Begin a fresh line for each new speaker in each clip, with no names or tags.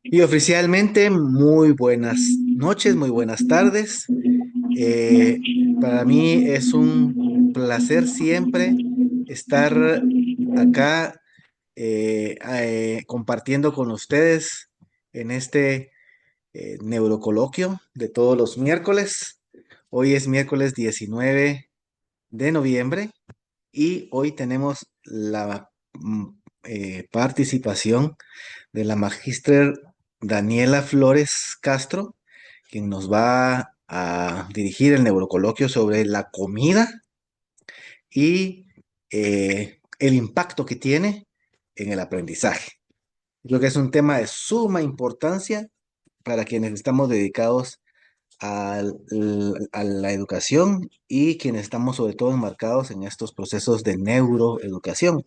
Y oficialmente, muy buenas noches, muy buenas tardes. Para mí es un placer siempre estar acá compartiendo con ustedes en este neurocoloquio de todos los miércoles. Hoy es miércoles 19 de noviembre y hoy tenemos la participación de la magíster Daniela Flores Castro, quien nos va a dirigir el neurocoloquio sobre la comida y el impacto que tiene en el aprendizaje. Creo que es un tema de suma importancia para quienes estamos dedicados a la educación y quienes estamos sobre todo enmarcados en estos procesos de neuroeducación,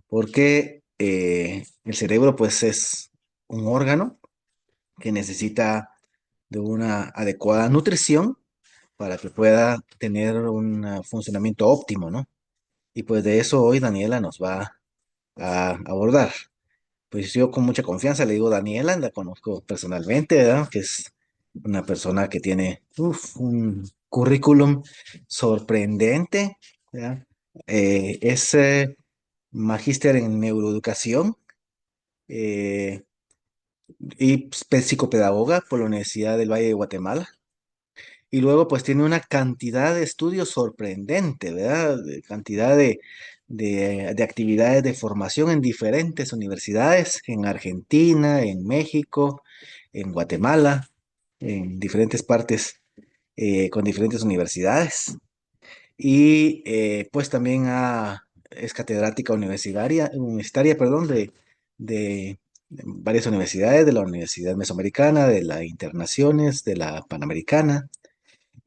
porque el cerebro pues es un órgano que necesita de una adecuada nutrición para que pueda tener un funcionamiento óptimo, ¿no? Y pues de eso hoy Daniela nos va a abordar. Pues yo con mucha confianza le digo Daniela, la conozco personalmente, ¿verdad? Que es una persona que tiene un currículum sorprendente, ¿verdad? Es magíster en neuroeducación eh, y psicopedagoga por la Universidad del Valle de Guatemala. Y luego pues tiene una cantidad de estudios sorprendente, ¿verdad? Cantidad de actividades de formación en diferentes universidades, en Argentina, en México, en Guatemala, en diferentes partes con diferentes universidades. Y pues también es catedrática universitaria, perdón, de varias universidades, de la Universidad Mesoamericana, de la Internaciones, de la Panamericana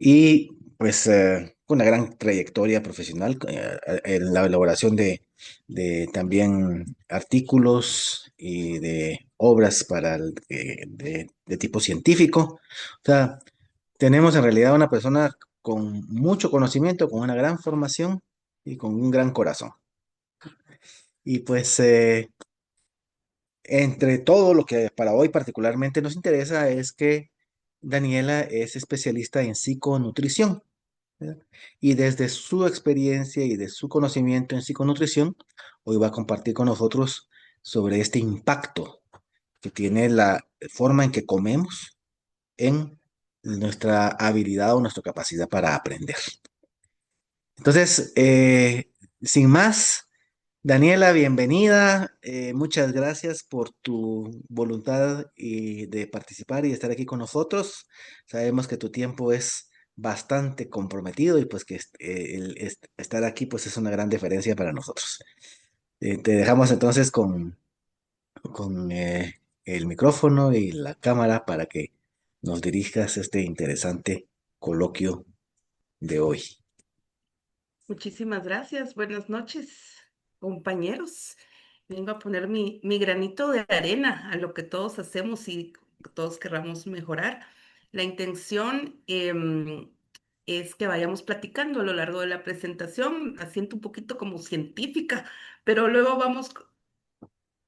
y pues una gran trayectoria profesional en la elaboración de también artículos y de obras de tipo científico. O sea, tenemos en realidad una persona con mucho conocimiento, con una gran formación y con un gran corazón. Y pues entre todo lo que para hoy particularmente nos interesa es que Daniela es especialista en psiconutrición. ¿Verdad? Y desde su experiencia y de su conocimiento en psiconutrición, hoy va a compartir con nosotros sobre este impacto que tiene la forma en que comemos en nuestra habilidad o nuestra capacidad para aprender. Entonces, sin más, Daniela, bienvenida. Muchas gracias por tu voluntad y de participar y estar aquí con nosotros. Sabemos que tu tiempo es bastante comprometido y pues que estar aquí pues es una gran diferencia para nosotros. Te dejamos entonces con el micrófono y la cámara para que nos dirijas este interesante coloquio de hoy.
Muchísimas gracias. Buenas noches, compañeros. Vengo a poner mi granito de arena a lo que todos hacemos y todos querramos mejorar. La intención es que vayamos platicando a lo largo de la presentación. La siento un poquito como científica, pero luego vamos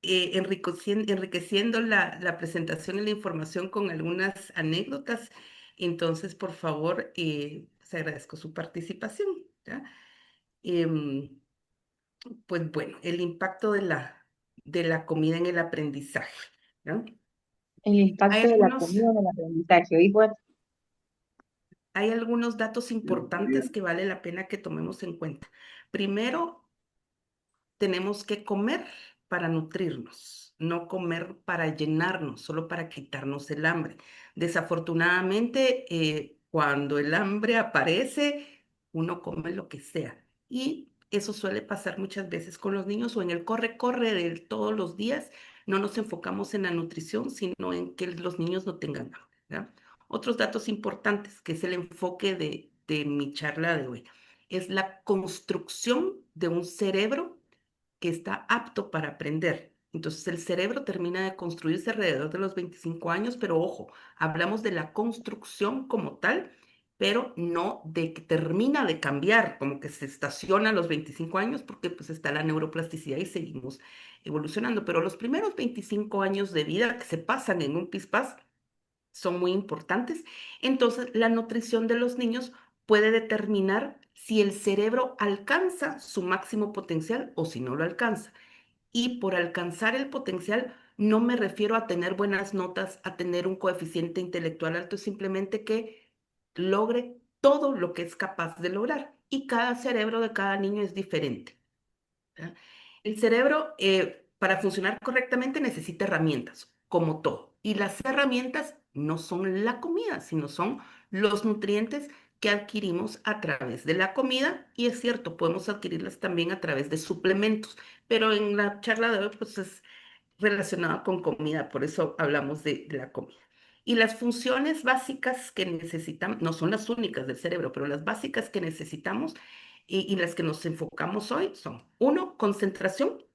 enriqueciendo la presentación y la información con algunas anécdotas. Entonces, por favor, les agradezco su participación. ¿Ya? Em, pues bueno, el impacto de la comida en el aprendizaje, ¿no?
El
Hay
impacto de la
algunos,
comida en el aprendizaje. Hoy, bueno,
hay algunos datos importantes que vale la pena que tomemos en cuenta. Primero, tenemos que comer para nutrirnos, no comer para llenarnos, solo para quitarnos el hambre. Desafortunadamente, cuando el hambre aparece, uno come lo que sea. Y eso suele pasar muchas veces con los niños o en el corre-corre de todos los días. No nos enfocamos en la nutrición, sino en que los niños no tengan hambre, ¿verdad? Otros datos importantes, que es el enfoque de mi charla de hoy, es la construcción de un cerebro que está apto para aprender. Entonces el cerebro termina de construirse alrededor de los 25 años, pero ojo, hablamos de la construcción como tal, pero no de que termina de cambiar, como que se estaciona a los 25 años, porque pues está la neuroplasticidad y seguimos evolucionando. Pero los primeros 25 años de vida que se pasan en un pispás son muy importantes. Entonces, la nutrición de los niños puede determinar si el cerebro alcanza su máximo potencial o si no lo alcanza. Y por alcanzar el potencial, no me refiero a tener buenas notas, a tener un coeficiente intelectual alto, simplemente que logre todo lo que es capaz de lograr. Y cada cerebro de cada niño es diferente. ¿Ya? El cerebro, para funcionar correctamente, necesita herramientas, como todo. Y las herramientas no son la comida, sino son los nutrientes que adquirimos a través de la comida. Y es cierto, podemos adquirirlas también a través de suplementos, pero en la charla de hoy, pues es relacionada con comida, por eso hablamos de la comida. Y las funciones básicas que necesitamos, no son las únicas del cerebro, pero las básicas que necesitamos y las que nos enfocamos hoy son, uno, concentración,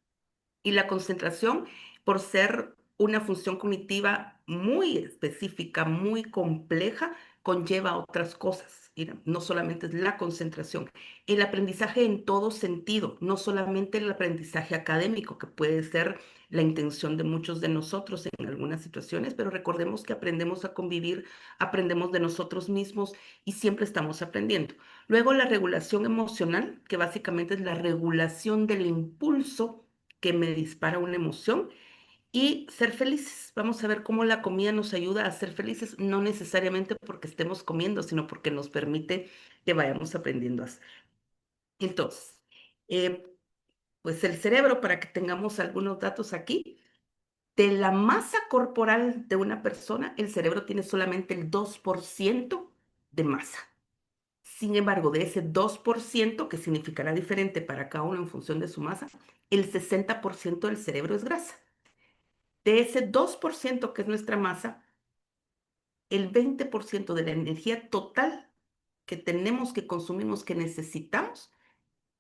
y la concentración, por ser una función cognitiva muy específica, muy compleja, conlleva otras cosas. Mira, no solamente es la concentración, el aprendizaje en todo sentido, no solamente el aprendizaje académico, que puede ser la intención de muchos de nosotros en algunas situaciones, pero recordemos que aprendemos a convivir, aprendemos de nosotros mismos y siempre estamos aprendiendo. Luego la regulación emocional, que básicamente es la regulación del impulso que me dispara una emoción y ser felices. Vamos a ver cómo la comida nos ayuda a ser felices, no necesariamente porque estemos comiendo, sino porque nos permite que vayamos aprendiendo a ser. Entonces, eh, pues el cerebro, para que tengamos algunos datos aquí, de la masa corporal de una persona, el cerebro tiene solamente el 2% de masa. Sin embargo, de ese 2%, que significará diferente para cada uno en función de su masa, el 60% del cerebro es grasa. De ese 2% que es nuestra masa, el 20% de la energía total que tenemos, que consumimos, que necesitamos,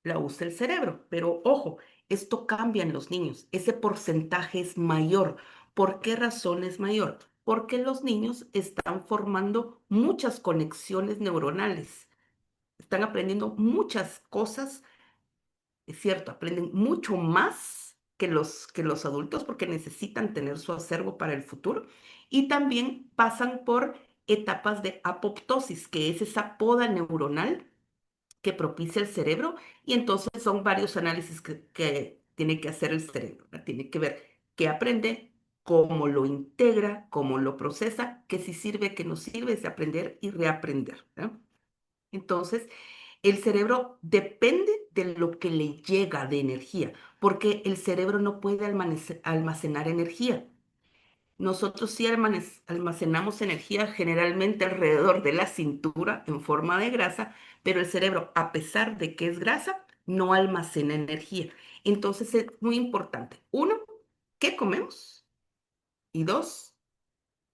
la usa el cerebro. Pero ojo, esto cambia en los niños. Ese porcentaje es mayor. ¿Por qué razón es mayor? Porque los niños están formando muchas conexiones neuronales. Están aprendiendo muchas cosas, es cierto, aprenden mucho más que los adultos porque necesitan tener su acervo para el futuro y también pasan por etapas de apoptosis, que es esa poda neuronal que propicia el cerebro y entonces son varios análisis que tiene que hacer el cerebro, ¿no? Tiene que ver qué aprende, cómo lo integra, cómo lo procesa, qué si sirve, qué no sirve, es aprender y reaprender, ¿no? Entonces, el cerebro depende de lo que le llega de energía, porque el cerebro no puede almacenar energía. Nosotros sí almacenamos energía generalmente alrededor de la cintura en forma de grasa, pero el cerebro, a pesar de que es grasa, no almacena energía. Entonces es muy importante, uno, ¿qué comemos? Y dos,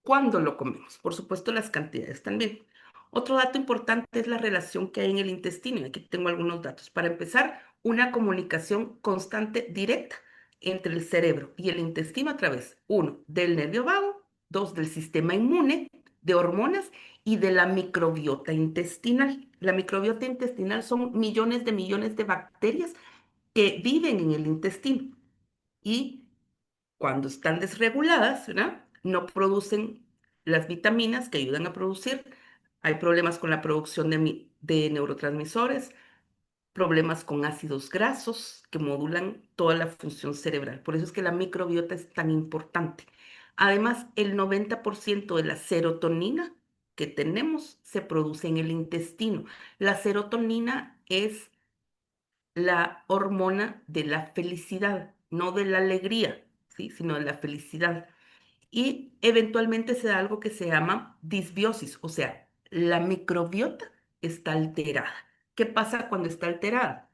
cuándo lo comemos. Por supuesto, las cantidades también. Otro dato importante es la relación que hay en el intestino. Y aquí tengo algunos datos. Para empezar, una comunicación constante, directa, entre el cerebro y el intestino a través, uno, del nervio vago, dos, del sistema inmune, de hormonas y de la microbiota intestinal. La microbiota intestinal son millones de bacterias que viven en el intestino y cuando están desreguladas, ¿verdad? No producen las vitaminas que ayudan a producir. Hay problemas con la producción de neurotransmisores, problemas con ácidos grasos que modulan toda la función cerebral. Por eso es que la microbiota es tan importante. Además, el 90% de la serotonina que tenemos se produce en el intestino. La serotonina es la hormona de la felicidad, no de la alegría, ¿sí? Sino de la felicidad. Y eventualmente se da algo que se llama disbiosis, o sea, la microbiota está alterada. ¿Qué pasa cuando está alterada?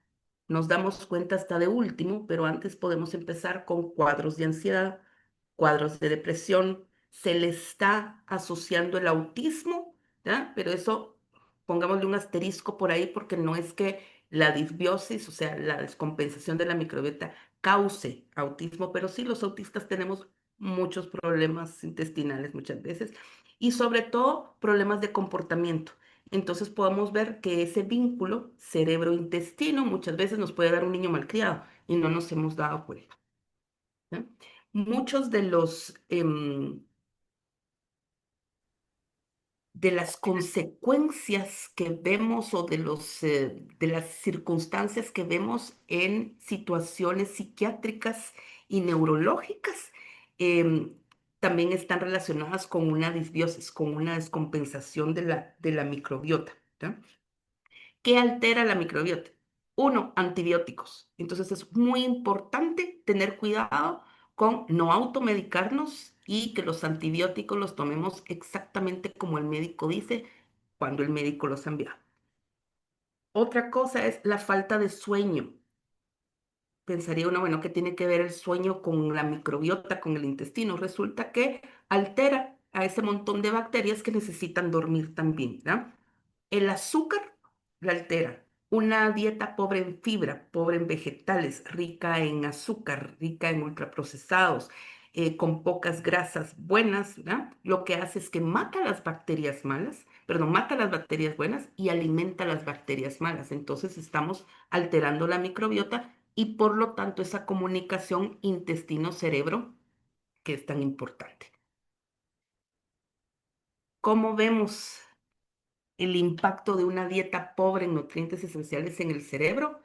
Nos damos cuenta hasta de último, pero antes podemos empezar con cuadros de ansiedad, cuadros de depresión, se le está asociando el autismo, ¿ya? Pero eso, pongámosle un asterisco por ahí porque no es que la disbiosis, o sea, la descompensación de la microbiota cause autismo, pero sí los autistas tenemos muchos problemas intestinales muchas veces y sobre todo problemas de comportamiento. Entonces podemos ver que ese vínculo cerebro-intestino muchas veces nos puede dar un niño malcriado y no nos hemos dado cuenta. ¿Ya? Muchos de las consecuencias que vemos o de las circunstancias que vemos en situaciones psiquiátricas y neurológicas em, también están relacionadas con una disbiosis, con una descompensación de la microbiota. ¿Ya? ¿Qué altera la microbiota? Uno, antibióticos. Entonces es muy importante tener cuidado con no automedicarnos y que los antibióticos los tomemos exactamente como el médico dice cuando el médico los envía. Otra cosa es la falta de sueño. Pensaría uno, bueno, ¿qué tiene que ver el sueño con la microbiota, con el intestino? Resulta que altera a ese montón de bacterias que necesitan dormir también, ¿no? El azúcar la altera. Una dieta pobre en fibra, pobre en vegetales, rica en azúcar, rica en ultraprocesados, con pocas grasas buenas, ¿verdad? Lo que hace es que mata las bacterias malas, perdón, mata las bacterias buenas y alimenta las bacterias malas. Entonces estamos alterando la microbiota y por lo tanto esa comunicación intestino-cerebro que es tan importante. ¿Cómo vemos el impacto de una dieta pobre en nutrientes esenciales en el cerebro?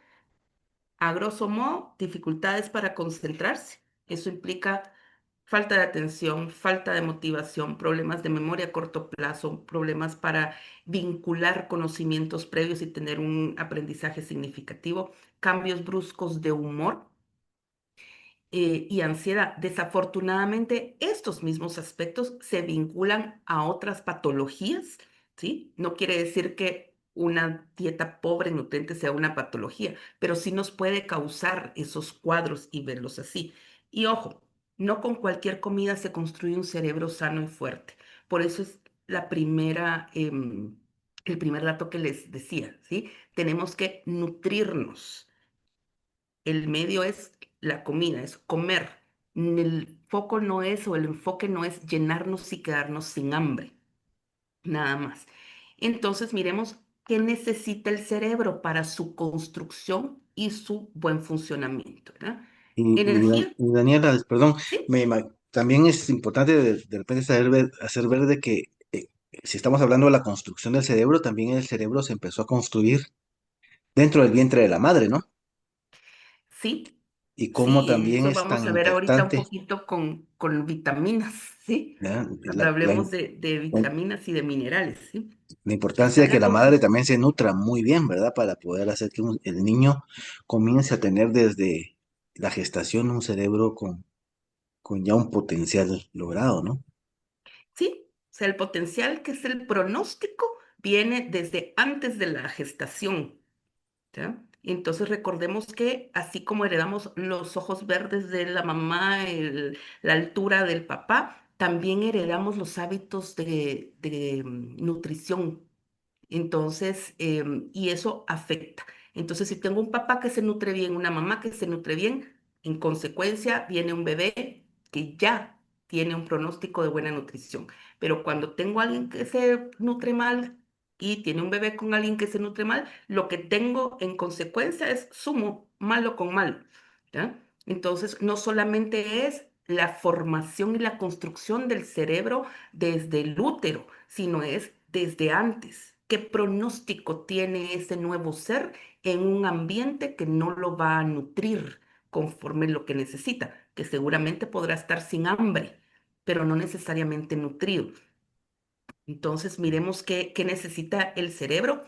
A grosso modo, dificultades para concentrarse. Eso implica falta de atención, falta de motivación, problemas de memoria a corto plazo, problemas para vincular conocimientos previos y tener un aprendizaje significativo, cambios bruscos de humor y ansiedad. Desafortunadamente, estos mismos aspectos se vinculan a otras patologías, ¿sí? No quiere decir que una dieta pobre en nutrientes sea una patología, pero sí nos puede causar esos cuadros y verlos así. Y ojo, no con cualquier comida se construye un cerebro sano y fuerte. Por eso es el primer dato que les decía, ¿sí? Tenemos que nutrirnos. El medio es la comida, es comer. El foco no es o el enfoque no es llenarnos y quedarnos sin hambre, nada más. Entonces, miremos qué necesita el cerebro para su construcción y su buen funcionamiento, ¿verdad? Energía,
Y Daniela, perdón,
sí,
también es importante de repente hacer ver de que si estamos hablando de la construcción del cerebro, también el cerebro se empezó a construir dentro del vientre de la madre, ¿no?
sí,
Y cómo
sí,
también
eso
es tan
vamos a ver ahorita un
importante,
poquito con vitaminas, ¿sí?
¿ya?
Cuando hablemos de
La-
vitaminas y de minerales, ¿sí?
la importancia de
¿Estás de
que la
acuerdo
madre
conmigo?
también se nutra muy bien, ¿verdad? Para poder hacer que el niño comience a tener desde la gestación un cerebro con ya un potencial logrado, ¿no?
Sí, o sea, el potencial que es el pronóstico viene desde antes de la gestación, ¿ya? Entonces recordemos que así como heredamos los ojos verdes de la mamá, la altura del papá, también heredamos los hábitos de nutrición. Entonces, y eso afecta. Entonces, si tengo un papá que se nutre bien, una mamá que se nutre bien, en consecuencia viene un bebé que ya tiene un pronóstico de buena nutrición. Pero cuando tengo a alguien que se nutre mal y tiene un bebé con alguien que se nutre mal, lo que tengo en consecuencia es sumo malo con malo, ¿ya? Entonces, no solamente es la formación y la construcción del cerebro desde el útero, sino es desde antes. ¿Qué pronóstico tiene ese nuevo ser en un ambiente que no lo va a nutrir conforme lo que necesita? Que seguramente podrá estar sin hambre, pero no necesariamente nutrido. Entonces, miremos qué necesita el cerebro.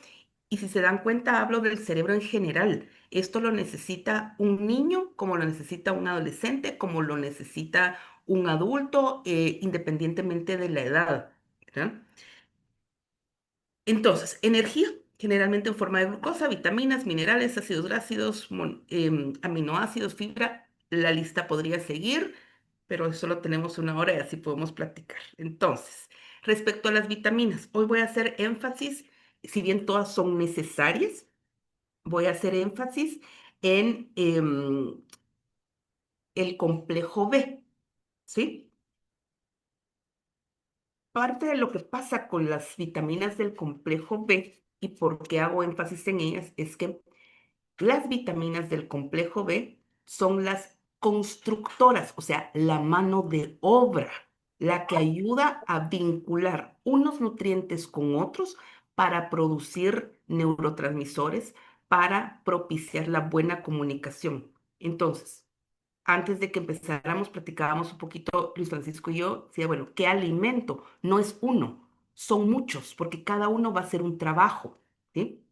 Y si se dan cuenta, hablo del cerebro en general. Esto lo necesita un niño, como lo necesita un adolescente, como lo necesita un adulto, independientemente de la edad, ¿verdad? Entonces, energía, generalmente en forma de glucosa, vitaminas, minerales, ácidos grácidos, aminoácidos, fibra. La lista podría seguir, pero solo tenemos una hora y así podemos platicar. Entonces, respecto a las vitaminas, hoy voy a hacer énfasis, si bien todas son necesarias, voy a hacer énfasis en el complejo B, ¿sí? parte de lo que pasa con las vitaminas del complejo B y por qué hago énfasis en ellas es que las vitaminas del complejo B son las constructoras, o sea, la mano de obra, la que ayuda a vincular unos nutrientes con otros para producir neurotransmisores, para propiciar la buena comunicación. Entonces, antes de que empezáramos, platicábamos un poquito, Luis Francisco y yo, decía, bueno, ¿qué alimento? No es uno, son muchos, porque cada uno va a hacer un trabajo, ¿sí?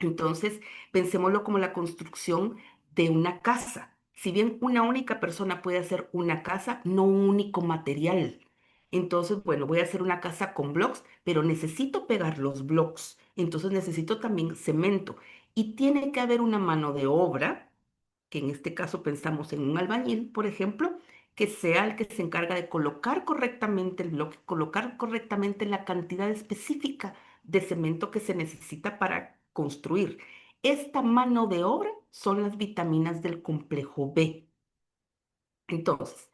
Entonces, pensémoslo como la construcción de una casa. Si bien una única persona puede hacer una casa, no un único material. Entonces, bueno, voy a hacer una casa con blocks, pero necesito pegar los blocks. Entonces necesito también cemento. Y tiene que haber una mano de obra, que en este caso pensamos en un albañil, por ejemplo, que sea el que se encarga de colocar correctamente el bloque, colocar correctamente la cantidad específica de cemento que se necesita para construir. Esta mano de obra son las vitaminas del complejo B. Entonces,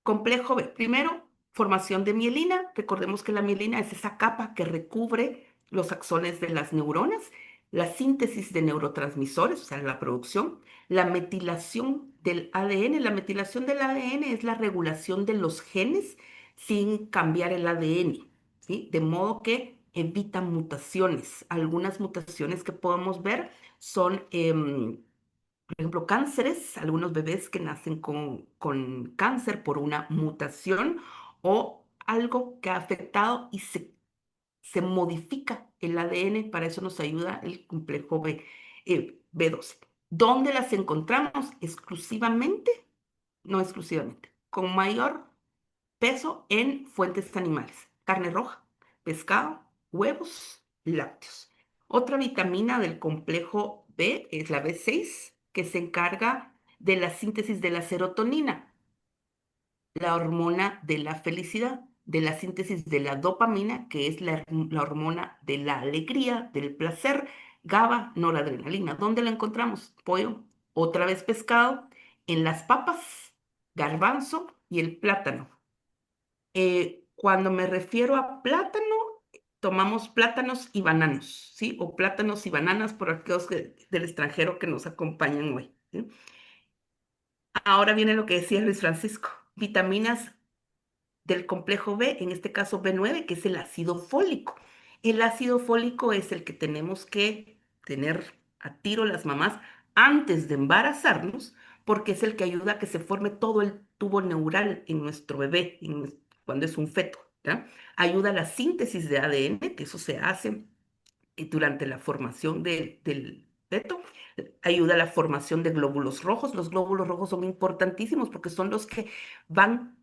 complejo B. Primero, formación de mielina. Recordemos que la mielina es esa capa que recubre los axones de las neuronas, la síntesis de neurotransmisores, o sea, la producción, la metilación del ADN. La metilación del ADN es la regulación de los genes sin cambiar el ADN, ¿sí? De modo que evita mutaciones. Algunas mutaciones que podemos ver son por ejemplo, cánceres, algunos bebés que nacen con cáncer por una mutación o algo que ha afectado y se modifica el ADN, para eso nos ayuda el complejo B12. ¿Dónde las encontramos? Exclusivamente, no exclusivamente, con mayor peso en fuentes animales, carne roja, pescado, huevos, lácteos. Otra vitamina del complejo B es la B6, que se encarga de la síntesis de la serotonina, la hormona de la felicidad, de la síntesis de la dopamina, que es la hormona de la alegría, del placer, GABA, noradrenalina. ¿Dónde la encontramos? Pollo, otra vez pescado, en las papas, garbanzo y el plátano. Cuando me refiero a plátano, tomamos plátanos y bananos, ¿sí? O plátanos y bananas por aquellos del extranjero que nos acompañan hoy, ¿sí? Ahora viene lo que decía Luis Francisco, vitaminas del complejo B, en este caso B9, que es el ácido fólico. El ácido fólico es el que tenemos que tener a tiro las mamás antes de embarazarnos, porque es el que ayuda a que se forme todo el tubo neural en nuestro bebé, cuando es un feto, ¿ya? Ayuda a la síntesis de ADN, que eso se hace durante la formación del feto. Ayuda a la formación de glóbulos rojos. Los glóbulos rojos son importantísimos porque son los que van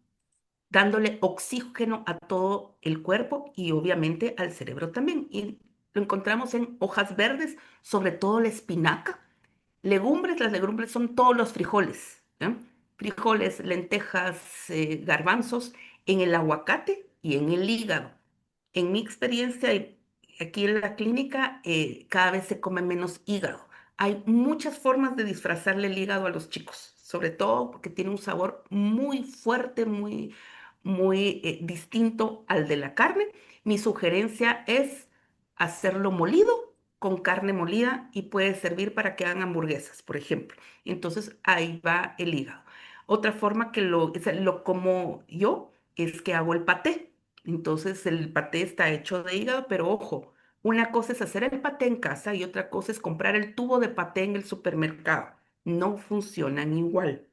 dándole oxígeno a todo el cuerpo y obviamente al cerebro también. Y lo encontramos en hojas verdes, sobre todo la espinaca. Legumbres, las legumbres son todos los frijoles, ¿ya? Frijoles, lentejas, garbanzos, en el aguacate y en el hígado. En mi experiencia, aquí en la clínica, cada vez se come menos hígado. Hay muchas formas de disfrazarle el hígado a los chicos, sobre todo porque tiene un sabor muy fuerte, muy distinto al de la carne. Mi sugerencia es hacerlo molido con carne molida y puede servir para que hagan hamburguesas, por ejemplo. Entonces ahí va el hígado. Otra forma que lo como yo es que hago el paté. Entonces el paté está hecho de hígado, pero ojo, una cosa es hacer el paté en casa y otra cosa es comprar el tubo de paté en el supermercado. No funcionan igual.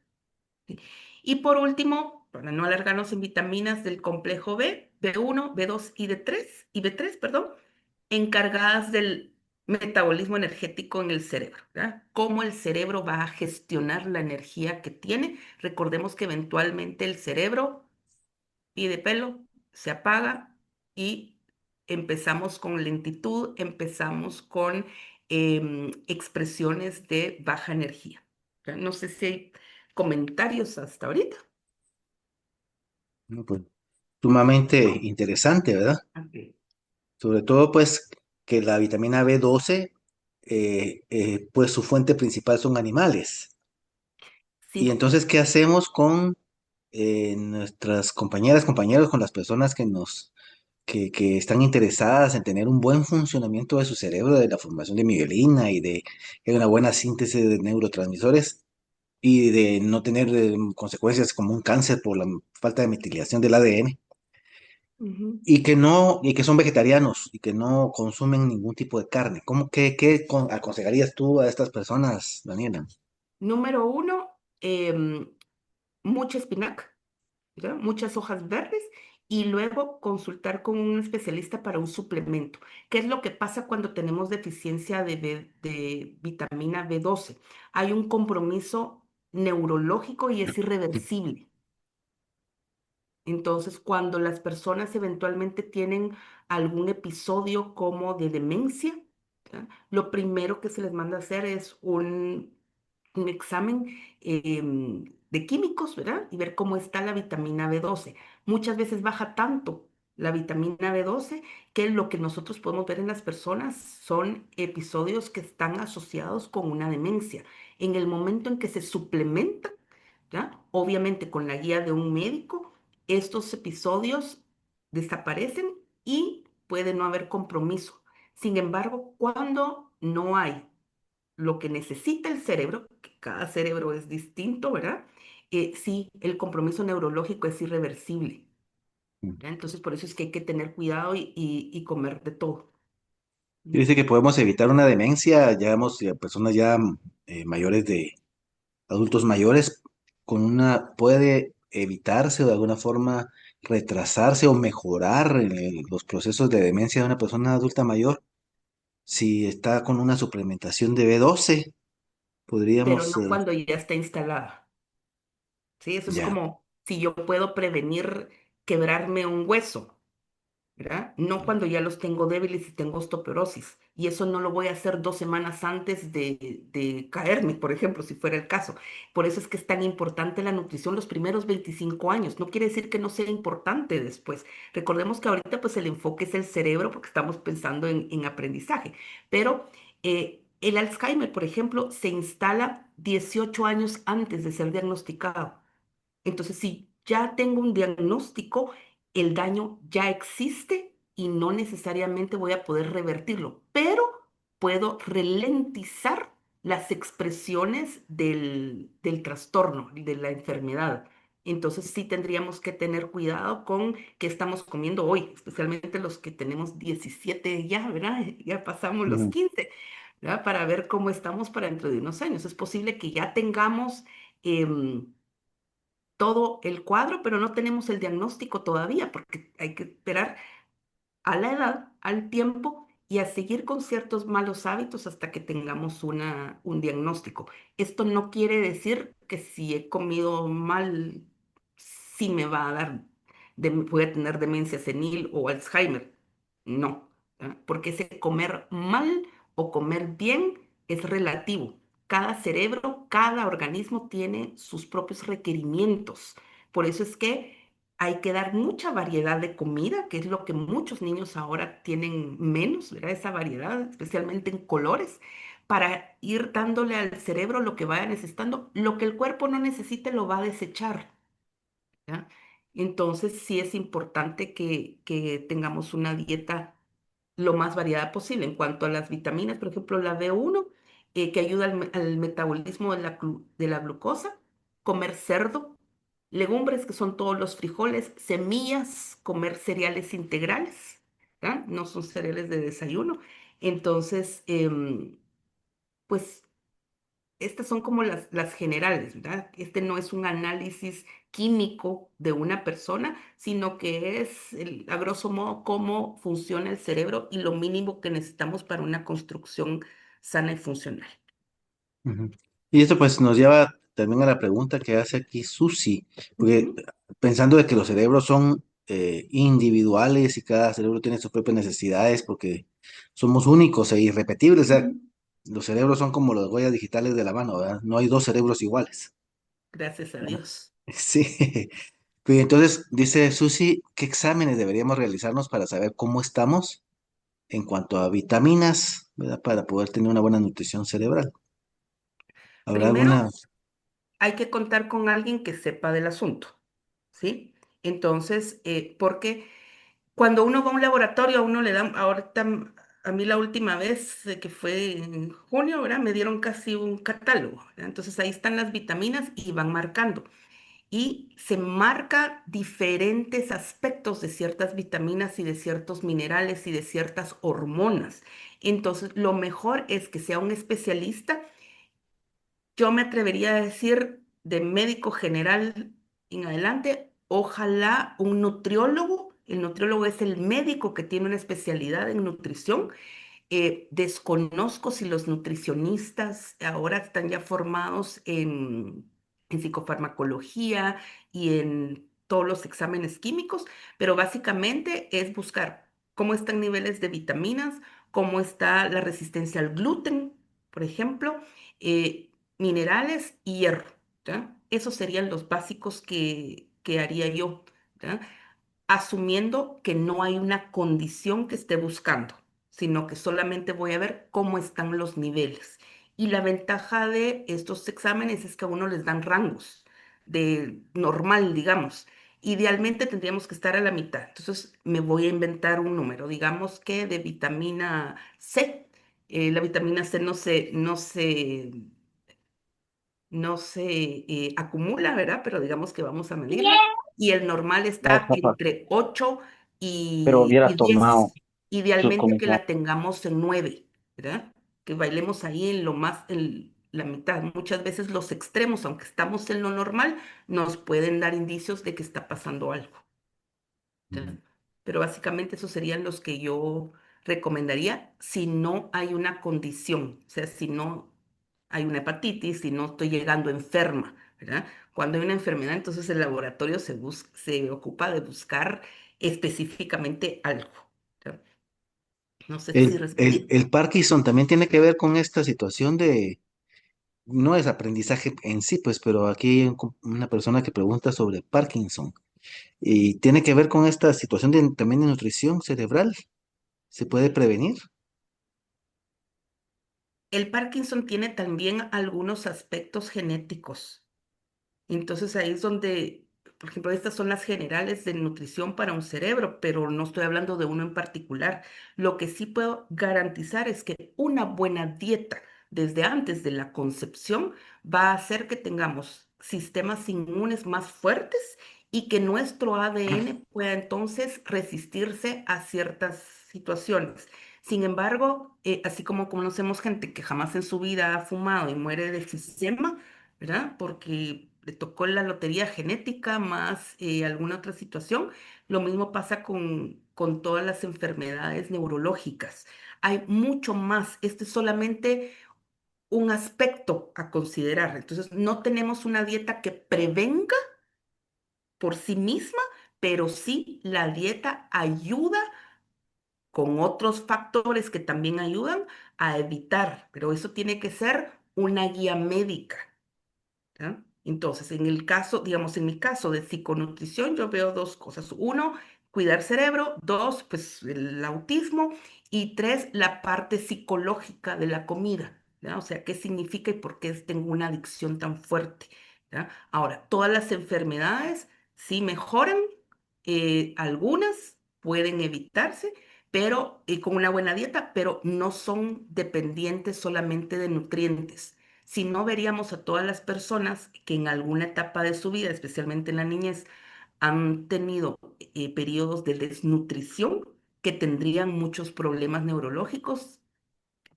¿Sí? Y por último, para no alargarnos en vitaminas del complejo B, B1, B2 y B3, perdón, encargadas del metabolismo energético en el cerebro, ¿verdad? Cómo el cerebro va a gestionar la energía que tiene. Recordemos que eventualmente el cerebro pide pelo, se apaga y empezamos con lentitud, empezamos con expresiones de baja energía. ¿Ya? No sé si hay comentarios hasta ahorita.
No, pues, sumamente interesante, ¿verdad?
Ok.
Sobre todo, pues, que la vitamina B12, pues su fuente principal son animales. Y
Sí,
entonces, ¿qué hacemos con nuestras compañeras, compañeros, con las personas que nos que están interesadas en tener un buen funcionamiento de su cerebro, de la formación de mielina y de una buena síntesis de neurotransmisores y de no tener consecuencias como un cáncer por la falta de metilación del ADN.
Ujú.
Y que no, y que son vegetarianos y que no consumen ningún tipo de carne. ¿Cómo aconsejarías tú a estas personas, Daniela?
Número uno, mucha espinaca, ¿verdad? Muchas hojas verdes y luego consultar con un especialista para un suplemento. ¿Qué es lo que pasa cuando tenemos deficiencia de vitamina B12? Hay un compromiso neurológico y es irreversible. Entonces, cuando las personas eventualmente tienen algún episodio como de demencia, ¿ya? Lo primero que se les manda a hacer es un examen de químicos, ¿verdad? Y ver cómo está la vitamina B12. Muchas veces baja tanto la vitamina B12 que lo que nosotros podemos ver en las personas son episodios que están asociados con una demencia. En el momento en que se suplementa, ¿ya? Obviamente con la guía de un médico, estos episodios desaparecen y puede no haber compromiso. Sin embargo, cuando no hay lo que necesita el cerebro, que cada cerebro es distinto, ¿verdad? Sí, el compromiso neurológico es irreversible, ¿ya? Entonces, por eso es que hay que tener cuidado y comer de todo.
Y
¿Mm?
dice que podemos evitar una demencia, ya vemos personas ya mayores de adultos mayores, puede evitarse o de alguna forma retrasarse o mejorar los procesos de demencia de una persona adulta mayor si está con una suplementación de B12,
Pero
podríamos,
no cuando ya está instalada, ¿sí? Eso es
ya.
como si yo puedo prevenir quebrarme un hueso, ¿verdad? No cuando ya los tengo débiles y tengo osteoporosis. Y eso no lo voy a hacer 2 semanas antes de caerme, por ejemplo, si fuera el caso. Por eso es que es tan importante la nutrición los primeros 25 años. No quiere decir que no sea importante después. Recordemos que ahorita pues el enfoque es el cerebro porque estamos pensando en aprendizaje. Pero el Alzheimer, por ejemplo, se instala 18 años antes de ser diagnosticado. Entonces, si ya tengo un diagnóstico, el daño ya existe y no necesariamente voy a poder revertirlo, pero puedo ralentizar las expresiones del trastorno, de la enfermedad. Entonces, sí tendríamos que tener cuidado con qué estamos comiendo hoy, especialmente los que tenemos 17 ya, ¿verdad? Ya pasamos los
Ujú,
15, ¿verdad? Para ver cómo estamos para dentro de unos años. Es posible que ya tengamos... em, todo el cuadro, pero no tenemos el diagnóstico todavía, porque hay que esperar a la edad, al tiempo y a seguir con ciertos malos hábitos hasta que tengamos un diagnóstico. Esto no quiere decir que si he comido mal, sí me va a dar, voy a tener demencia senil o Alzheimer. No, ¿ah? Porque ese comer mal o comer bien es relativo. Cada cerebro, cada organismo tiene sus propios requerimientos. Por eso es que hay que dar mucha variedad de comida, que es lo que muchos niños ahora tienen menos, ¿verdad? Esa variedad, especialmente en colores, para ir dándole al cerebro lo que vaya necesitando. Lo que el cuerpo no necesite lo va a desechar, ¿ya? Entonces sí es importante que tengamos una dieta lo más variada posible. En cuanto a las vitaminas, por ejemplo, la B1, que ayuda al metabolismo de la glucosa, comer cerdo, legumbres, que son todos los frijoles, semillas, comer cereales integrales, ¿ya? No son cereales de desayuno. Entonces, pues estas son como las generales, ¿verdad? Este no es un análisis químico de una persona, sino que es, a grosso modo, cómo funciona el cerebro y lo mínimo que necesitamos para una construcción sana y funcional.
ujú. Y esto pues nos lleva también a la pregunta que hace aquí Susi, porque
Ujú,
pensando de que los cerebros son individuales y cada cerebro tiene sus propias necesidades porque somos únicos e irrepetibles, o sea,
ujú.
los cerebros son como las huellas digitales de la mano, ¿verdad? No hay dos cerebros iguales.
Gracias a
¿Verdad?
Dios.
Sí. Pero entonces dice Susi, ¿qué exámenes deberíamos realizarnos para saber cómo estamos en cuanto a vitaminas, ¿verdad? Para poder tener una buena nutrición cerebral. ¿Habrá
Primero,
alguna?
hay que contar con alguien que sepa del asunto, ¿sí? Entonces, ¿por qué? Cuando uno va a un laboratorio, a uno le dan, ahorita a mí la última vez que fue en junio, ¿verdad? Me dieron casi un catálogo, ¿verdad? Entonces ahí están las vitaminas y van marcando. Y se marca diferentes aspectos de ciertas vitaminas y de ciertos minerales y de ciertas hormonas. Entonces, lo mejor es que sea un especialista. Yo me atrevería a decir de médico general en adelante, ojalá un nutriólogo. El nutriólogo es el médico que tiene una especialidad en nutrición. Desconozco si los nutricionistas ahora están ya formados en psicofarmacología y en todos los exámenes químicos, pero básicamente es buscar cómo están niveles de vitaminas, cómo está la resistencia al gluten, por ejemplo, eh, minerales y hierro. ¿Ya? Esos serían los básicos que haría yo. ¿Ya? Asumiendo que no hay una condición que esté buscando, sino que solamente voy a ver cómo están los niveles. Y la ventaja de estos exámenes es que a uno les dan rangos de normal, digamos. Idealmente tendríamos que estar a la mitad. Entonces me voy a inventar un número, digamos que de vitamina C. La vitamina C no se acumula, ¿verdad? Pero digamos que vamos a medirla. Y el normal
No,
está
papá,
entre 8
pero
y
hubieras
10.
tomado
Idealmente
como
que la tengamos en 9, ¿verdad? Que bailemos ahí en lo más, en la mitad. Muchas veces los extremos, aunque estamos en lo normal, nos pueden dar indicios de que está pasando algo. ¿Ya? Pero básicamente esos serían los que yo recomendaría si no hay una condición, o sea, si no hay una hepatitis, si no estoy llegando enferma, ¿verdad? Cuando hay una enfermedad, entonces el laboratorio se ocupa de buscar específicamente algo. ¿Ya? No sé si respondí.
El Parkinson también tiene que ver con esta situación de, no es aprendizaje en sí, pues, pero aquí hay una persona que pregunta sobre Parkinson y tiene que ver con esta situación también de nutrición cerebral. ¿Se puede prevenir?
El Parkinson tiene también algunos aspectos genéticos. Entonces ahí es donde, por ejemplo, estas son las generales de nutrición para un cerebro, pero no estoy hablando de uno en particular. Lo que sí puedo garantizar es que una buena dieta desde antes de la concepción va a hacer que tengamos sistemas inmunes más fuertes y que nuestro ADN pueda entonces resistirse a ciertas situaciones. Sin embargo, así como conocemos gente que jamás en su vida ha fumado y muere de enfisema, ¿verdad? Porque le tocó la lotería genética más alguna otra situación. Lo mismo pasa con todas las enfermedades neurológicas. Hay mucho más. Este es solamente un aspecto a considerar. Entonces, no tenemos una dieta que prevenga por sí misma, pero sí la dieta ayuda con otros factores que también ayudan a evitar, pero eso tiene que ser una guía médica. ¿Ya? Entonces, en el caso, digamos, en mi caso de psiconutrición, yo veo dos cosas. Uno, cuidar cerebro. Dos, pues el autismo. Y tres, la parte psicológica de la comida. ¿Ya? O sea, qué significa y por qué tengo una adicción tan fuerte. ¿Ya? Ahora, todas las enfermedades sí mejoran, algunas pueden evitarse, pero con una buena dieta, pero no son dependientes solamente de nutrientes. Si no, veríamos a todas las personas que en alguna etapa de su vida, especialmente en la niñez, han tenido periodos de desnutrición que tendrían muchos problemas neurológicos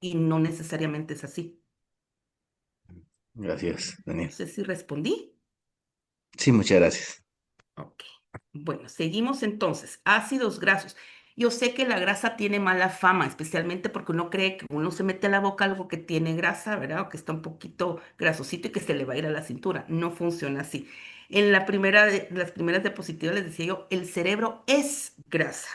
y no necesariamente es así.
Gracias,
No
Daniel.
sé si respondí.
Sí, muchas gracias.
Ok. Bueno, seguimos entonces. Ácidos grasos. Yo sé que la grasa tiene mala fama, especialmente porque uno cree que uno se mete a la boca algo que tiene grasa, ¿verdad? O que está un poquito grasosito y que se le va a ir a la cintura. No funciona así. En las primeras diapositivas les decía yo, el cerebro es grasa,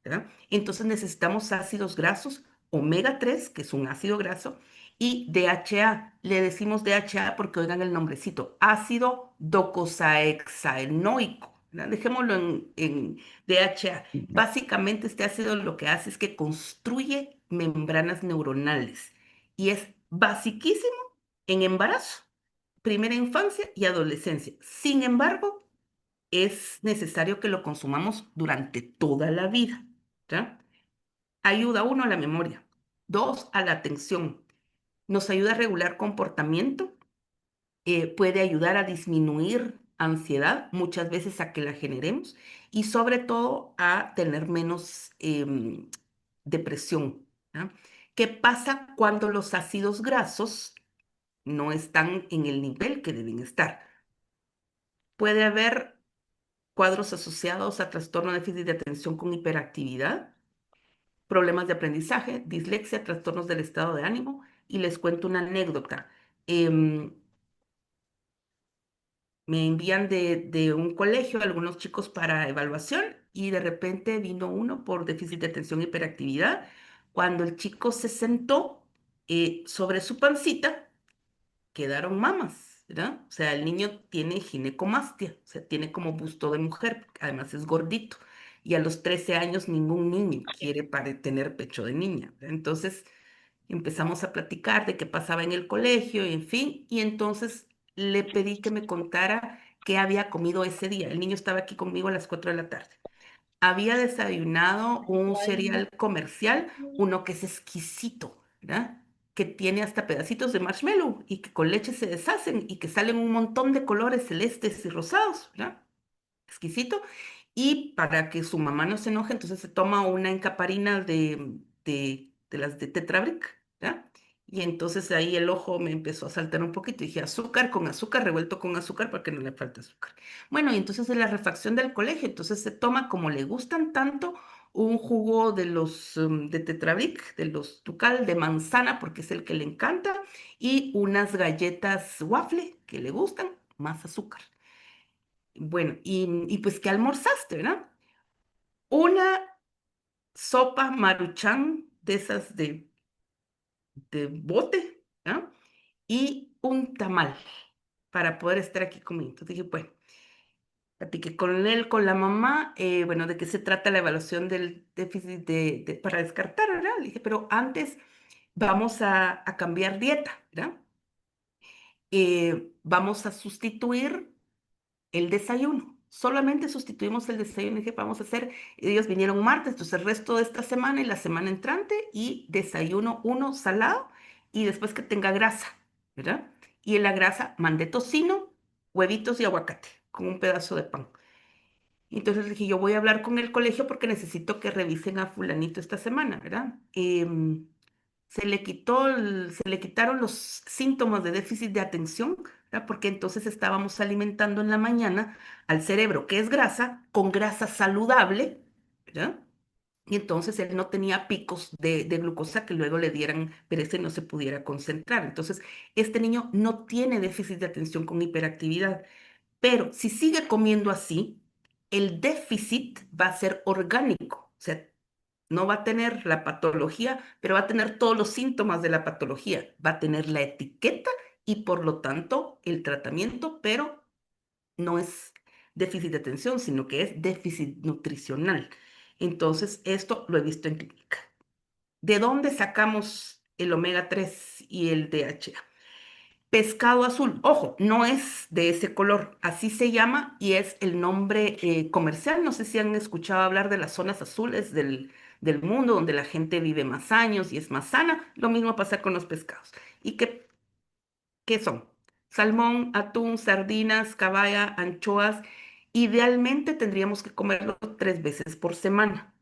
¿verdad? Entonces necesitamos ácidos grasos, omega 3, que es un ácido graso, y DHA. Le decimos DHA porque oigan el nombrecito, ácido docosahexaenoico. ¿Verdad? Dejémoslo en DHA. Básicamente este ácido lo que hace es que construye membranas neuronales y es basiquísimo en embarazo, primera infancia y adolescencia. Sin embargo, es necesario que lo consumamos durante toda la vida, ¿ya? Ayuda, uno, a la memoria, dos, a la atención, nos ayuda a regular comportamiento, puede ayudar a disminuir ansiedad, muchas veces a que la generemos, y sobre todo a tener menos depresión, ¿ya? ¿Qué pasa cuando los ácidos grasos no están en el nivel que deben estar? Puede haber cuadros asociados a trastorno de déficit de atención con hiperactividad, problemas de aprendizaje, dislexia, trastornos del estado de ánimo. Y les cuento una anécdota. Em, Me envían de un colegio algunos chicos para evaluación y de repente vino uno por déficit de atención e hiperactividad. Cuando el chico se sentó sobre su pancita, quedaron mamas, ¿verdad? O sea, el niño tiene ginecomastia, o sea, tiene como busto de mujer, además es gordito. Y a los 13 años ningún niño quiere tener pecho de niña, ¿verdad? Entonces empezamos a platicar de qué pasaba en el colegio, y en fin, y entonces le pedí que me contara qué había comido ese día. El niño estaba aquí conmigo a las 4 de la tarde. Había desayunado un cereal comercial, uno que es exquisito, ¿verdad? Que tiene hasta pedacitos de marshmallow y que con leche se deshacen y que salen un montón de colores celestes y rosados, ¿verdad? Exquisito. Y para que su mamá no se enoje, entonces se toma una encaparina de las de Tetrabric, ¿ya? Y entonces ahí el ojo me empezó a saltar un poquito. Y dije, azúcar con azúcar, revuelto con azúcar para que no le falte azúcar. Bueno, y entonces en la refacción del colegio, entonces se toma como le gustan tanto un jugo de los de Tetrabric, de los Tucal de manzana, porque es el que le encanta, y unas galletas waffle que le gustan, más azúcar. Bueno, y pues, ¿qué almorzaste, verdad? Una sopa Maruchan de esas de bote, ¿ah? Y un tamal para poder estar aquí conmigo. Entonces dije, bueno, platiqué con él, con la mamá, bueno, de qué se trata la evaluación del déficit para descartar, ¿verdad? Le dije, pero antes vamos a cambiar dieta, ¿verdad? Vamos a sustituir el desayuno. Solamente sustituimos el desayuno. Dije, vamos a hacer, ellos vinieron martes, entonces el resto de esta semana y la semana entrante, y desayuno uno salado y después que tenga grasa, ¿verdad? Y en la grasa mandé tocino, huevitos y aguacate con un pedazo de pan. Y entonces le dije, yo voy a hablar con el colegio porque necesito que revisen a fulanito esta semana, ¿verdad? Se le quitaron los síntomas de déficit de atención, ¿verdad? Porque entonces estábamos alimentando en la mañana al cerebro, que es grasa, con grasa saludable, ¿verdad? Y entonces él no tenía picos de glucosa que luego le dieran pereza y no se pudiera concentrar. Entonces, este niño no tiene déficit de atención con hiperactividad, pero si sigue comiendo así, el déficit va a ser orgánico. O sea, no va a tener la patología, pero va a tener todos los síntomas de la patología. Va a tener la etiqueta y por lo tanto el tratamiento, pero no es déficit de atención, sino que es déficit nutricional. Entonces, esto lo he visto en clínica. ¿De dónde sacamos el omega 3 y el DHA? Pescado azul, ojo, no es de ese color, así se llama y es el nombre comercial. No sé si han escuchado hablar de las zonas azules del mundo, donde la gente vive más años y es más sana. Lo mismo pasa con los pescados. ¿Y qué son? Salmón, atún, sardinas, caballa, anchoas. Idealmente tendríamos que comerlo 3 veces por semana.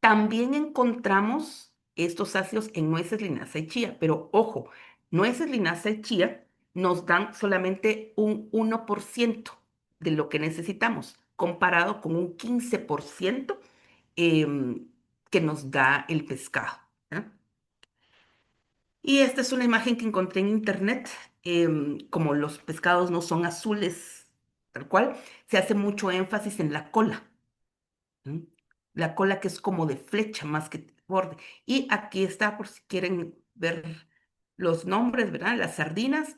También encontramos estos ácidos en nueces, linaza y chía, pero ojo, nueces, linaza y chía nos dan solamente un 1% de lo que necesitamos, comparado con un 15% que nos da el pescado, ¿eh? Y esta es una imagen que encontré en internet. Como los pescados no son azules tal cual, se hace mucho énfasis en la cola. ¿Mm? La cola que es como de flecha más que borde. Y aquí está, por si quieren ver los nombres, ¿verdad? Las sardinas,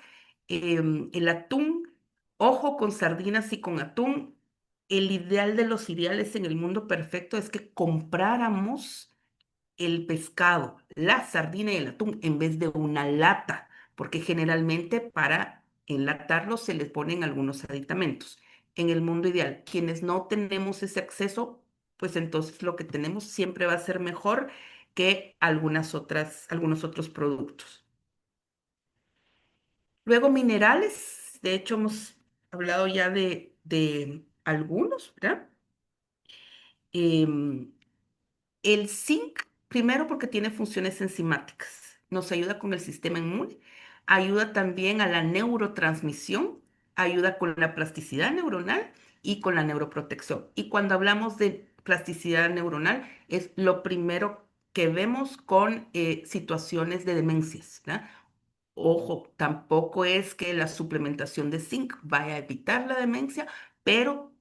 el atún, ojo con sardinas y con atún. El ideal de los ideales en el mundo perfecto es que compráramos el pescado, la sardina y el atún en vez de una lata, porque generalmente para enlatarlos se les ponen algunos aditamentos. en el mundo ideal. Quienes no tenemos ese acceso, pues entonces lo que tenemos siempre va a ser mejor que algunos otros productos. Luego minerales, de hecho hemos hablado ya de algunos, ¿verdad? Em, el zinc, primero porque tiene funciones enzimáticas, nos ayuda con el sistema inmune, ayuda también a la neurotransmisión, ayuda con la plasticidad neuronal y con la neuroprotección. Y cuando hablamos de plasticidad neuronal, es lo primero que vemos con situaciones de demencias, ¿verdad? Ojo, tampoco es que la suplementación de zinc vaya a evitar la demencia, pero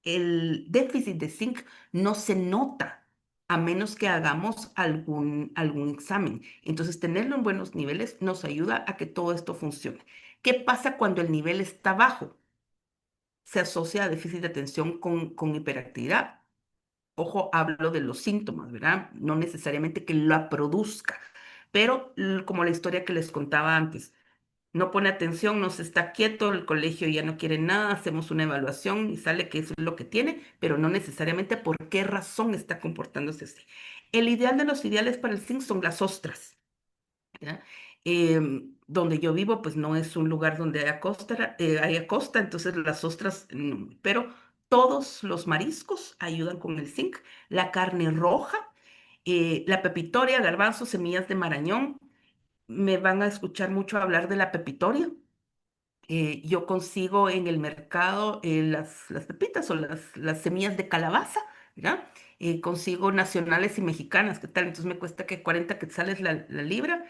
el déficit de zinc no se nota a menos que hagamos algún examen. Entonces, tenerlo en buenos niveles nos ayuda a que todo esto funcione. ¿Qué pasa cuando el nivel está bajo? Se asocia a déficit de atención con hiperactividad. Ojo, hablo de los síntomas, ¿verdad? No necesariamente que la produzca, pero como la historia que les contaba antes, no pone atención, no se está quieto, el colegio ya no quiere nada, hacemos una evaluación y sale que eso es lo que tiene, pero no necesariamente por qué razón está comportándose así. El ideal de los ideales para el zinc son las ostras, ¿ya? Donde yo vivo, pues no es un lugar donde haya costa, entonces las ostras, pero todos los mariscos ayudan con el zinc, la carne roja, la pepitoria, garbanzos, semillas de marañón. Me van a escuchar mucho hablar de la pepitoria. Yo consigo en el mercado las pepitas o las semillas de calabaza, ¿ya? Consigo nacionales y mexicanas, ¿qué tal? Entonces me cuesta que 40 quetzales la libra,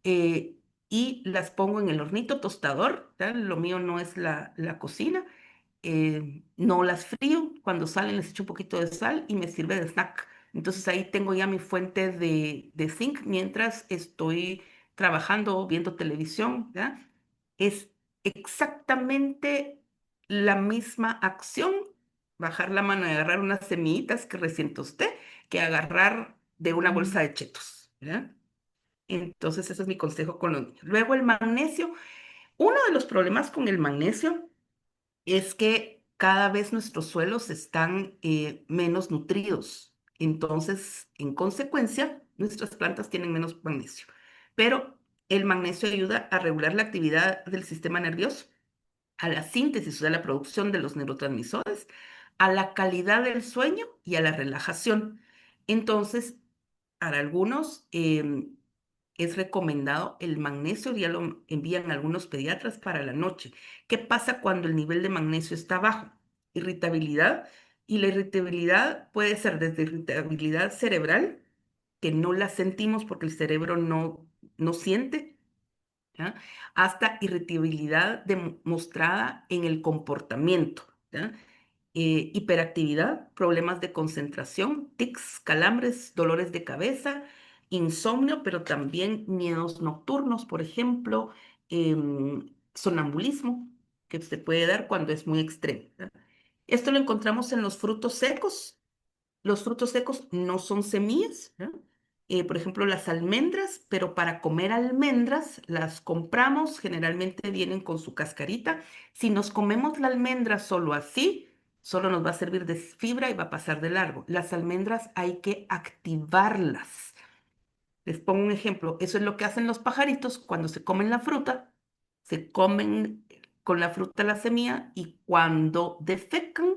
eh, y las pongo en el hornito tostador, ¿ya? Lo mío no es la cocina, no las frío, cuando salen les echo un poquito de sal y me sirve de snack. Entonces ahí tengo ya mi fuente de zinc mientras estoy trabajando o viendo televisión, ¿ya? Es exactamente la misma acción, bajar la mano y agarrar unas semillitas que recién tosté, que agarrar de una bolsa de chetos, ¿verdad? Entonces ese es mi consejo con los niños. Luego el magnesio. Uno de los problemas con el magnesio es que cada vez nuestros suelos están menos nutridos. Entonces, en consecuencia, nuestras plantas tienen menos magnesio. Pero el magnesio ayuda a regular la actividad del sistema nervioso, a la síntesis, o sea, la producción de los neurotransmisores, a la calidad del sueño y a la relajación. Entonces, para algunos es recomendado el magnesio, ya lo envían algunos pediatras para la noche. ¿Qué pasa cuando el nivel de magnesio está bajo? Irritabilidad. Y la irritabilidad puede ser desde irritabilidad cerebral, que no la sentimos porque el cerebro no siente, ¿ya? Hasta irritabilidad demostrada en el comportamiento, ¿ya? Hiperactividad, problemas de concentración, tics, calambres, dolores de cabeza, insomnio, pero también miedos nocturnos, por ejemplo, sonambulismo, que se puede dar cuando es muy extremo, ¿verdad? Esto lo encontramos en los frutos secos. Los frutos secos no son semillas, ¿no? Por ejemplo, las almendras, pero para comer almendras las compramos, generalmente vienen con su cascarita. Si nos comemos la almendra solo así, solo nos va a servir de fibra y va a pasar de largo. Las almendras hay que activarlas. Les pongo un ejemplo. Eso es lo que hacen los pajaritos cuando se comen la fruta. Se comen con la fruta la semilla y cuando defecan,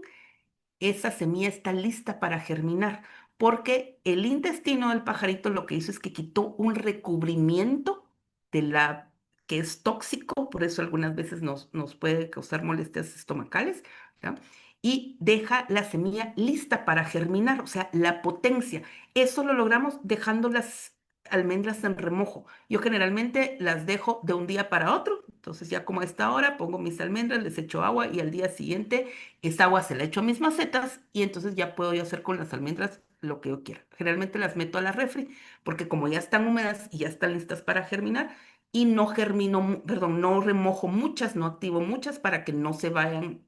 esa semilla está lista para germinar, porque el intestino del pajarito lo que hizo es que quitó un recubrimiento de la que es tóxico, por eso algunas veces nos puede causar molestias estomacales, ¿ya? Y deja la semilla lista para germinar, o sea, la potencia. Eso lo logramos dejando las almendras en remojo. Yo generalmente las dejo de un día para otro, entonces ya como a esta hora pongo mis almendras, les echo agua y al día siguiente esa agua se la echo a mis macetas y entonces ya puedo yo hacer con las almendras lo que yo quiera. Generalmente las meto a la refri porque como ya están húmedas y ya están listas para germinar y no germino, perdón, no remojo muchas, no activo muchas para que no se vayan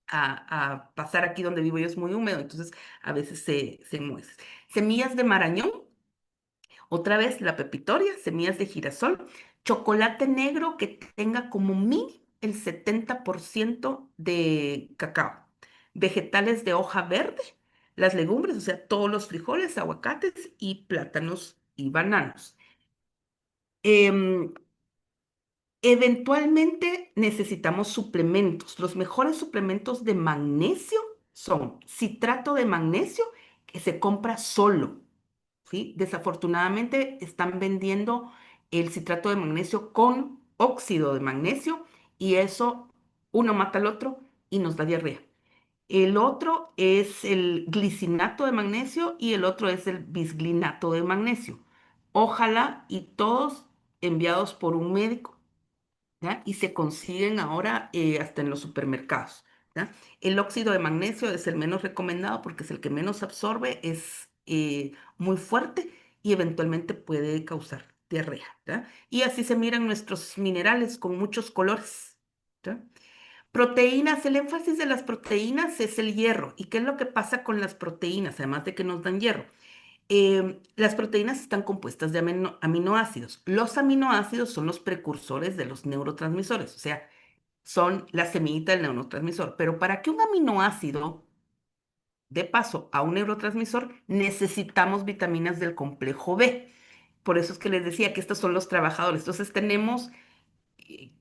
a pasar aquí donde vivo yo es muy húmedo, entonces a veces se muece. Semillas de marañón, otra vez la pepitoria, semillas de girasol, chocolate negro que tenga como mini el 70% de cacao. Vegetales de hoja verde, las legumbres, o sea, todos los frijoles, aguacates y plátanos y bananos. Em, Eventualmente necesitamos suplementos. Los mejores suplementos de magnesio son citrato de magnesio, que se compra solo, ¿sí? Desafortunadamente están vendiendo el citrato de magnesio con óxido de magnesio y eso uno mata al otro y nos da diarrea. El otro es el glicinato de magnesio y el otro es el bisglinato de magnesio. Ojalá y todos enviados por un médico, ¿ya? Y se consiguen ahora hasta en los supermercados, ¿ya? El óxido de magnesio es el menos recomendado porque es el que menos absorbe, es muy fuerte y eventualmente puede causar diarrea, ¿ya? Y así se miran nuestros minerales con muchos colores, ¿ya? Proteínas, el énfasis de las proteínas es el hierro. ¿Y qué es lo que pasa con las proteínas, además de que nos dan hierro? Las proteínas están compuestas de aminoácidos. Los aminoácidos son los precursores de los neurotransmisores, o sea, son la semillita del neurotransmisor. Pero para que un aminoácido dé paso a un neurotransmisor, necesitamos vitaminas del complejo B. Por eso es que les decía que estos son los trabajadores. Entonces tenemos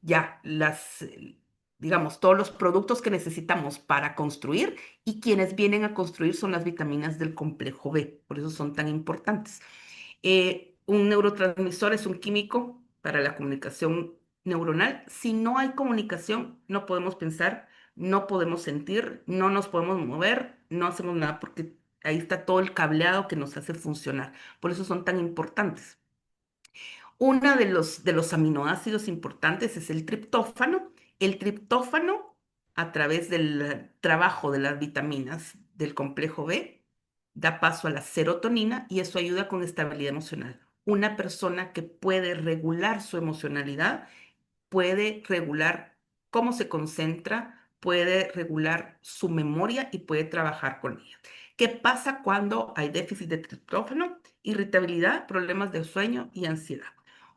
ya digamos, todos los productos que necesitamos para construir y quienes vienen a construir son las vitaminas del complejo B, por eso son tan importantes. Un neurotransmisor es un químico para la comunicación neuronal. Si no hay comunicación, no podemos pensar, no podemos sentir, no nos podemos mover, no hacemos nada porque ahí está todo el cableado que nos hace funcionar. Por eso son tan importantes. Uno de los aminoácidos importantes es el triptófano. El triptófano, a través del trabajo de las vitaminas del complejo B, da paso a la serotonina y eso ayuda con estabilidad emocional. Una persona que puede regular su emocionalidad puede regular cómo se concentra, puede regular su memoria y puede trabajar con ella. ¿Qué pasa cuando hay déficit de triptófano? Irritabilidad, problemas de sueño y ansiedad.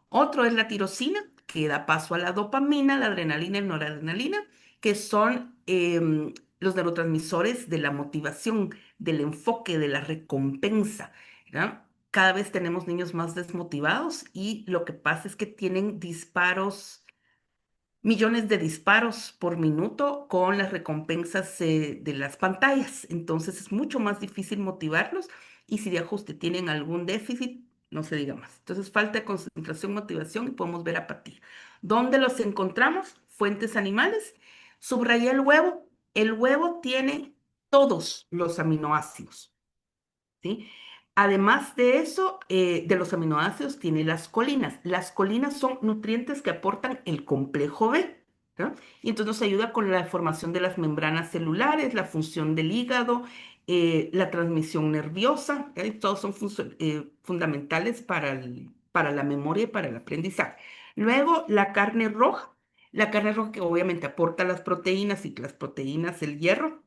Otro es la tirosina, que da paso a la dopamina, la adrenalina y la noradrenalina, que son los neurotransmisores de la motivación, del enfoque, de la recompensa, ¿ya? Cada vez tenemos niños más desmotivados y lo que pasa es que tienen disparos, millones de disparos por minuto con las recompensas de las pantallas. Entonces es mucho más difícil motivarlos y si de ajuste tienen algún déficit, no se diga más. Entonces falta de concentración, motivación y podemos ver apatía. ¿Dónde los encontramos? Fuentes animales. Subrayé el huevo. El huevo tiene todos los aminoácidos. ¿Sí? Además de eso, de los aminoácidos, tiene las colinas. Las colinas son nutrientes que aportan el complejo B, ¿no? Y entonces nos ayuda con la formación de las membranas celulares, la función del hígado, la transmisión nerviosa, todos son fundamentales para la memoria y para el aprendizaje. Luego, la carne roja que obviamente aporta las proteínas y las proteínas, el hierro,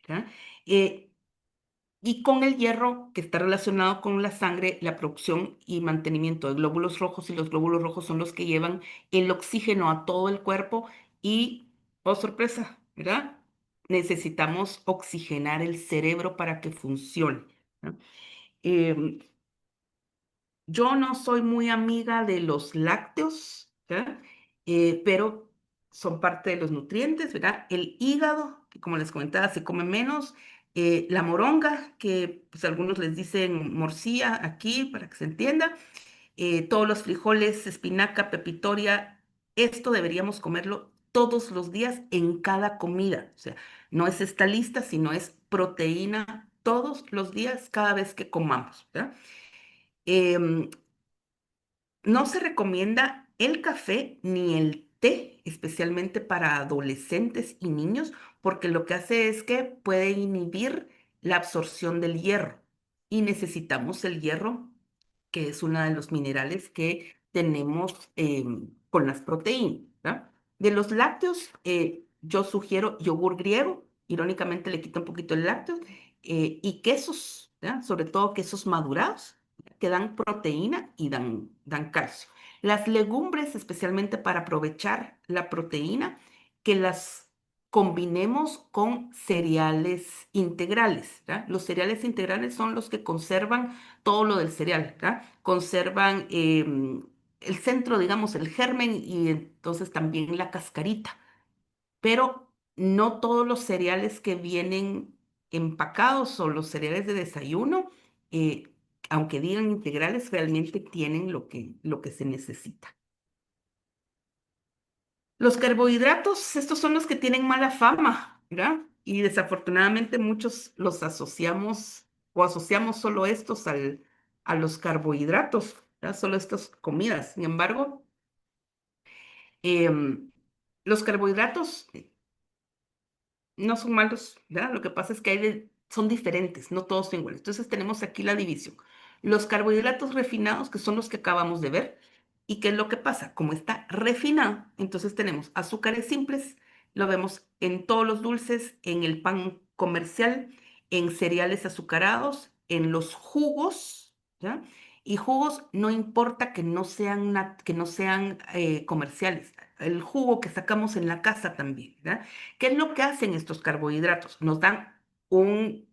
¿ya? Eh, y con el hierro, que está relacionado con la sangre, la producción y mantenimiento de glóbulos rojos, y los glóbulos rojos son los que llevan el oxígeno a todo el cuerpo y, oh sorpresa, ¿verdad? Necesitamos oxigenar el cerebro para que funcione, ¿no? Em, yo no soy muy amiga de los lácteos, ¿verdad? Pero son parte de los nutrientes, ¿verdad? El hígado, que como les comentaba, se come menos. La moronga, que pues algunos les dicen morcilla aquí para que se entienda. Todos los frijoles, espinaca, pepitoria, esto deberíamos comerlo todos los días en cada comida. O sea, no es esta lista, sino es proteína todos los días, cada vez que comamos, ¿verdad? Em, no se recomienda el café ni el té, especialmente para adolescentes y niños, porque lo que hace es que puede inhibir la absorción del hierro y necesitamos el hierro, que es uno de los minerales que tenemos con las proteínas, ¿verdad? De los lácteos, yo sugiero yogur griego, irónicamente le quita un poquito el lácteo, y quesos, ¿verdad? Sobre todo quesos madurados que dan proteína y dan calcio. Las legumbres, especialmente para aprovechar la proteína, que las combinemos con cereales integrales, ¿verdad? Los cereales integrales son los que conservan todo lo del cereal, ¿verdad? Conservan el centro, digamos, el germen y entonces también la cascarita. Pero no todos los cereales que vienen empacados o los cereales de desayuno, eh, aunque digan integrales, realmente tienen lo que se necesita. Los carbohidratos, estos son los que tienen mala fama, ¿verdad? Y desafortunadamente muchos los asociamos o asociamos solo estos a los carbohidratos, ¿verdad? Solo estas comidas. Sin embargo, em, los carbohidratos no son malos, ¿verdad? Lo que pasa es que son diferentes, no todos son iguales. Entonces tenemos aquí la división. Los carbohidratos refinados, que son los que acabamos de ver, ¿y qué es lo que pasa? Como está refinado, entonces tenemos azúcares simples, lo vemos en todos los dulces, en el pan comercial, en cereales azucarados, en los jugos, ¿ya? Y jugos no importa que no sean comerciales. El jugo que sacamos en la casa también, ¿verdad? ¿Qué es lo que hacen estos carbohidratos? Nos dan una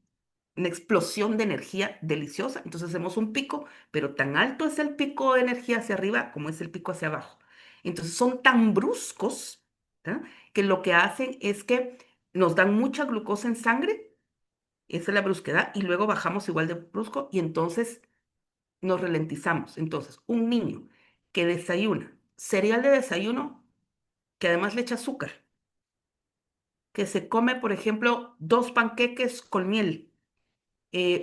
explosión de energía deliciosa. Entonces hacemos un pico, pero tan alto es el pico de energía hacia arriba como es el pico hacia abajo. Entonces son tan bruscos, ¿verdad? Que lo que hacen es que nos dan mucha glucosa en sangre, esa es la brusquedad, y luego bajamos igual de brusco y entonces nos ralentizamos. Entonces, un niño que desayuna cereal de desayuno, que además le echa azúcar, que se come, por ejemplo, 2 panqueques con miel,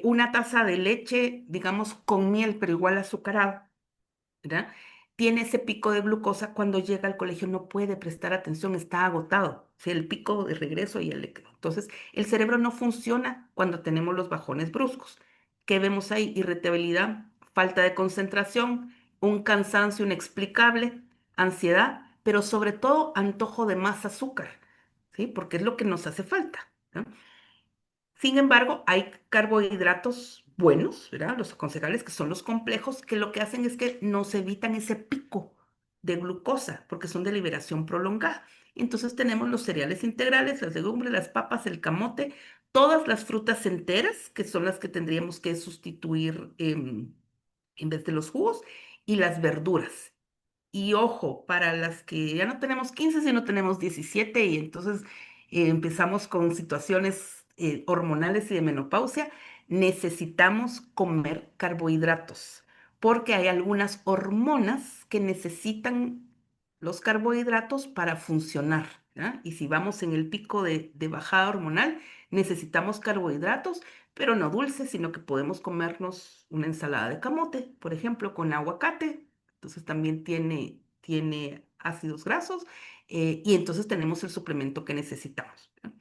una taza de leche, digamos, con miel, pero igual azucarado, ¿verdad? Tiene ese pico de glucosa cuando llega al colegio, no puede prestar atención, está agotado. O sea, el pico de regreso y entonces el cerebro no funciona cuando tenemos los bajones bruscos. ¿Qué vemos ahí? Irritabilidad, falta de concentración, un cansancio inexplicable, ansiedad, pero sobre todo antojo de más azúcar, ¿sí? Porque es lo que nos hace falta, ¿no? Sin embargo, hay carbohidratos buenos, ¿verdad? Los aconsejables, que son los complejos, que lo que hacen es que nos evitan ese pico de glucosa, porque son de liberación prolongada. Entonces tenemos los cereales integrales, las legumbres, las papas, el camote, todas las frutas enteras, que son las que tendríamos que sustituir en vez de los jugos, y las verduras. Y ojo, para las que ya no tenemos 15 sino tenemos 17 y entonces empezamos con situaciones hormonales y de menopausia, necesitamos comer carbohidratos, porque hay algunas hormonas que necesitan los carbohidratos para funcionar, ¿ya? Y si vamos en el pico de bajada hormonal, necesitamos carbohidratos, pero no dulces, sino que podemos comernos una ensalada de camote, por ejemplo, con aguacate, entonces también tiene ácidos grasos y entonces tenemos el suplemento que necesitamos, ¿no?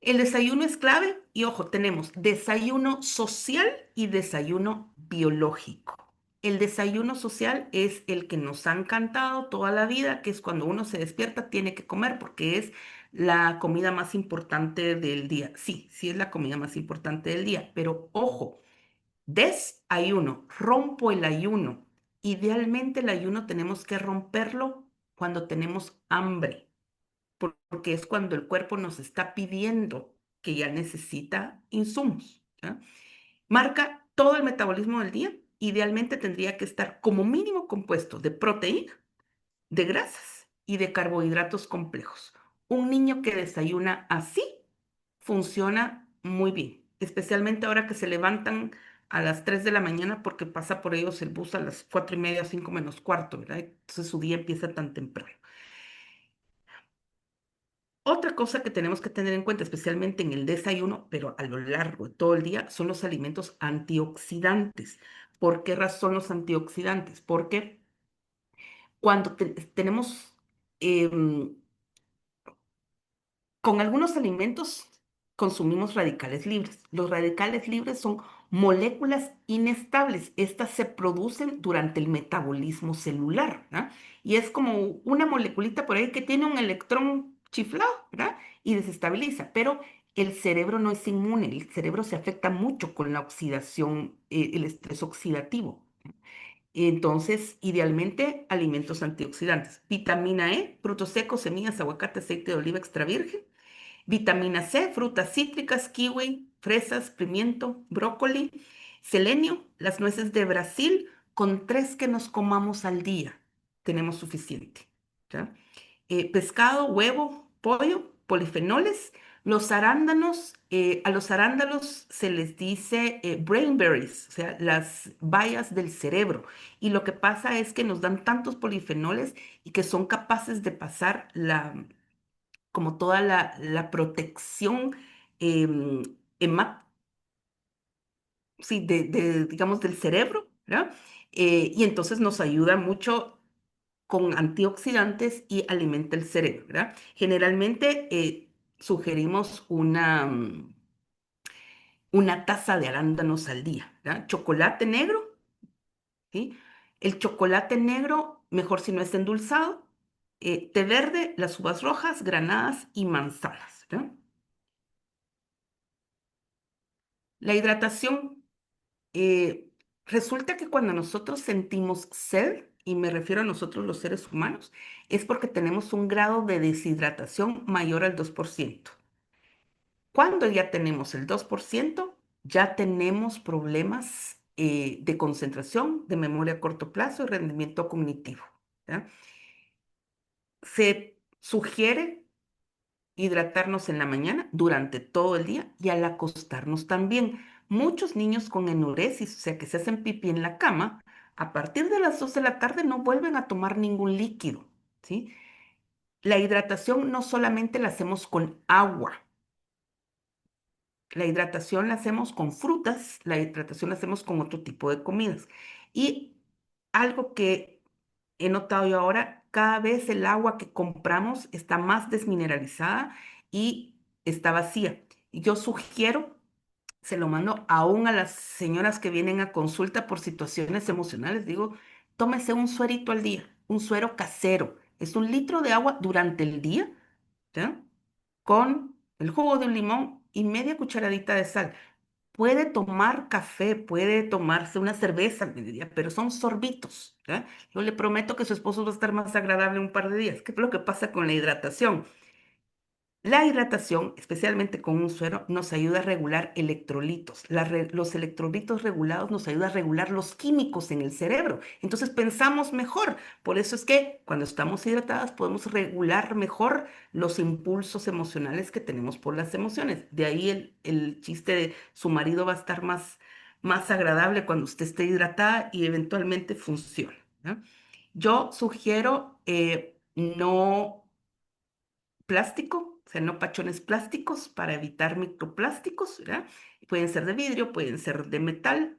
El desayuno es clave y ojo, tenemos desayuno social y desayuno biológico. El desayuno social es el que nos han cantado toda la vida, que es cuando uno se despierta, tiene que comer porque es la comida más importante del día. Sí, sí es la comida más importante del día, pero ojo, desayuno, rompo el ayuno. Idealmente el ayuno tenemos que romperlo cuando tenemos hambre, porque es cuando el cuerpo nos está pidiendo que ya necesita insumos, ¿ya? Marca todo el metabolismo del día. Idealmente tendría que estar como mínimo compuesto de proteína, de grasas y de carbohidratos complejos. Un niño que desayuna así funciona muy bien, especialmente ahora que se levantan a las 3 de la mañana porque pasa por ellos el bus a las 4:30, 5 menos cuarto, ¿verdad? Entonces su día empieza tan temprano. Otra cosa que tenemos que tener en cuenta, especialmente en el desayuno, pero a lo largo de todo el día, son los alimentos antioxidantes. ¿Por qué razón los antioxidantes? Porque cuando tenemos con algunos alimentos consumimos radicales libres. Los radicales libres son moléculas inestables. Estas se producen durante el metabolismo celular, ¿no? Y es como una moleculita por ahí que tiene un electrón chiflado, ¿verdad? Y desestabiliza, pero el cerebro no es inmune, el cerebro se afecta mucho con la oxidación, el estrés oxidativo. Entonces, idealmente, alimentos antioxidantes. Vitamina E, frutos secos, semillas, aguacate, aceite de oliva extra virgen. Vitamina C, frutas cítricas, kiwi, fresas, pimiento, brócoli. Selenio, las nueces de Brasil, con 3 que nos comamos al día, tenemos suficiente. ¿Ya? Pescado, huevo, pollo, polifenoles. Los arándanos, a los arándanos se les dice brainberries, o sea, las bayas del cerebro. Y lo que pasa es que nos dan tantos polifenoles y que son capaces de pasar como toda la protección em, hema- sí, digamos, del cerebro, ¿verdad? Y entonces nos ayuda mucho con antioxidantes y alimenta el cerebro, ¿verdad? Generalmente sugerimos una taza de arándanos al día, ¿verdad? Chocolate negro, ¿sí? El chocolate negro, mejor si no es endulzado. Té verde, las uvas rojas, granadas y manzanas, ¿verdad? La hidratación, eh, resulta que cuando nosotros sentimos sed, y me refiero a nosotros los seres humanos, es porque tenemos un grado de deshidratación mayor al 2%. Cuando ya tenemos el 2%, ya tenemos problemas de concentración, de memoria a corto plazo y rendimiento cognitivo. ¿Ya? Se sugiere hidratarnos en la mañana, durante todo el día y al acostarnos también. Muchos niños con enuresis, o sea, que se hacen pipí en la cama, a partir de las 2 de la tarde no vuelven a tomar ningún líquido, ¿sí? La hidratación no solamente la hacemos con agua, la hidratación la hacemos con frutas, la hidratación la hacemos con otro tipo de comidas. Y algo que he notado yo ahora, cada vez el agua que compramos está más desmineralizada y está vacía. Y yo sugiero, se lo mando aún a las señoras que vienen a consulta por situaciones emocionales, digo, tómese un suerito al día, un suero casero. Es 1 litro de agua durante el día, ¿ya? Con el jugo de un limón y media cucharadita de sal. Puede tomar café, puede tomarse una cerveza al mediodía, pero son sorbitos, ¿ya? Yo le prometo que su esposo va a estar más agradable un par de días. ¿Qué es lo que pasa con la hidratación? La hidratación, especialmente con un suero, nos ayuda a regular electrolitos. Los electrolitos regulados nos ayudan a regular los químicos en el cerebro. Entonces pensamos mejor. Por eso es que cuando estamos hidratadas podemos regular mejor los impulsos emocionales que tenemos por las emociones. De ahí el chiste de su marido va a estar más agradable cuando usted esté hidratada y eventualmente funciona, ¿no? Yo sugiero no plástico, o sea, no pachones plásticos para evitar microplásticos, ¿verdad? Pueden ser de vidrio, pueden ser de metal.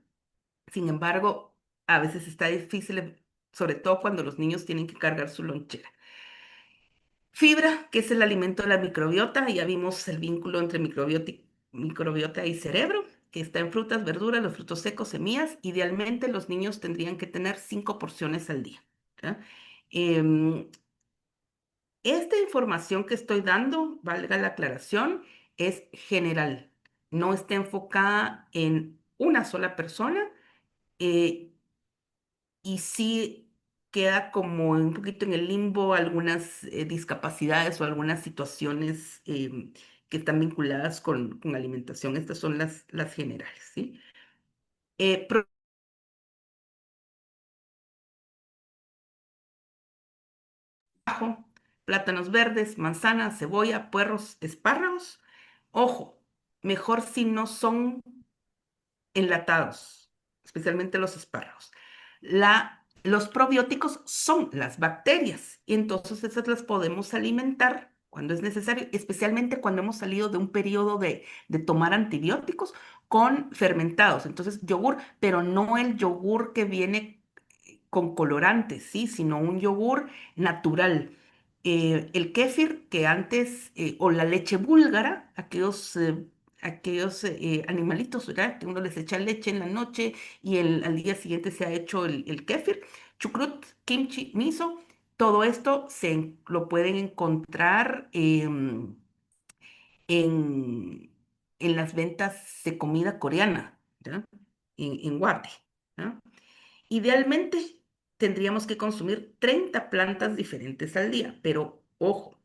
Sin embargo, a veces está difícil, sobre todo cuando los niños tienen que cargar su lonchera. Fibra, que es el alimento de la microbiota, ya vimos el vínculo entre microbiota y cerebro, que está en frutas, verduras, los frutos secos, semillas. Idealmente los niños tendrían que tener 5 porciones al día, ¿verdad? Em, Esta información que estoy dando, valga la aclaración, es general, no está enfocada en una sola persona, eh, y sí queda como un poquito en el limbo algunas discapacidades o algunas situaciones que están vinculadas con alimentación. Estas son las generales, ¿sí? Eh, pro- Ajo, plátanos verdes, manzanas, cebolla, puerros, espárragos. Ojo, mejor si no son enlatados, especialmente los espárragos. Los probióticos son las bacterias y entonces esas las podemos alimentar cuando es necesario, especialmente cuando hemos salido de un periodo de tomar antibióticos con fermentados. Entonces, yogur, pero no el yogur que viene con colorantes, ¿sí? Sino un yogur natural. El kéfir, que antes, o la leche búlgara, aquellos animalitos, ¿verdad? Que uno les echa leche en la noche y al día siguiente se ha hecho el kéfir, chucrut, kimchi, miso, todo esto lo pueden encontrar. en, en las ventas de comida coreana, ¿ya? En Guate, ¿ya? Idealmente tendríamos que consumir 30 plantas diferentes al día, pero ojo,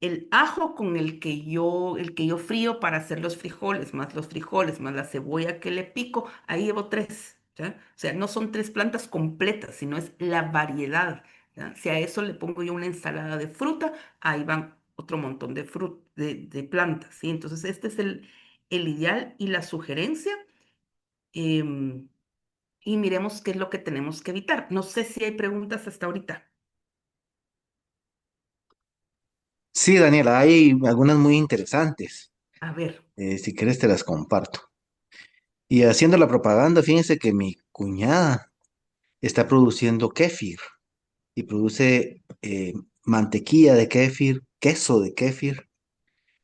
el ajo con el que yo frío para hacer los frijoles, más la cebolla que le pico, ahí llevo tres, ¿ya? O sea, no son tres plantas completas, sino es la variedad, ¿ya? Si a eso le pongo yo una ensalada de fruta, ahí van otro montón de plantas, ¿sí? Entonces, este es el ideal y la sugerencia. em, y miremos qué es lo que tenemos que evitar. No sé si hay preguntas hasta ahorita.
Sí, Daniela, hay algunas muy interesantes.
A ver,
Si quieres te las comparto. Y haciendo la propaganda, fíjense que mi cuñada está produciendo kéfir y produce mantequilla de kéfir, queso de kéfir,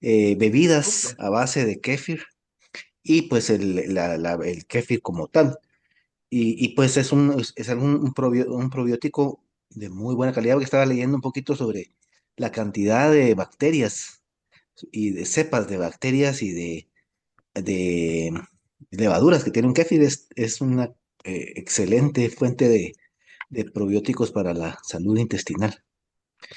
bebidas
súper.
a base de kéfir y pues el kéfir como tal. Y, pues es un probiótico de muy buena calidad, porque estaba leyendo un poquito sobre la cantidad de bacterias y de cepas de bacterias y de levaduras que tiene un kéfir. Es una excelente fuente de probióticos para la salud intestinal.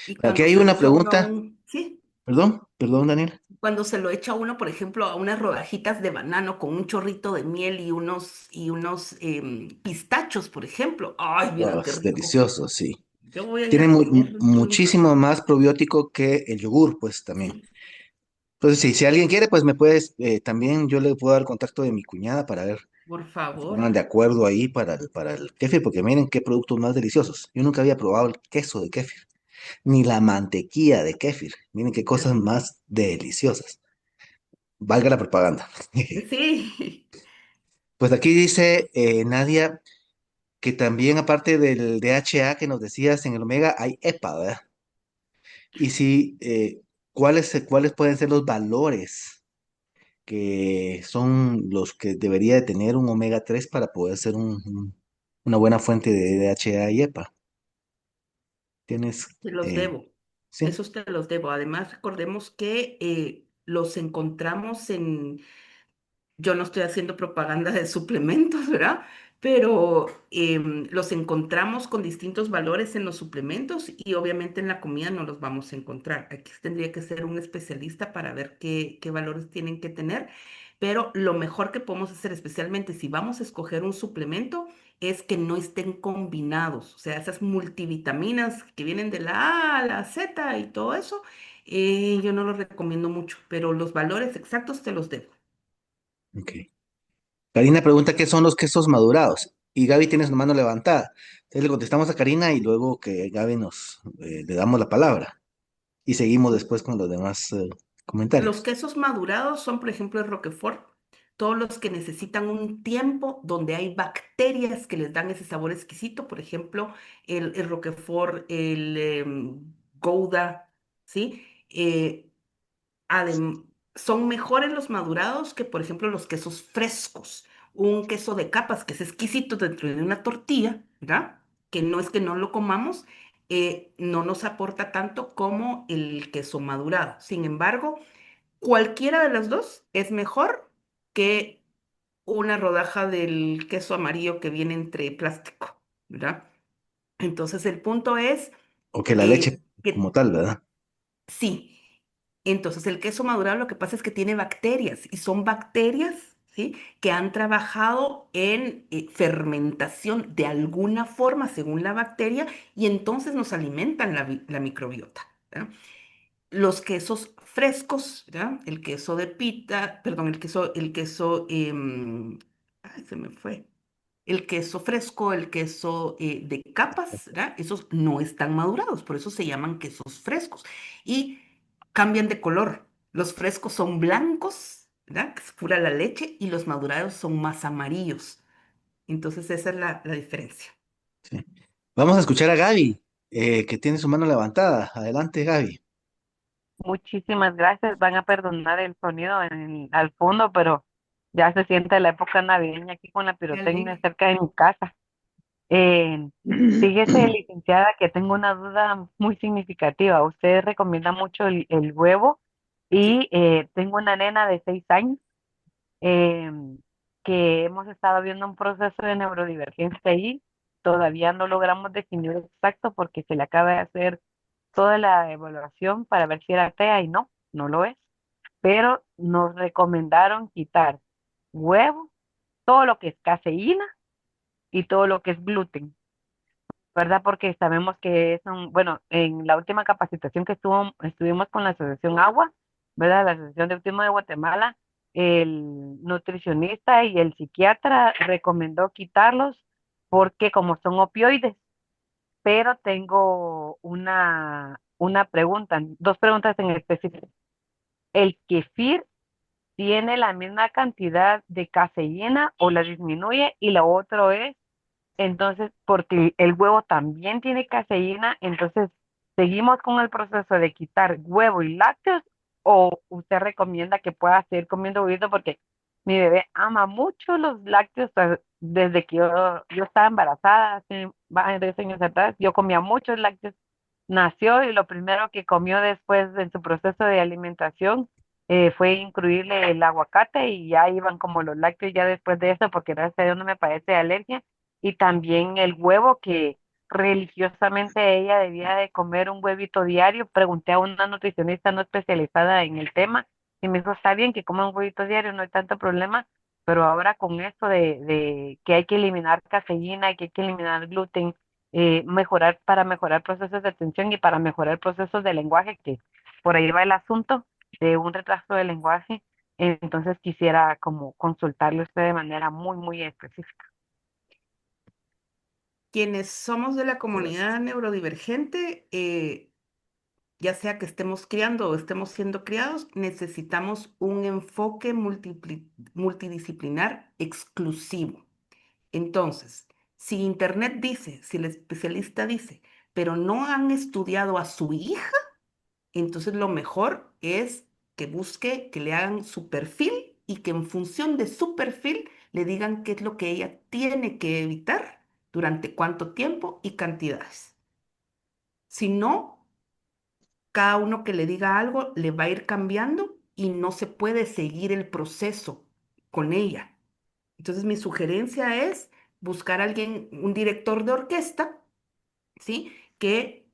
Y
Aquí
cuando
hay
se lo
una
echa uno a
pregunta,
un, sí,
perdón, Daniel.
cuando se lo echa uno, por ejemplo, a unas rodajitas de banano con un chorrito de miel y unos pistachos, por ejemplo. Ay,
Oh,
vieran qué
es
rico.
delicioso, sí.
Yo voy a ir
Tiene
a comer dentro de un
muchísimo
rato.
más probiótico que el yogur, pues también.
Sí,
Entonces, si alguien quiere, pues me puedes, también yo le puedo dar el contacto de mi cuñada para ver
por
si
favor.
ponen de acuerdo ahí para el kéfir, porque miren qué productos más deliciosos. Yo nunca había probado el queso de kéfir, ni la mantequilla de kéfir. Miren qué
Qué
cosas
rico.
más deliciosas. Valga la propaganda.
Sí,
Pues aquí dice Nadia que también aparte del DHA que nos decías en el omega, hay EPA, ¿verdad? Y si, cuáles pueden ser los valores que son los que debería de tener un omega 3 para poder ser una buena fuente de DHA y EPA. Tienes,
te los
eh,
debo.
sí,
Esos te los debo. Además, recordemos que los encontramos yo no estoy haciendo propaganda de suplementos, ¿verdad? Pero los encontramos con distintos valores en los suplementos y obviamente en la comida no los vamos a encontrar. Aquí tendría que ser un especialista para ver qué valores tienen que tener, pero lo mejor que podemos hacer, especialmente si vamos a escoger un suplemento, es que no estén combinados. O sea, esas multivitaminas que vienen de la A a la Z y todo eso, yo no los recomiendo mucho, pero los valores exactos te los debo.
ok. Karina pregunta qué son los quesos madurados y Gaby tiene su mano levantada. Entonces le contestamos a Karina y luego que Gaby le damos la palabra y seguimos después con los demás
Los
comentarios.
quesos madurados son, por ejemplo, el Roquefort, todos los que necesitan un tiempo donde hay bacterias que les dan ese sabor exquisito, por ejemplo, el Roquefort, el Gouda, ¿sí? Son mejores los madurados que, por ejemplo, los quesos frescos. Un queso de capas que es exquisito dentro de una tortilla, ¿verdad? Que no es que no lo comamos, no nos aporta tanto como el queso madurado. Sin embargo, cualquiera de las dos es mejor que una rodaja del queso amarillo que viene entre plástico, ¿verdad? Entonces el punto es
O que la leche como
que
tal, ¿verdad?
sí. Entonces el queso madurado lo que pasa es que tiene bacterias y son bacterias, ¿sí? Que han trabajado en fermentación de alguna forma según la bacteria y entonces nos alimentan la microbiota, ¿verdad? Los quesos frescos, ¿ya? El queso de pita, perdón, ay, se me fue. El queso fresco, el queso de capas, ¿verdad? Esos no están madurados, por eso se llaman quesos frescos. Y cambian de color. Los frescos son blancos, ¿verdad? Que es pura la leche, y los madurados son más amarillos. Entonces esa es la diferencia.
Sí. Vamos a escuchar a Gaby, que tiene su mano levantada. Adelante, Gaby.
Muchísimas gracias. Van a perdonar el sonido al fondo, pero ya se siente la época navideña aquí con la
Qué
pirotecnia
alegre.
cerca de mi casa. Eh, Fíjese, licenciada, que tengo una duda muy significativa. Usted recomienda mucho el huevo
Sí,
Y tengo una nena de 6 años em, que hemos estado viendo un proceso de neurodivergencia ahí. Todavía no logramos definir exacto porque se le acaba de hacer toda la evaluación para ver si era TEA y no, no lo es. Pero nos recomendaron quitar huevo, todo lo que es caseína y todo lo que es gluten, ¿verdad? Porque sabemos que es un, bueno, en la última capacitación que estuvimos con la Asociación Agua, ¿verdad? La Asociación de Autismo de Guatemala, el nutricionista y el psiquiatra recomendó quitarlos porque como son opioides, pero tengo una pregunta, dos preguntas en específico. ¿El kefir tiene la misma cantidad de caseína o la disminuye? Y lo otro es, entonces, porque el huevo también tiene caseína, entonces, ¿seguimos con el proceso de quitar huevo y lácteos o usted recomienda que pueda seguir comiendo huevito? Porque mi bebé ama mucho los lácteos, desde que yo estaba embarazada, hace varios años atrás, yo comía muchos lácteos. Nació y lo primero que comió después en su proceso de alimentación fue incluirle el aguacate y ya iban como los lácteos ya después de eso, porque gracias a Dios no me padece de alergia, y también el huevo que religiosamente ella debía de comer un huevito diario. Pregunté a una nutricionista no especializada en el tema y me dijo, está bien que coma un huevito diario, no hay tanto problema, pero ahora con esto de que hay que eliminar cafeína, que hay que eliminar gluten, mejorar para mejorar procesos de atención y para mejorar procesos de lenguaje, que por ahí va el asunto de un retraso de lenguaje, entonces quisiera como consultarle a usted de manera muy, muy específica.
quienes somos de la comunidad neurodivergente, ya sea que estemos criando o estemos siendo criados, necesitamos un enfoque multidisciplinar exclusivo. Entonces, si Internet dice, si el especialista dice, pero no han estudiado a su hija, entonces lo mejor es que busque, que le hagan su perfil y que en función de su perfil le digan qué es lo que ella tiene que evitar, durante cuánto tiempo y cantidades. Si no, cada uno que le diga algo le va a ir cambiando y no se puede seguir el proceso con ella. Entonces mi sugerencia es buscar a alguien, un director de orquesta, ¿sí? Que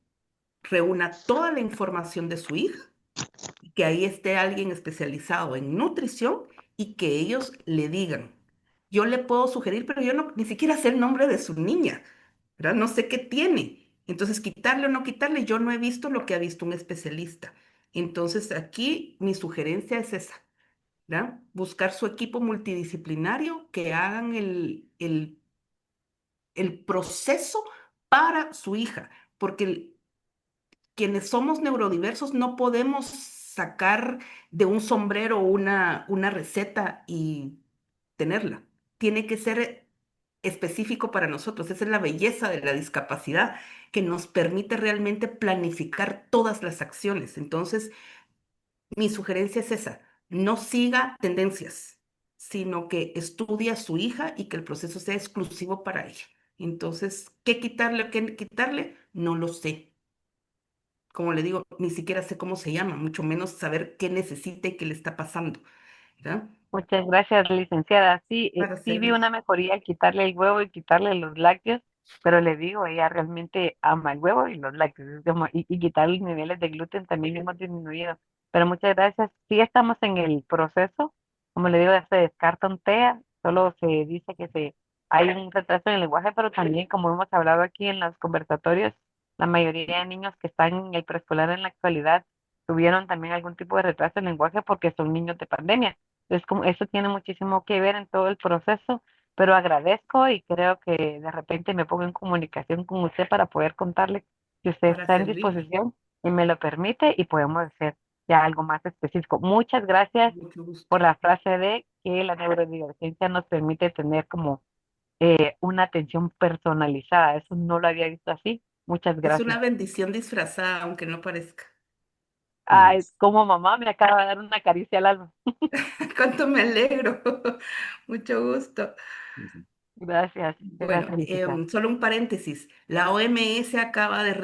reúna toda la información de su hija, que ahí esté alguien especializado en nutrición y que ellos le digan. Yo le puedo sugerir, pero yo no, ni siquiera sé el nombre de su niña, ¿verdad? No sé qué tiene. Entonces, quitarle o no quitarle, yo no he visto lo que ha visto un especialista. Entonces, aquí mi sugerencia es esa, ¿verdad? Buscar su equipo multidisciplinario que hagan el proceso para su hija, porque quienes somos neurodiversos no podemos sacar de un sombrero una receta y tenerla. Tiene que ser específico para nosotros. Esa es la belleza de la discapacidad, que nos permite realmente planificar todas las acciones. Entonces, mi sugerencia es esa, no siga tendencias, sino que estudie a su hija y que el proceso sea exclusivo para ella. Entonces, ¿qué quitarle o qué quitarle? No lo sé. Como le digo, ni siquiera sé cómo se llama, mucho menos saber qué necesita y qué le está pasando, ¿verdad?
Muchas gracias, licenciada. Sí,
Para
sí vi una
servirle.
mejoría al quitarle el huevo y quitarle los lácteos, pero le digo, ella realmente ama el huevo y los lácteos, y quitar los niveles de gluten también hemos disminuido. Pero muchas gracias. Sí estamos en el proceso, como le digo, ya se descarta un TEA, solo se dice que hay un retraso en el lenguaje, pero también, como hemos hablado aquí en los conversatorios, la mayoría de niños que están en el preescolar en la actualidad tuvieron también algún tipo de retraso en el lenguaje porque son niños de pandemia. Es como, eso tiene muchísimo que ver en todo el proceso, pero agradezco y creo que de repente me pongo en comunicación con usted para poder contarle que usted
Para
está en
servirle.
disposición y me lo permite y podemos hacer ya algo más específico. Muchas gracias
Mucho gusto.
por la frase de que la neurodivergencia nos permite tener como una atención personalizada. Eso no lo había visto así. Muchas
Es una
gracias.
bendición disfrazada, aunque no parezca.
Ay, como mamá me acaba de dar una caricia al alma.
Cuánto me alegro. Mucho gusto.
Ujú.
Gracias,
Bueno,
Erika.
solo un paréntesis. La OMS acaba de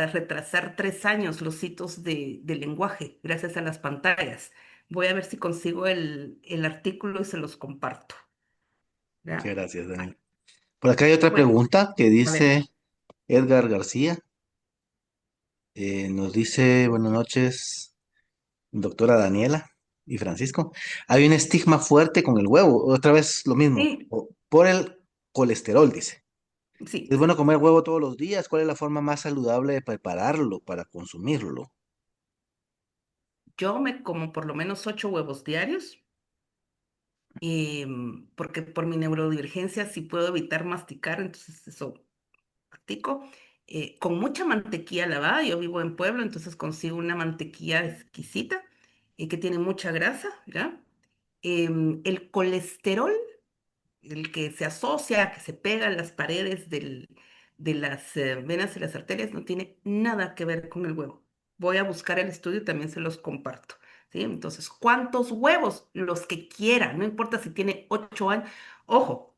retrasar 3 años los hitos de lenguaje gracias a las pantallas. Voy a ver si consigo el artículo y se los comparto.
Muchas
¿Ya?
gracias, Daniel. Por acá hay otra
Bueno,
pregunta que
a ver.
dice Edgar García. Nos dice, buenas noches, doctora Daniela y Francisco. Hay un estigma fuerte con el huevo, otra vez lo mismo,
Sí,
por el colesterol, dice.
sí.
¿Es bueno comer huevo todos los días? ¿Cuál es la forma más saludable de prepararlo para consumirlo?
Yo me como por lo menos 8 huevos diarios, porque por mi neurodivergencia sí puedo evitar masticar, entonces eso mastico. Con mucha mantequilla lavada, yo vivo en Puebla, entonces consigo una mantequilla exquisita y que tiene mucha grasa, ¿ya? El colesterol, el que se asocia, que se pega a las paredes de las venas y las arterias, no tiene nada que ver con el huevo. Voy a buscar el estudio y también se los comparto. ¿Sí? Entonces, ¿cuántos huevos? Los que quiera, no importa si tiene 8 años. Ojo,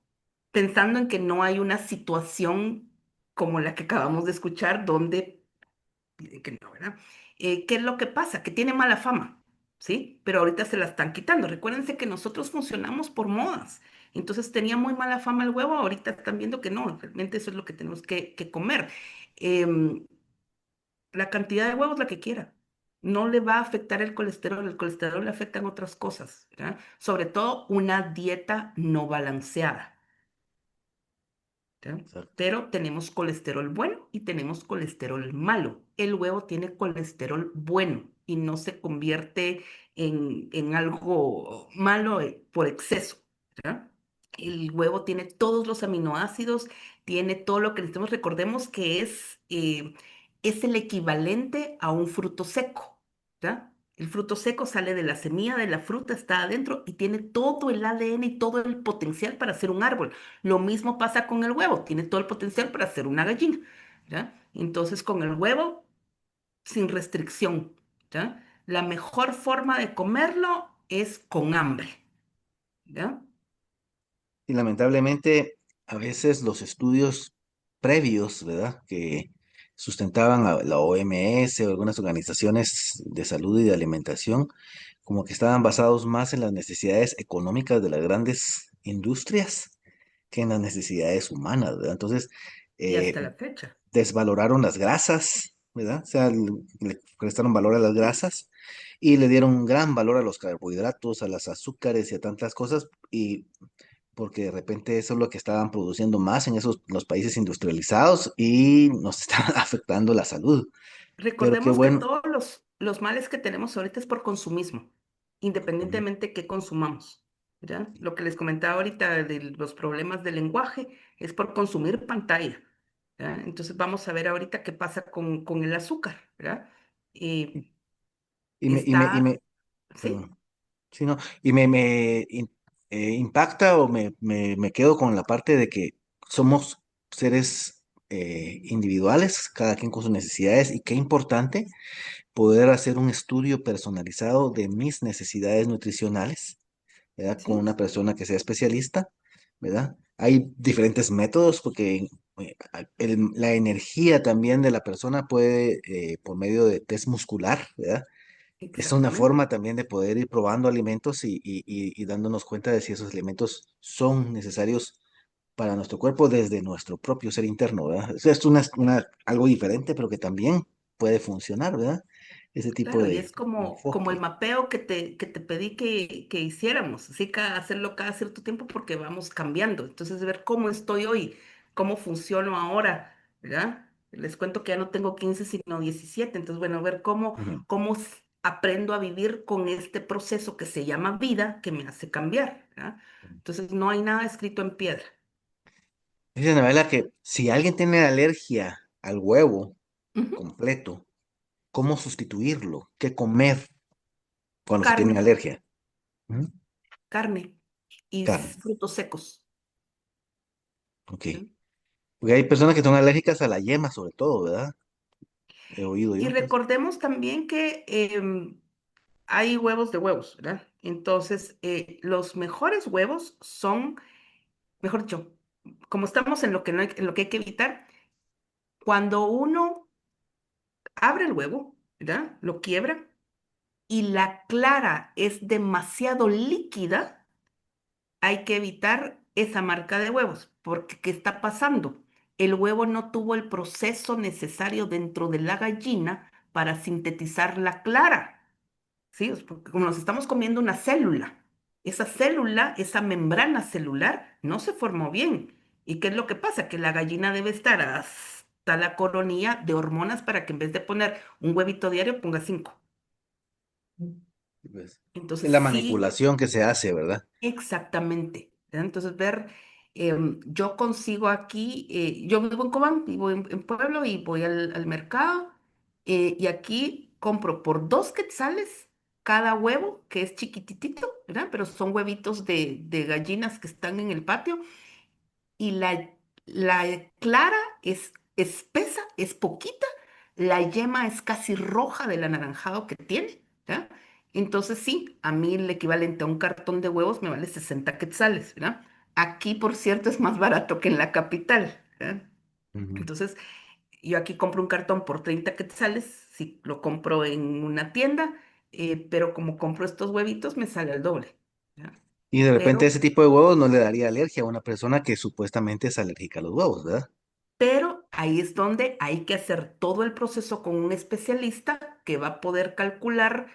pensando en que no hay una situación como la que acabamos de escuchar donde piden que no, ¿verdad? ¿Qué es lo que pasa? Que tiene mala fama, ¿sí? Pero ahorita se la están quitando. Recuérdense que nosotros funcionamos por modas. Entonces tenía muy mala fama el huevo, ahorita están viendo que no, realmente eso es lo que tenemos que comer. Em, la cantidad de huevos la que quiera. No le va a afectar el colesterol le afectan otras cosas, ¿verdad? Sobre todo una dieta no balanceada. ¿Ya?
Exacto.
Pero tenemos colesterol bueno y tenemos colesterol malo. El huevo tiene colesterol bueno y no se convierte en algo malo por exceso. ¿Ya? El huevo tiene todos los aminoácidos, tiene todo lo que necesitamos. Recordemos que es el equivalente a un fruto seco. ¿Ya? El fruto seco sale de la semilla de la fruta, está adentro y tiene todo el ADN y todo el potencial para ser un árbol. Lo mismo pasa con el huevo, tiene todo el potencial para ser una gallina, ¿ya? Entonces, con el huevo, sin restricción, ¿ya? La mejor forma de comerlo es con hambre, ¿ya?
Y lamentablemente, a veces los estudios previos, ¿verdad? Que sustentaban a la OMS o algunas organizaciones de salud y de alimentación, como que estaban basados más en las necesidades económicas de las grandes industrias que en las necesidades humanas, ¿verdad? Entonces,
Y hasta
eh,
la fecha.
desvaloraron las grasas, ¿verdad? O sea, le prestaron valor a las grasas y le dieron un gran valor a los carbohidratos, a los azúcares y a tantas cosas, y porque de repente eso es lo que estaban produciendo más en esos los países industrializados y nos está afectando la salud. Pero qué
Recordemos que
bueno.
todos los males que tenemos ahorita es por consumismo,
Correcto.
independientemente que consumamos, ¿ya? Lo que les comentaba ahorita de los problemas del lenguaje es por consumir pantalla, ¿ya? Entonces vamos a ver ahorita qué pasa con el azúcar, ¿verdad? Eh, está, ¿sí?
Perdón, sí, no, y impacta o me quedo con la parte de que somos seres individuales, cada quien con sus necesidades, y qué importante poder hacer un estudio personalizado de mis necesidades nutricionales, ¿verdad? Con
¿Sí?
una persona que sea especialista, ¿verdad? Hay diferentes métodos porque la energía también de la persona puede, por medio de test muscular, ¿verdad? Es una
Exactamente.
forma también de poder ir probando alimentos y dándonos cuenta de si esos alimentos son necesarios para nuestro cuerpo desde nuestro propio ser interno, ¿verdad? Es algo diferente, pero que también puede funcionar, ¿verdad? Ese tipo
Claro, y
de
es como el
enfoque.
mapeo que te pedí que hiciéramos, así hacerlo cada cierto tiempo porque vamos cambiando. Entonces, ver cómo estoy hoy, cómo funciono ahora, ¿verdad? Les cuento que ya no tengo 15 sino 17. Entonces, bueno, ver
Ujú.
cómo aprendo a vivir con este proceso que se llama vida, que me hace cambiar, ¿verdad? Entonces, no hay nada escrito en piedra.
Dice Anabela que si alguien tiene alergia al huevo
Ujú.
completo, ¿cómo sustituirlo? ¿Qué comer cuando se tiene
Carne,
alergia? Ujú.
carne y
Carne,
frutos secos.
ok.
¿Sí?
Porque hay personas que son alérgicas a la yema, sobre todo, ¿verdad? He oído
Y
yo.
recordemos también que hay huevos de huevos, ¿verdad? Entonces, los mejores huevos son mejor dicho, como estamos en lo que no hay, en lo que hay que evitar, cuando uno abre el huevo, ¿verdad? Lo quiebra y la clara es demasiado líquida, hay que evitar esa marca de huevos, porque ¿qué está pasando? El huevo no tuvo el proceso necesario dentro de la gallina para sintetizar la clara. ¿Sí? Porque como nos estamos comiendo una célula, esa célula, esa membrana celular, no se formó bien. ¿Y qué es lo que pasa? Que la gallina debe estar hasta la coronilla de hormonas para que en vez de poner un huevito diario, ponga cinco.
Pues, es
Entonces,
la
sí,
manipulación que se hace, ¿verdad?
exactamente. ¿Verdad? Entonces, ver, yo consigo aquí, yo vivo en Cobán, vivo en Pueblo y voy al mercado y aquí compro por 2 quetzales cada huevo, que es chiquititito, ¿verdad? Pero son huevitos de gallinas que están en el patio y la clara es espesa, es poquita, la yema es casi roja del anaranjado que tiene, ¿ya? Entonces sí, a mí el equivalente a un cartón de huevos me vale 60 quetzales, ¿verdad? Aquí, por cierto, es más barato que en la capital, ¿verdad?
Ujú.
Entonces, yo aquí compro un cartón por 30 quetzales, si lo compro en una tienda, pero como compro estos huevitos me sale al doble, ¿ya?
Y de repente
Pero
ese tipo de huevos no le daría alergia a una persona que supuestamente es alérgica a los huevos, ¿verdad?
Pero ahí es donde hay que hacer todo el proceso con un especialista que va a poder calcular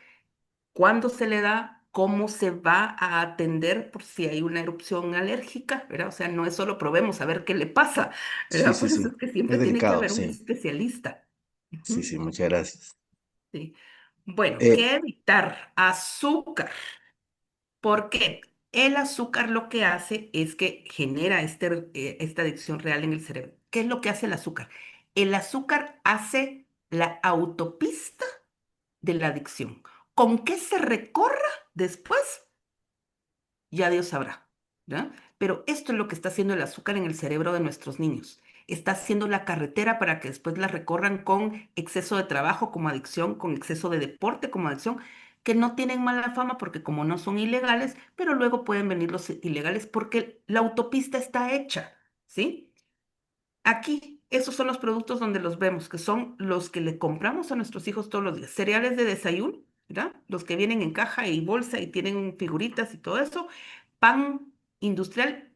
cuándo se le da, cómo se va a atender por si hay una erupción alérgica, ¿verdad? O sea, no es solo probemos a ver qué le pasa,
Sí,
¿verdad?
sí,
Por eso
sí.
es que
Es
siempre tiene que
delicado,
haber un
sí.
especialista.
Sí,
Ujú,
sí, muchas gracias.
sí. Bueno,
Eh,
¿qué evitar? Azúcar. ¿Por qué? El azúcar lo que hace es que genera esta adicción real en el cerebro. ¿Qué es lo que hace el azúcar? El azúcar hace la autopista de la adicción. ¿Con qué se recorra después? Ya Dios sabrá, ¿ya? Pero esto es lo que está haciendo el azúcar en el cerebro de nuestros niños. Está haciendo la carretera para que después la recorran con exceso de trabajo como adicción, con exceso de deporte como adicción, que no tienen mala fama porque como no son ilegales, pero luego pueden venir los ilegales porque la autopista está hecha, ¿sí? Aquí, esos son los productos donde los vemos, que son los que le compramos a nuestros hijos todos los días. Cereales de desayuno, ¿verdad? Los que vienen en caja y bolsa y tienen figuritas y todo eso. Pan industrial.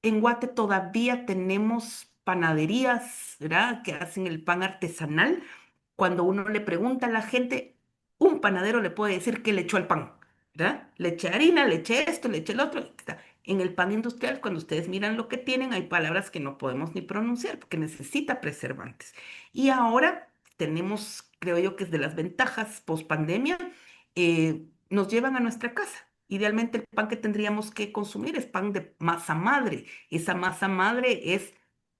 En Guate todavía tenemos panaderías, ¿verdad? Que hacen el pan artesanal. Cuando uno le pregunta a la gente, un panadero le puede decir qué le echó al pan, ¿verdad? Le eché harina, le eché esto, le eché el otro. En el pan industrial, cuando ustedes miran lo que tienen, hay palabras que no podemos ni pronunciar porque necesita preservantes. Y ahora tenemos, creo yo que es de las ventajas post pandemia, nos llevan a nuestra casa. Idealmente el pan que tendríamos que consumir es pan de masa madre. Esa masa madre es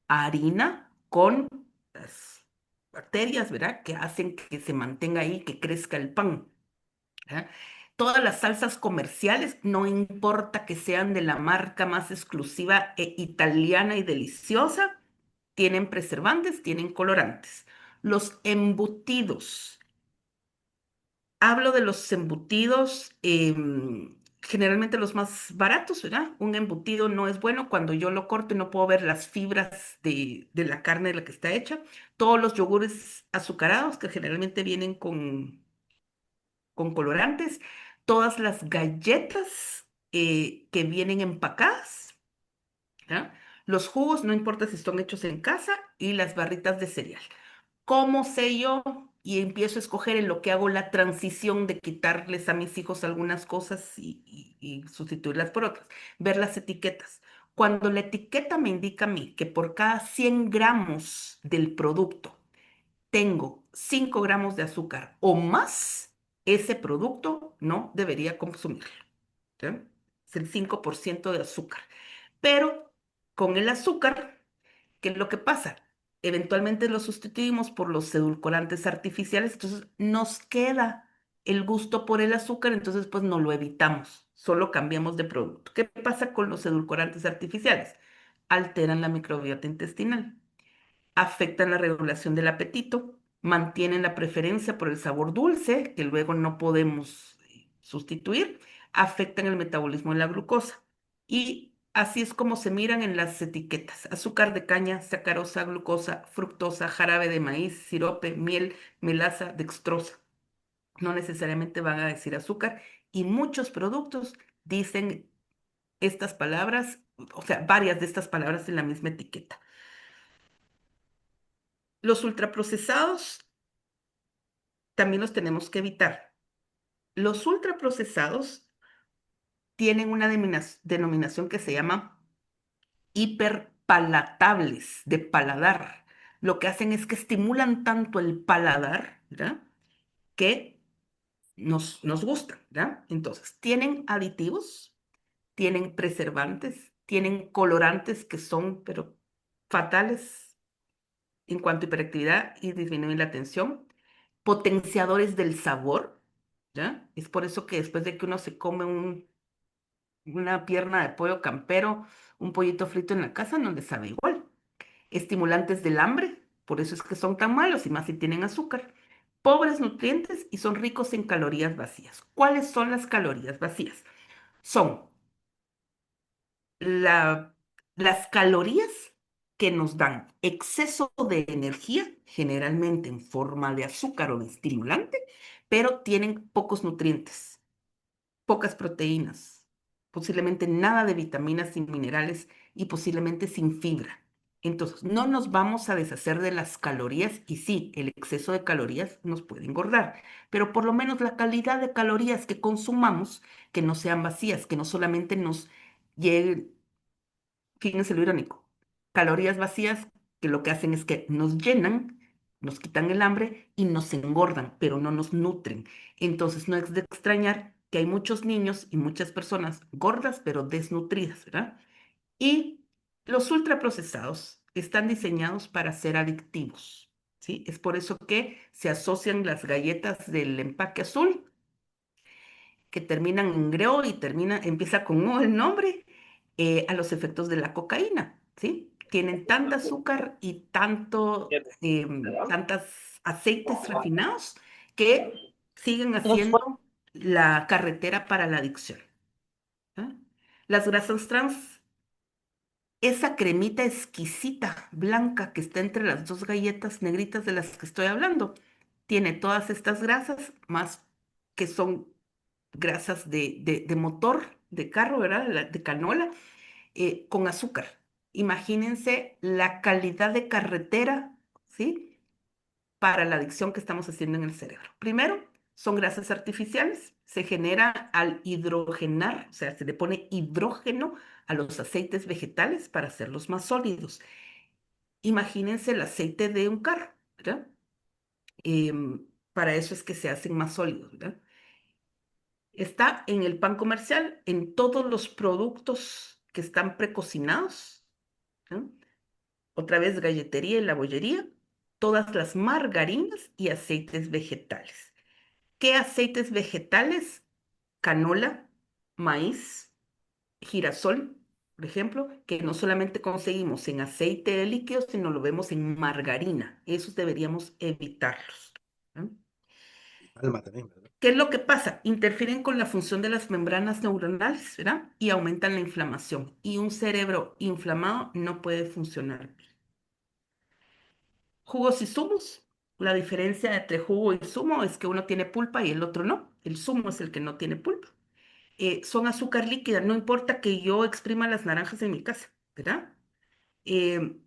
harina con las bacterias, ¿verdad? Que hacen que se mantenga ahí, que crezca el pan. ¿Ya? Todas las salsas comerciales, no importa que sean de la marca más exclusiva e italiana y deliciosa, tienen preservantes, tienen colorantes. Los embutidos. Hablo de los embutidos, generalmente los más baratos, ¿verdad? Un embutido no es bueno cuando yo lo corto y no puedo ver las fibras de la carne de la que está hecha. Todos los yogures azucarados que generalmente vienen con colorantes, todas las galletas que vienen empacadas, ¿ya? Los jugos, no importa si son hechos en casa, y las barritas de cereal. ¿Cómo sé yo? Y empiezo a escoger en lo que hago la transición de quitarles a mis hijos algunas cosas y sustituirlas por otras. Ver las etiquetas. Cuando la etiqueta me indica a mí que por cada 100 gramos del producto tengo 5 gramos de azúcar o más, ese producto no debería consumirlo. ¿Sí? Es el 5% de azúcar. Pero con el azúcar, ¿qué es lo que pasa? Eventualmente lo sustituimos por los edulcorantes artificiales, entonces nos queda el gusto por el azúcar, entonces pues no lo evitamos, solo cambiamos de producto. ¿Qué pasa con los edulcorantes artificiales? Alteran la microbiota intestinal, afectan la regulación del apetito, mantienen la preferencia por el sabor dulce, que luego no podemos sustituir, afectan el metabolismo de la glucosa y Así es como se miran en las etiquetas. Azúcar de caña, sacarosa, glucosa, fructosa, jarabe de maíz, sirope, miel, melaza, dextrosa. No necesariamente van a decir azúcar y muchos productos dicen estas palabras, o sea, varias de estas palabras en la misma etiqueta. Los ultraprocesados también los tenemos que evitar. Los ultraprocesados tienen una denominación que se llama hiperpalatables de paladar. Lo que hacen es que estimulan tanto el paladar, ¿verdad? Que nos gustan, ¿verdad? Entonces, tienen aditivos, tienen preservantes, tienen colorantes que son, pero fatales en cuanto a hiperactividad y disminuyen la atención, potenciadores del sabor, ¿ya? Es por eso que después de que uno se come una pierna de pollo campero, un pollito frito en la casa, no le sabe igual. Estimulantes del hambre, por eso es que son tan malos y más si tienen azúcar. Pobres nutrientes y son ricos en calorías vacías. ¿Cuáles son las calorías vacías? Son la- las calorías que nos dan exceso de energía, generalmente en forma de azúcar o de estimulante, pero tienen pocos nutrientes, pocas proteínas, posiblemente nada de vitaminas y minerales y posiblemente sin fibra. Entonces, no nos vamos a deshacer de las calorías y sí, el exceso de calorías nos puede engordar, pero por lo menos la calidad de calorías que consumamos, que no sean vacías, que no solamente nos lleguen, fíjense lo irónico, calorías vacías que lo que hacen es que nos llenan, nos quitan el hambre y nos engordan, pero no nos nutren. Entonces no es de extrañar que hay muchos niños y muchas personas gordas pero desnutridas, ¿verdad? Y los ultraprocesados están diseñados para ser adictivos, ¿sí? Es por eso que se asocian las galletas del empaque azul que terminan en greo y empieza con O el nombre, a los efectos de la cocaína, ¿sí? Tienen tanta azúcar y tantos aceites refinados que siguen haciendo la carretera para la adicción. ¿Ah? Las grasas trans, esa cremita exquisita, blanca, que está entre las dos galletas negritas de las que estoy hablando, tiene todas estas grasas, más que son grasas de motor, de carro, ¿verdad? De canola, con azúcar. Imagínense la calidad de carretera, ¿sí? Para la adicción que estamos haciendo en el cerebro. Primero, son grasas artificiales, se genera al hidrogenar, o sea, se le pone hidrógeno a los aceites vegetales para hacerlos más sólidos. Imagínense el aceite de un carro, ¿verdad? Para eso es que se hacen más sólidos, ¿verdad? Está en el pan comercial, en todos los productos que están precocinados, ¿no? Otra vez galletería y la bollería, todas las margarinas y aceites vegetales. ¿Qué aceites vegetales? Canola, maíz, girasol, por ejemplo, que no solamente conseguimos en aceite de líquido, sino lo vemos en margarina. Esos deberíamos evitarlos, ¿no?
Alma también, ¿verdad?
¿Qué es lo que pasa? Interfieren con la función de las membranas neuronales, ¿verdad? Y aumentan la inflamación. Y un cerebro inflamado no puede funcionar. Jugos y zumos. La diferencia entre jugo y zumo es que uno tiene pulpa y el otro no. El zumo es el que no tiene pulpa. Son azúcar líquida, no importa que yo exprima las naranjas en mi casa, ¿verdad? Eh,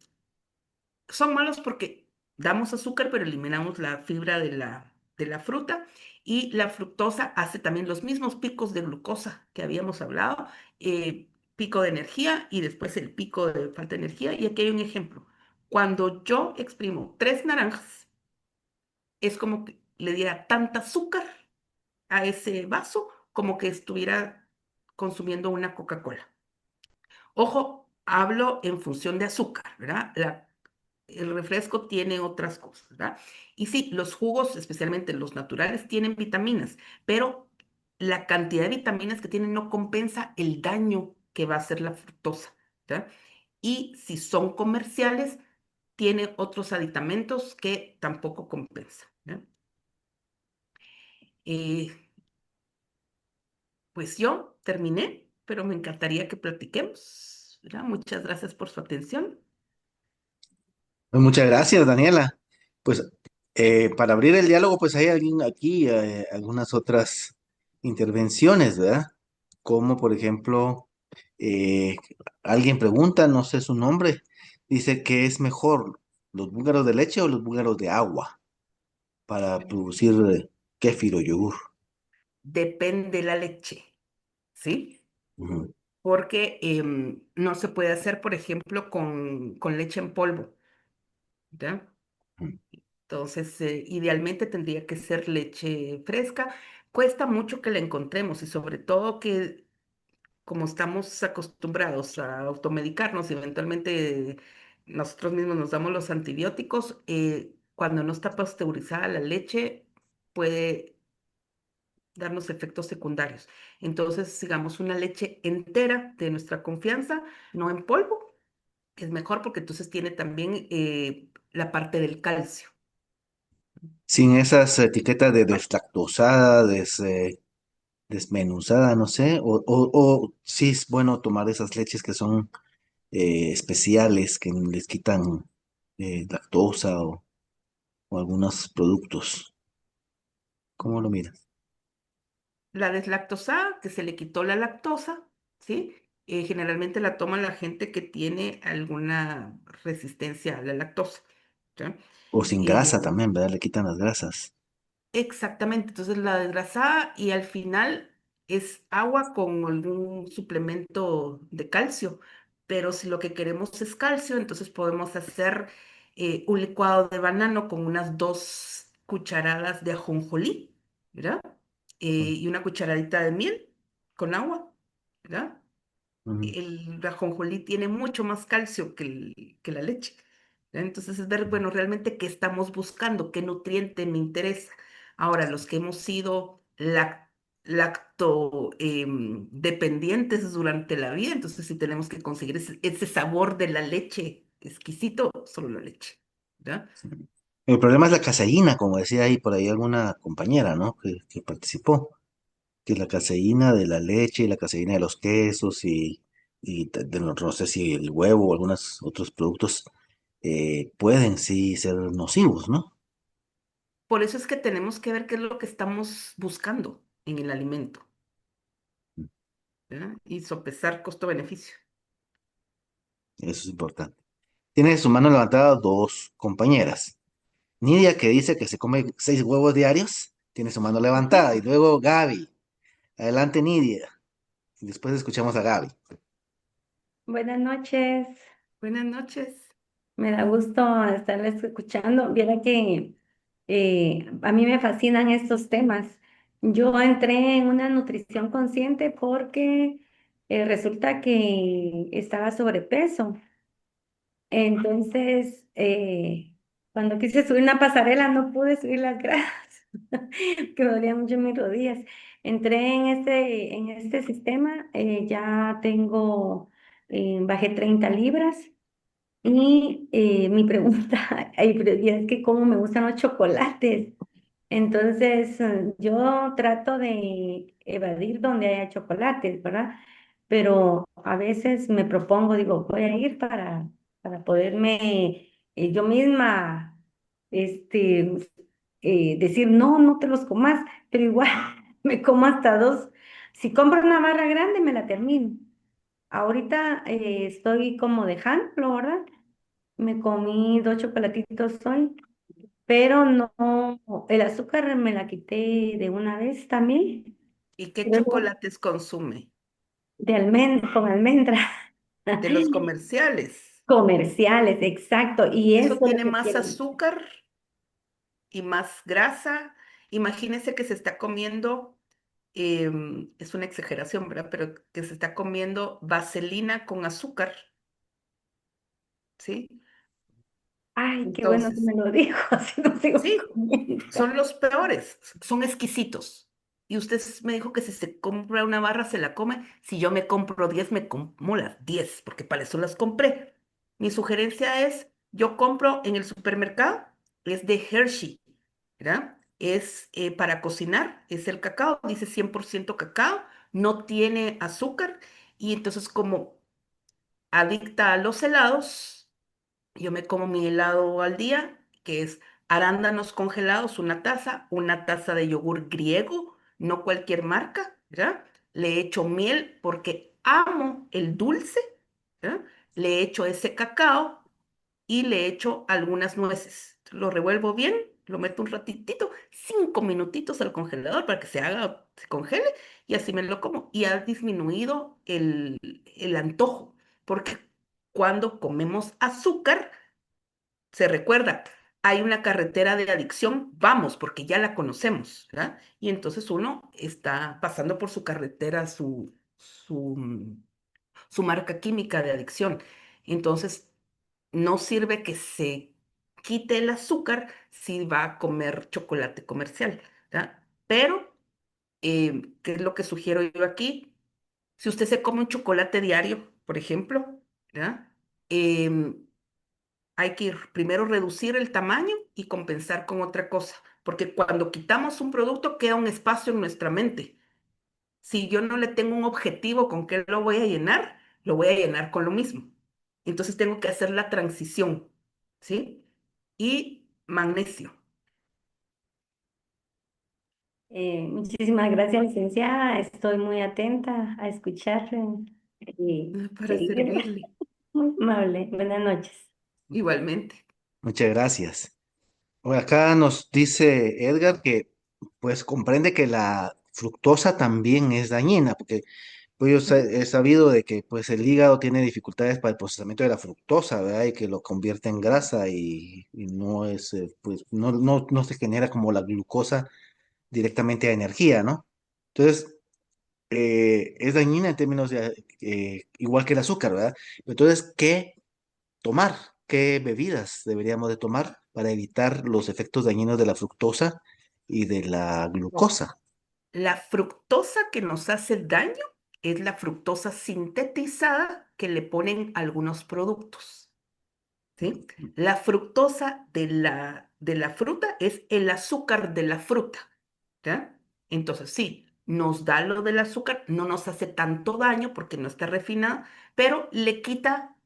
Son malos porque damos azúcar, pero eliminamos la fibra de la fruta y la fructosa hace también los mismos picos de glucosa que habíamos hablado, pico de energía y después el pico de falta de energía. Y aquí hay un ejemplo. Cuando yo exprimo 3 naranjas, es como que le diera tanta azúcar a ese vaso como que estuviera consumiendo una Coca-Cola. Ojo, hablo en función de azúcar, ¿verdad? El refresco tiene otras cosas, ¿verdad? Y sí, los jugos, especialmente los naturales, tienen vitaminas, pero la cantidad de vitaminas que tienen no compensa el daño que va a hacer la fructosa, ¿verdad? Y si son comerciales, tiene otros aditamentos que tampoco compensan, ¿verdad? Eh, pues yo terminé, pero me encantaría que platiquemos. ¿verdad? Muchas gracias por su atención.
Pues muchas gracias, Daniela. Pues para abrir el diálogo, pues hay alguien aquí, algunas otras intervenciones, ¿verdad? Como por ejemplo, eh, alguien pregunta, no sé su nombre, dice que es mejor los búlgaros de leche o los búlgaros de agua para producir kéfir o yogur.
Depende la leche, ¿sí?
Ujú,
Porque no se puede hacer, por ejemplo, con leche en polvo, ¿ya?
ujú.
Entonces, idealmente tendría que ser leche fresca. Cuesta mucho que la encontremos y sobre todo que como estamos acostumbrados a automedicarnos y eventualmente nosotros mismos nos damos los antibióticos, cuando no está pasteurizada la leche puede darnos efectos secundarios. Entonces, digamos, una leche entera de nuestra confianza, no en polvo, es mejor porque entonces tiene también la parte del calcio.
Sin esas etiquetas de deslactosada, desmenuzada, no sé, o sí es bueno tomar esas leches que son especiales que les quitan lactosa o algunos productos. ¿Cómo lo miras?
La deslactosada, que se le quitó la lactosa, ¿sí? Generalmente la toma la gente que tiene alguna resistencia a la lactosa, ¿ya?
O sin grasa
Eh,
también, ¿verdad? Le quitan las grasas.
Exactamente, entonces la desgrasada y al final es agua con algún suplemento de calcio, pero si lo que queremos es calcio, entonces podemos hacer un licuado de banano con unas 2 cucharadas de ajonjolí, ¿verdad? Y una cucharadita de miel con agua, ¿verdad?
Ujú.
El ajonjolí tiene mucho más calcio que la leche. ¿Ya? Entonces es ver, bueno, realmente qué estamos buscando, qué nutriente me interesa. Ahora, los que hemos sido lacto dependientes durante la vida, entonces sí tenemos que conseguir ese sabor de la leche exquisito, solo la leche. ¿Ya?
El problema es la caseína, como decía ahí por ahí alguna compañera, ¿no? Que participó, que la caseína de la leche y la caseína de los quesos no sé si el huevo o algunos otros productos pueden sí ser nocivos, ¿no?
Por eso es que tenemos que ver qué es lo que estamos buscando en el alimento. ¿Ya? Y sopesar costo-beneficio.
Eso es importante. Tiene su mano levantada dos compañeras. Nidia, que dice que se come 6 huevos diarios, tiene su mano levantada. Y luego Gaby. Adelante, Nidia. Y después escuchamos a Gaby.
Buenas noches,
Buenas noches.
me da gusto estarles escuchando. Viera que a mí me fascinan estos temas. Yo entré en una nutrición consciente porque resulta que estaba sobrepeso. Entonces, cuando quise subir una pasarela no pude subir las gradas, que me dolían mucho mis rodillas. Entré en este sistema, ya tengo, bajé 30 libras. Y mi pregunta, ay, pero y es que cómo me gustan los chocolates. Entonces, yo trato de evadir donde haya chocolates, ¿verdad? Pero a veces me propongo, digo, voy a ir para poderme yo misma este, decir, no, no te los comas, pero igual me como hasta dos. Si compro una barra grande, me la termino. Ahorita estoy como dejando, ¿verdad? Me comí 2 chocolatitos hoy, pero no, el azúcar me la quité de una vez también.
¿Y qué
Luego
chocolates consume?
de con almendra.
De los comerciales.
Comerciales, exacto. Y eso
Eso
es lo
tiene
que
más
quiero.
azúcar y más grasa. Imagínese que se está comiendo, es una exageración, ¿verdad? Pero que se está comiendo vaselina con azúcar, ¿sí?
Ay, qué bueno que
Entonces,
me lo dijo, así no sigo
sí,
comiendo.
son los peores, son exquisitos. Y usted me dijo que si se compra una barra se la come. Si yo me compro 10, me como las 10, porque para eso las compré. Mi sugerencia es, yo compro en el supermercado, es de Hershey, ¿verdad? Es para cocinar, es el cacao, dice 100% cacao, no tiene azúcar. Y entonces como adicta a los helados. Yo me como mi helado al día, que es arándanos congelados, una taza de yogur griego, no cualquier marca, ¿ya? Le echo miel porque amo el dulce, ¿ya? Le echo ese cacao y le echo algunas nueces. Lo revuelvo bien, lo meto un ratitito, 5 minutitos al congelador para que se haga, se congele y así me lo como. Y ha disminuido el antojo, porque cuando comemos azúcar, se recuerda, hay una carretera de adicción, vamos, porque ya la conocemos, ¿verdad? Y entonces uno está pasando por su carretera, su marca química de adicción. Entonces, no sirve que se quite el azúcar si va a comer chocolate comercial, ¿verdad? Pero, ¿qué es lo que sugiero yo aquí? Si usted se come un chocolate diario, por ejemplo, ¿verdad? Em, hay que primero reducir el tamaño y compensar con otra cosa, porque cuando quitamos un producto queda un espacio en nuestra mente. Si yo no le tengo un objetivo con qué lo voy a llenar, lo voy a llenar con lo mismo. Entonces tengo que hacer la transición, ¿sí? Y magnesio.
Muchísimas gracias, licenciada. Estoy muy atenta a escucharle y
Para
seguirle.
servirle.
Muy amable. Buenas noches.
Igualmente.
Muchas gracias. Bueno, acá nos dice Edgar que pues comprende que la fructosa también es dañina, porque pues he sabido de que pues el hígado tiene dificultades para el procesamiento de la fructosa, ¿verdad? Y que lo convierte en grasa y no es, pues no se genera como la glucosa directamente a energía, ¿no? Entonces, es dañina en términos de, igual que el azúcar, ¿verdad? Entonces, ¿qué tomar? ¿Qué bebidas deberíamos de tomar para evitar los efectos dañinos de la fructosa y de la
No.
glucosa?
La fructosa que nos hace daño es la fructosa sintetizada que le ponen algunos productos. ¿Sí? La fructosa de la fruta es el azúcar de la fruta, ¿ya? Entonces, sí, nos da lo del azúcar, no nos hace tanto daño porque no está refinada, pero le quita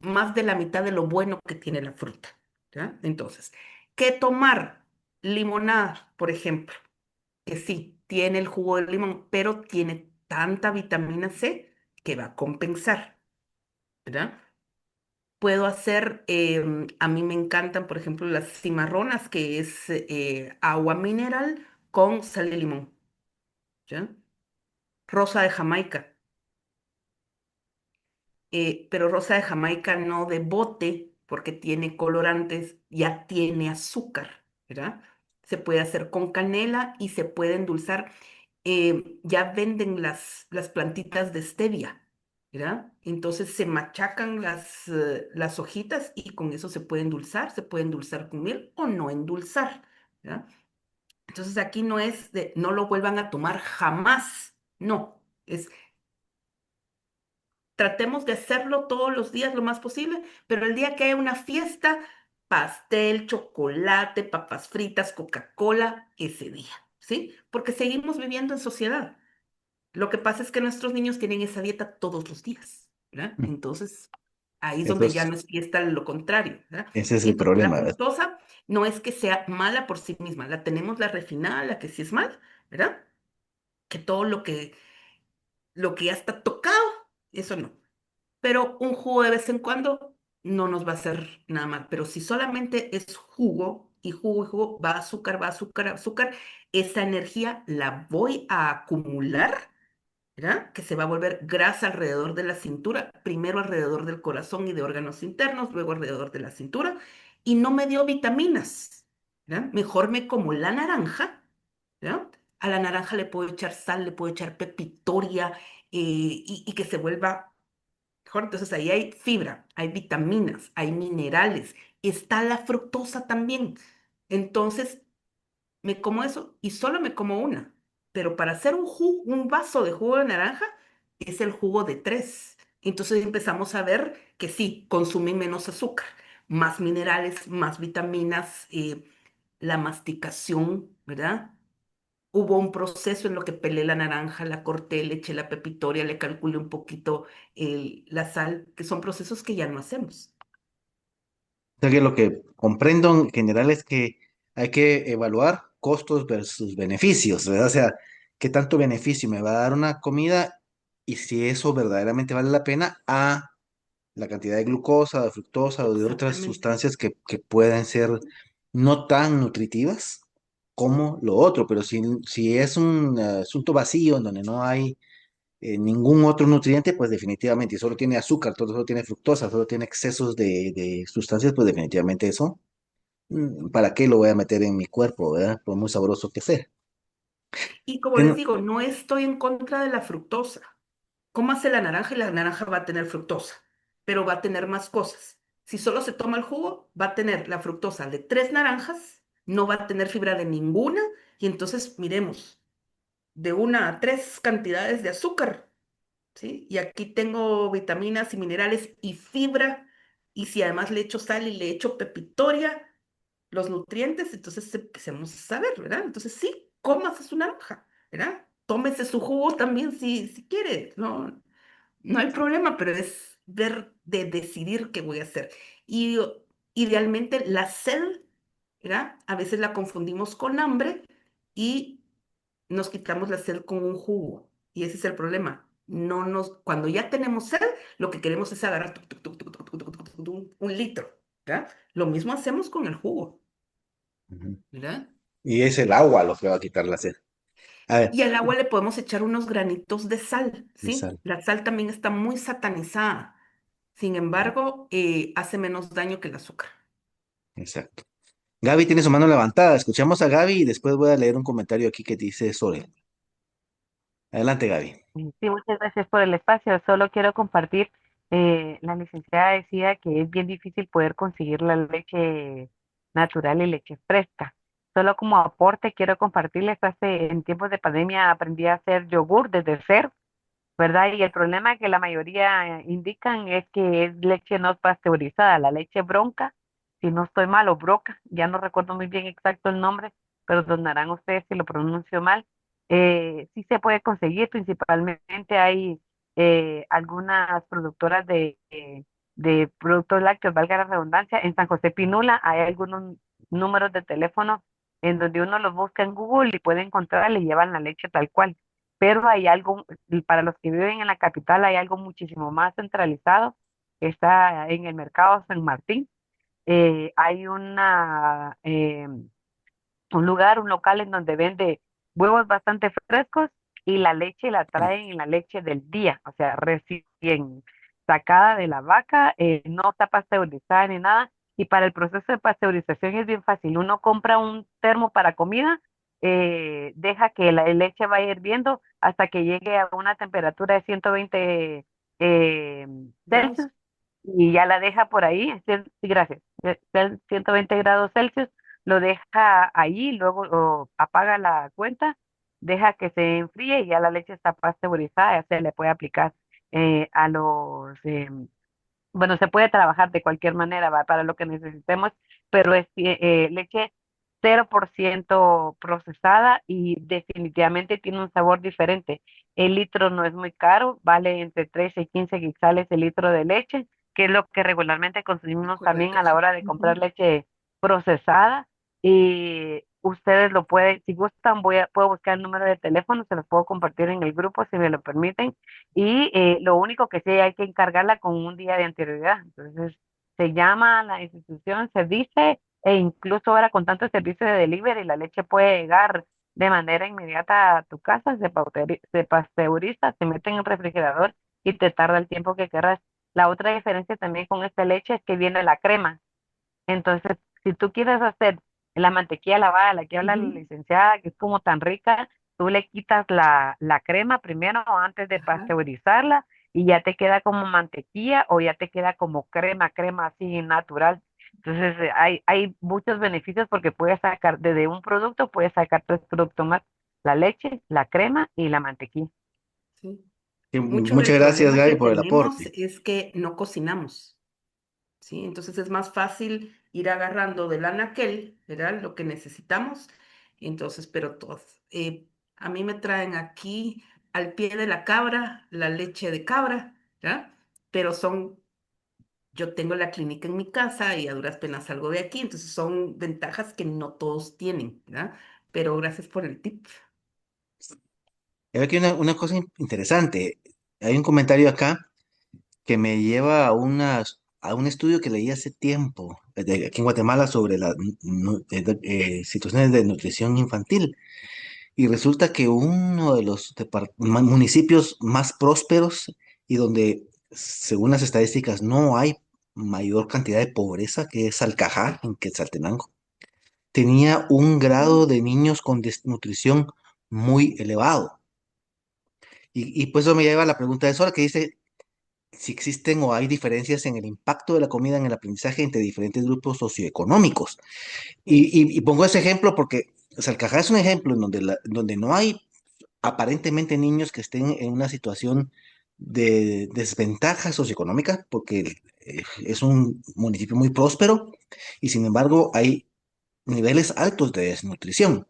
más de la mitad de lo bueno que tiene la fruta, ¿ya? Entonces, ¿qué tomar? Limonada, por ejemplo, que sí, tiene el jugo de limón, pero tiene tanta vitamina C que va a compensar, ¿verdad? Puedo hacer, a mí me encantan, por ejemplo, las cimarronas, que es agua mineral con sal y limón, ¿ya? Rosa de Jamaica, pero rosa de Jamaica no de bote, porque tiene colorantes, ya tiene azúcar, ¿verdad? Se puede hacer con canela y se puede endulzar. Ya venden las plantitas de stevia, ¿verdad? Entonces se machacan las hojitas y con eso se puede endulzar con miel o no endulzar, ¿verdad? Entonces aquí no es de no lo vuelvan a tomar jamás, no, es tratemos de hacerlo todos los días lo más posible, pero el día que haya una fiesta, pastel, chocolate, papas fritas, Coca-Cola, ese día, ¿sí? Porque seguimos viviendo en sociedad. Lo que pasa es que nuestros niños tienen esa dieta todos los días, ¿verdad?
Mm.
Entonces, ahí es
Eso
donde ya
es,
no es fiesta, lo contrario, ¿verdad?
ese es
Y
el
entonces la
problema, ¿verdad?
fructosa no es que sea mala por sí misma, la tenemos la refinada, la que sí es mala, ¿verdad? Que todo lo que ya está tocado, eso no. Pero un jugo de vez en cuando no nos va a hacer nada mal. Pero si solamente es jugo y jugo, va azúcar, azúcar, esa energía la voy a acumular, ¿verdad? Que se va a volver grasa alrededor de la cintura, primero alrededor del corazón y de órganos internos, luego alrededor de la cintura, y no me dio vitaminas, ¿verdad? Mejor me como la naranja, ¿verdad? A la naranja le puedo echar sal, le puedo echar pepitoria, y que se vuelva mejor. Entonces ahí hay fibra, hay vitaminas, hay minerales, está la fructosa también. Entonces me como eso y solo me como una. Pero para hacer un vaso de jugo de naranja es el jugo de tres. Entonces empezamos a ver que sí, consumí menos azúcar, más minerales, más vitaminas, la masticación, ¿verdad? hubo un proceso en lo que pelé la naranja, la corté, le eché la pepitoria, le calculé un poquito la sal, que son procesos que ya no hacemos.
O sea que lo que comprendo en general es que hay que evaluar costos versus beneficios, ¿verdad? O sea, qué tanto beneficio me va a dar una comida y si eso verdaderamente vale la pena a la cantidad de glucosa, de fructosa o de otras
Exactamente.
sustancias que pueden ser no tan nutritivas como lo otro, pero si es un asunto vacío en donde no hay ningún otro nutriente, pues definitivamente, y solo tiene azúcar, todo solo tiene fructosa, solo tiene excesos de sustancias, pues definitivamente eso, ¿para qué lo voy a meter en mi cuerpo, verdad? Por muy sabroso que sea.
Y como les
Ten-
digo, no estoy en contra de la fructosa. Cómase la naranja y la naranja va a tener fructosa, pero va a tener más cosas. Si solo se toma el jugo, va a tener la fructosa de 3 naranjas, no va a tener fibra de ninguna, y entonces miremos, de 1 a 3 cantidades de azúcar, ¿sí? Y aquí tengo vitaminas y minerales y fibra, y si además le echo sal y le echo pepitoria, los nutrientes, entonces empecemos a saber, ¿verdad? Entonces sí, cómase su naranja, ¿verdad? Tómese su jugo también si quiere, no, no hay problema, pero es ver de decidir qué voy a hacer. Y idealmente la sed, ¿verdad? A veces la confundimos con hambre y nos quitamos la sed con un jugo. Y ese es el problema. Cuando ya tenemos sed, lo que queremos es agarrar un litro, ¿verdad? Lo mismo hacemos con el jugo,
Ujú.
¿verdad?
Y es el agua lo que va a quitar la sed. A ver,
Y al agua le podemos echar unos granitos de sal,
de
¿sí?
sal.
La sal también está muy satanizada. Sin embargo, hace menos daño que el azúcar.
Exacto. Gaby tiene su mano levantada. Escuchamos a Gaby y después voy a leer un comentario aquí que dice sobre. Adelante, Gaby.
Sí, muchas gracias por el espacio. Solo quiero compartir, la licenciada decía que es bien difícil poder conseguir la leche natural y leche fresca. Solo como aporte quiero compartirles, en tiempos de pandemia aprendí a hacer yogur desde cero, ¿verdad? Y el problema que la mayoría indican es que es leche no pasteurizada, la leche bronca, si no estoy mal, o broca, ya no recuerdo muy bien exacto el nombre, pero donarán ustedes si lo pronuncio mal. Sí se puede conseguir, principalmente hay algunas productoras de productos lácteos, valga la redundancia, en San José Pinula hay algunos números de teléfono en donde uno los busca en Google y puede encontrar, le llevan la leche tal cual, pero hay algo, y para los que viven en la capital, hay algo muchísimo más centralizado, que está en el mercado San Martín. Hay un lugar, un local en donde vende huevos bastante frescos y la leche la traen en la leche del día, o sea, recién sacada de la vaca, no está pasteurizada ni nada. Y para el proceso de pasteurización es bien fácil. Uno compra un termo para comida, deja que la leche vaya hirviendo hasta que llegue a una temperatura de 120 eh,
Grados.
Celsius y ya la deja por ahí, sí, gracias, 120 grados Celsius, lo deja ahí, luego apaga la cuenta, deja que se enfríe y ya la leche está pasteurizada, ya se le puede aplicar a bueno, se puede trabajar de cualquier manera, ¿va? Para lo que necesitemos, pero es leche 0% procesada y definitivamente tiene un sabor diferente. El litro no es muy caro, vale entre 13 y 15 quetzales el litro de leche, que es lo que regularmente consumimos también
Correcto,
a la
sí.
hora de comprar
Ujú.
leche procesada. Y ustedes lo pueden, si gustan, puedo buscar el número de teléfono, se los puedo compartir en el grupo si me lo permiten y lo único que sí hay que encargarla con un día de anterioridad. Entonces, se llama a la institución, se dice, e incluso ahora con tanto servicio de delivery, la leche puede llegar de manera inmediata a tu casa, se pasteuriza, se mete en el refrigerador y te tarda el tiempo que querrás. La otra diferencia también con esta leche es que viene la crema. Entonces, si tú quieres hacer la mantequilla lavada, la que habla la
Ujú.
licenciada, que es como tan rica, tú le quitas la crema primero antes de
Ajá.
pasteurizarla y ya te queda como mantequilla o ya te queda como crema, crema así natural. Entonces, hay muchos beneficios porque puedes sacar, desde un producto, puedes sacar 3 productos más, la leche, la crema y la mantequilla.
Sí. Mucho
Muchas
del
gracias,
problema que
Gaby, por el
tenemos
aporte.
es que no cocinamos, ¿sí? Entonces es más fácil ir agarrando del anaquel, ¿verdad? Lo que necesitamos. Entonces, pero a mí me traen aquí al pie de la cabra la leche de cabra, ¿ya? Pero yo tengo la clínica en mi casa y a duras penas salgo de aquí, entonces son ventajas que no todos tienen, ¿ya? Pero gracias por el tip.
Y aquí una cosa interesante. Hay un comentario acá que me lleva a un estudio que leí hace tiempo, aquí en Guatemala, sobre las situaciones de nutrición infantil. Y resulta que uno de los municipios más prósperos y donde, según las estadísticas, no hay mayor cantidad de pobreza, que es Salcajá, en Quetzaltenango, tenía un grado de niños con desnutrición muy elevado. Y pues eso me lleva a la pregunta de Sora, que dice si existen o hay diferencias en el impacto de la comida en el aprendizaje entre diferentes grupos socioeconómicos. Y pongo ese ejemplo porque Salcajá es un ejemplo en donde no hay aparentemente niños que estén en una situación de desventaja socioeconómica, porque es un municipio muy próspero y sin embargo hay niveles altos de desnutrición.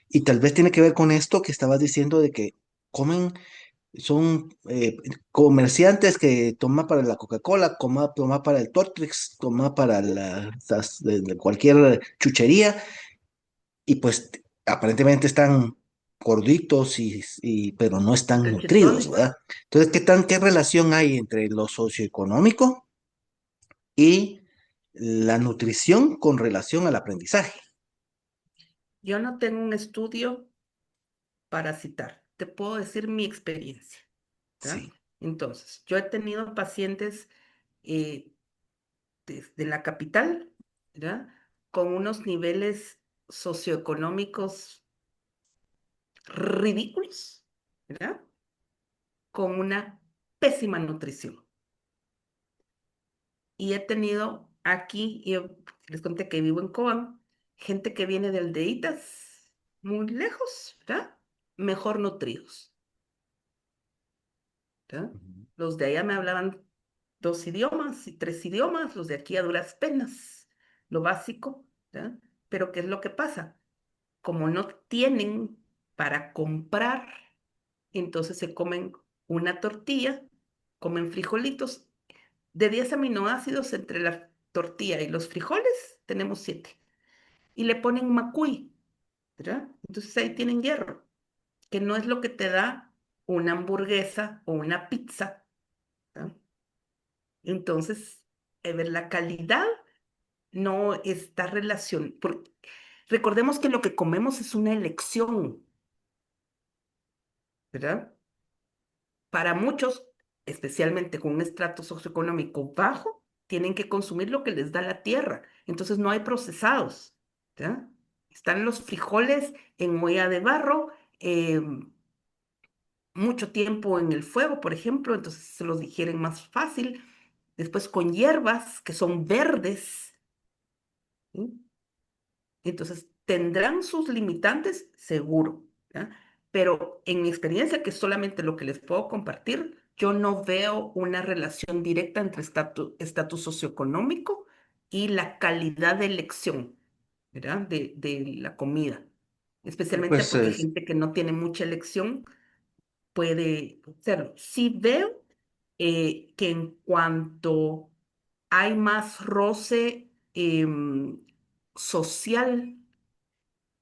Y tal vez tiene que ver con esto que estabas diciendo de que comen, son comerciantes que toma para la Coca-Cola, toma para el Tortrix, toma para de cualquier chuchería y pues aparentemente están gorditos pero no están nutridos,
Cachetones.
¿verdad? Entonces, ¿qué relación hay entre lo socioeconómico y la nutrición con relación al aprendizaje?
Yo no tengo un estudio para citar, te puedo decir mi experiencia, ¿ya?
Sí.
Entonces, yo he tenido pacientes eh, desde la capital, ¿ya? Con unos niveles socioeconómicos ridículos, ¿ya? Con una pésima nutrición. Y he tenido aquí, yo les conté que vivo en Cobán, gente que viene de aldeitas muy lejos, ¿verdad? Mejor nutridos, ¿verdad?
Ujú.
Los de allá me hablaban 2 idiomas y 3 idiomas, los de aquí a duras penas, lo básico, ¿verdad? Pero ¿qué es lo que pasa? Como no tienen para comprar, entonces se comen una tortilla, comen frijolitos. De 10 aminoácidos entre la tortilla y los frijoles, tenemos 7. Y le ponen macuy, ¿verdad? Entonces ahí tienen hierro, que no es lo que te da una hamburguesa o una pizza, ¿verdad? Entonces, ver, la calidad no está relacionada. Recordemos que lo que comemos es una elección, ¿verdad? Para muchos, especialmente con un estrato socioeconómico bajo, tienen que consumir lo que les da la tierra. Entonces no hay procesados, ¿ya? Están los frijoles en olla de barro, mucho tiempo en el fuego, por ejemplo, entonces se los digieren más fácil. Después con hierbas que son verdes, ¿sí? Entonces, ¿tendrán sus limitantes? Seguro, ¿ya? Pero en mi experiencia, que es solamente lo que les puedo compartir, yo no veo una relación directa entre estatus socioeconómico y la calidad de elección, ¿verdad? De la comida. Especialmente
Pues
porque gente que no tiene mucha elección puede hacerlo. Sí veo que en cuanto hay más roce social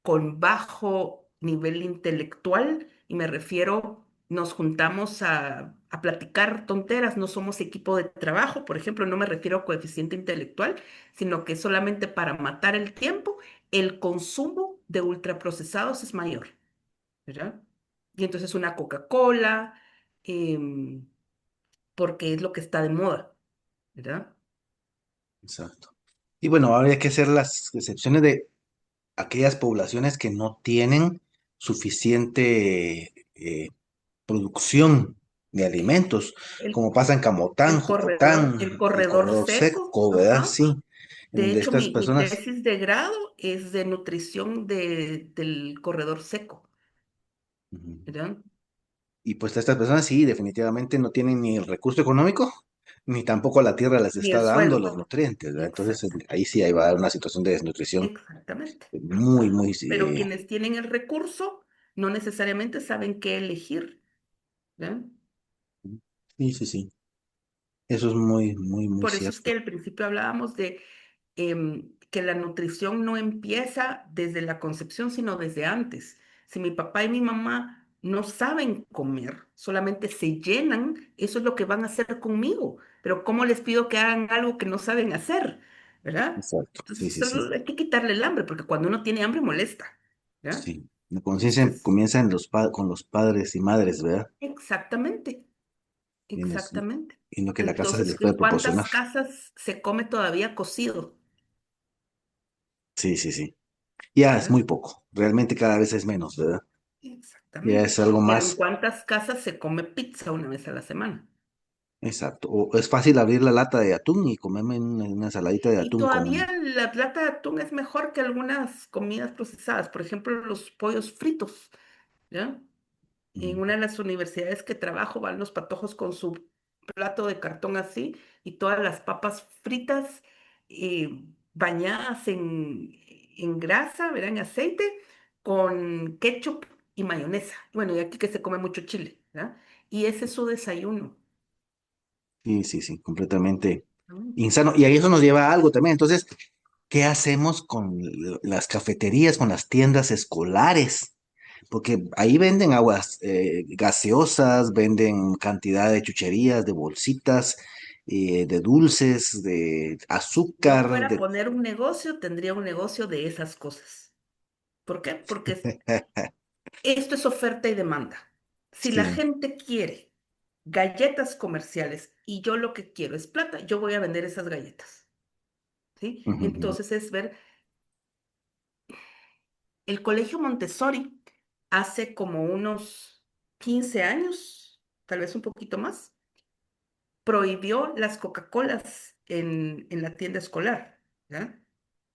con bajo nivel intelectual, y me refiero, nos juntamos a platicar tonteras, no somos equipo de trabajo, por ejemplo, no me refiero a coeficiente intelectual, sino que solamente para matar el tiempo, el consumo de ultraprocesados es mayor, ¿verdad? Y entonces una Coca-Cola, em, porque es lo que está de moda, ¿verdad?
Exacto. Y bueno, habría que hacer las excepciones de aquellas poblaciones que no tienen suficiente producción de alimentos,
El,
como pasa en Camotán, Jocotán,
el
el
corredor
corredor
seco,
seco, ¿verdad?
ajá.
Sí, en
De
donde
hecho,
estas
mi
personas,
tesis de grado es de nutrición del corredor seco,
ujú,
¿verdad?
y pues estas personas sí, definitivamente no tienen ni el recurso económico, ni tampoco la tierra les
Ni
está
el
dando
suelo.
los nutrientes, ¿verdad? Entonces
Exacto,
ahí sí ahí va a haber una situación de desnutrición
exactamente.
muy,
Ajá.
muy,
Pero quienes tienen el recurso, no necesariamente saben qué elegir, ¿verdad?
Sí, sí, sí. Eso es muy, muy, muy
Por eso es que
cierto.
al principio hablábamos de que la nutrición no empieza desde la concepción, sino desde antes. Si mi papá y mi mamá no saben comer, solamente se llenan, eso es lo que van a hacer conmigo. Pero ¿cómo les pido que hagan algo que no saben hacer? ¿Verdad?
Exacto. Sí,
Entonces,
sí, sí.
solo hay que quitarle el hambre, porque cuando uno tiene hambre molesta. ¿Ya?
Sí. La conciencia
Entonces,
comienza en con los padres y madres, ¿verdad?
exactamente,
Y,
exactamente.
y lo que la casa se
Entonces,
les puede
¿en
proporcionar.
cuántas casas se come todavía cocido?
Sí, sí, sí. Ya es
¿Verdad?
muy poco. Realmente cada vez es menos, ¿verdad? Ya
Exactamente.
es algo
Pero ¿en
más.
cuántas casas se come pizza una vez a la semana?
Exacto. O es fácil abrir la lata de atún y comerme una ensaladita de
Y
atún
todavía
con...
la plata de atún es mejor que algunas comidas procesadas. Por ejemplo, los pollos fritos, ¿ya? En una de las universidades que trabajo van los patojos con su plato de cartón así y todas las papas fritas bañadas en grasa, ¿verdad? En aceite, con ketchup y mayonesa. Bueno, y aquí que se come mucho chile, ¿verdad? Y ese es su desayuno.
Sí, sí, sí, completamente
¿No?
insano. Y ahí eso nos lleva a algo también. Entonces, ¿qué hacemos con las cafeterías, con las tiendas escolares? Porque ahí venden aguas gaseosas, venden cantidad de chucherías, de bolsitas, de dulces, de
Si yo
azúcar,
fuera a
de...
poner un negocio, tendría un negocio de esas cosas. ¿Por qué? Porque esto es oferta y demanda. Si la
Sí.
gente quiere galletas comerciales y yo lo que quiero es plata, yo voy a vender esas galletas, ¿sí?
Ujú, ujú.
Entonces es ver, el Colegio Montessori hace como unos 15 años, tal vez un poquito más, prohibió las Coca-Colas en la tienda escolar, ¿ya?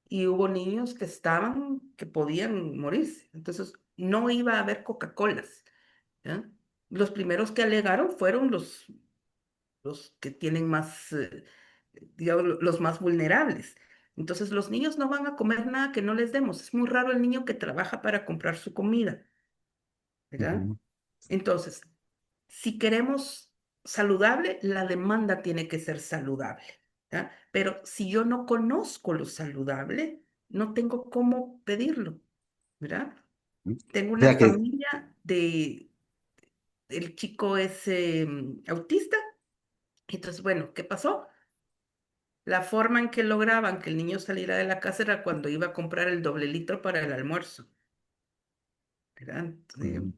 Y hubo niños que estaban, que podían morirse. Entonces, no iba a haber Coca-Colas, ¿ya? Los primeros que alegaron fueron los que tienen más, digamos, los más vulnerables. Entonces, los niños no van a comer nada que no les demos. Es muy raro el niño que trabaja para comprar su comida, ¿verdad?
Ujú.
Entonces, si queremos saludable, la demanda tiene que ser saludable, ¿ya? Pero si yo no conozco lo saludable, no tengo cómo pedirlo, ¿verdad? Tengo
O
una
sea que...
familia el chico es autista, entonces, bueno, ¿qué pasó? La forma en que lograban que el niño saliera de la casa era cuando iba a comprar el doble litro para el almuerzo, ¿verdad? Entonces,
Ujú,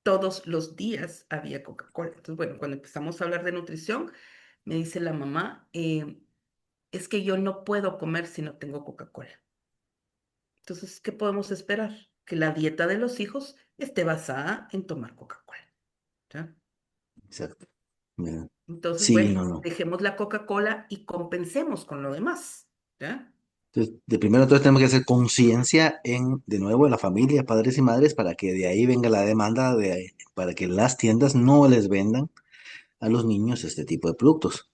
todos los días había Coca-Cola. Entonces, bueno, cuando empezamos a hablar de nutrición, me dice la mamá, es que yo no puedo comer si no tengo Coca-Cola. Entonces, ¿qué podemos esperar? Que la dieta de los hijos esté basada en tomar Coca-Cola, ¿ya?
exacto. Ya.
Entonces,
Sí,
bueno,
no, no.
dejemos la Coca-Cola y compensemos con lo demás, ¿ya?
Entonces, de primero entonces tenemos que hacer conciencia en, de nuevo, en la familia, padres y madres, para que de ahí venga la demanda para que las tiendas no les vendan a los niños este tipo de productos,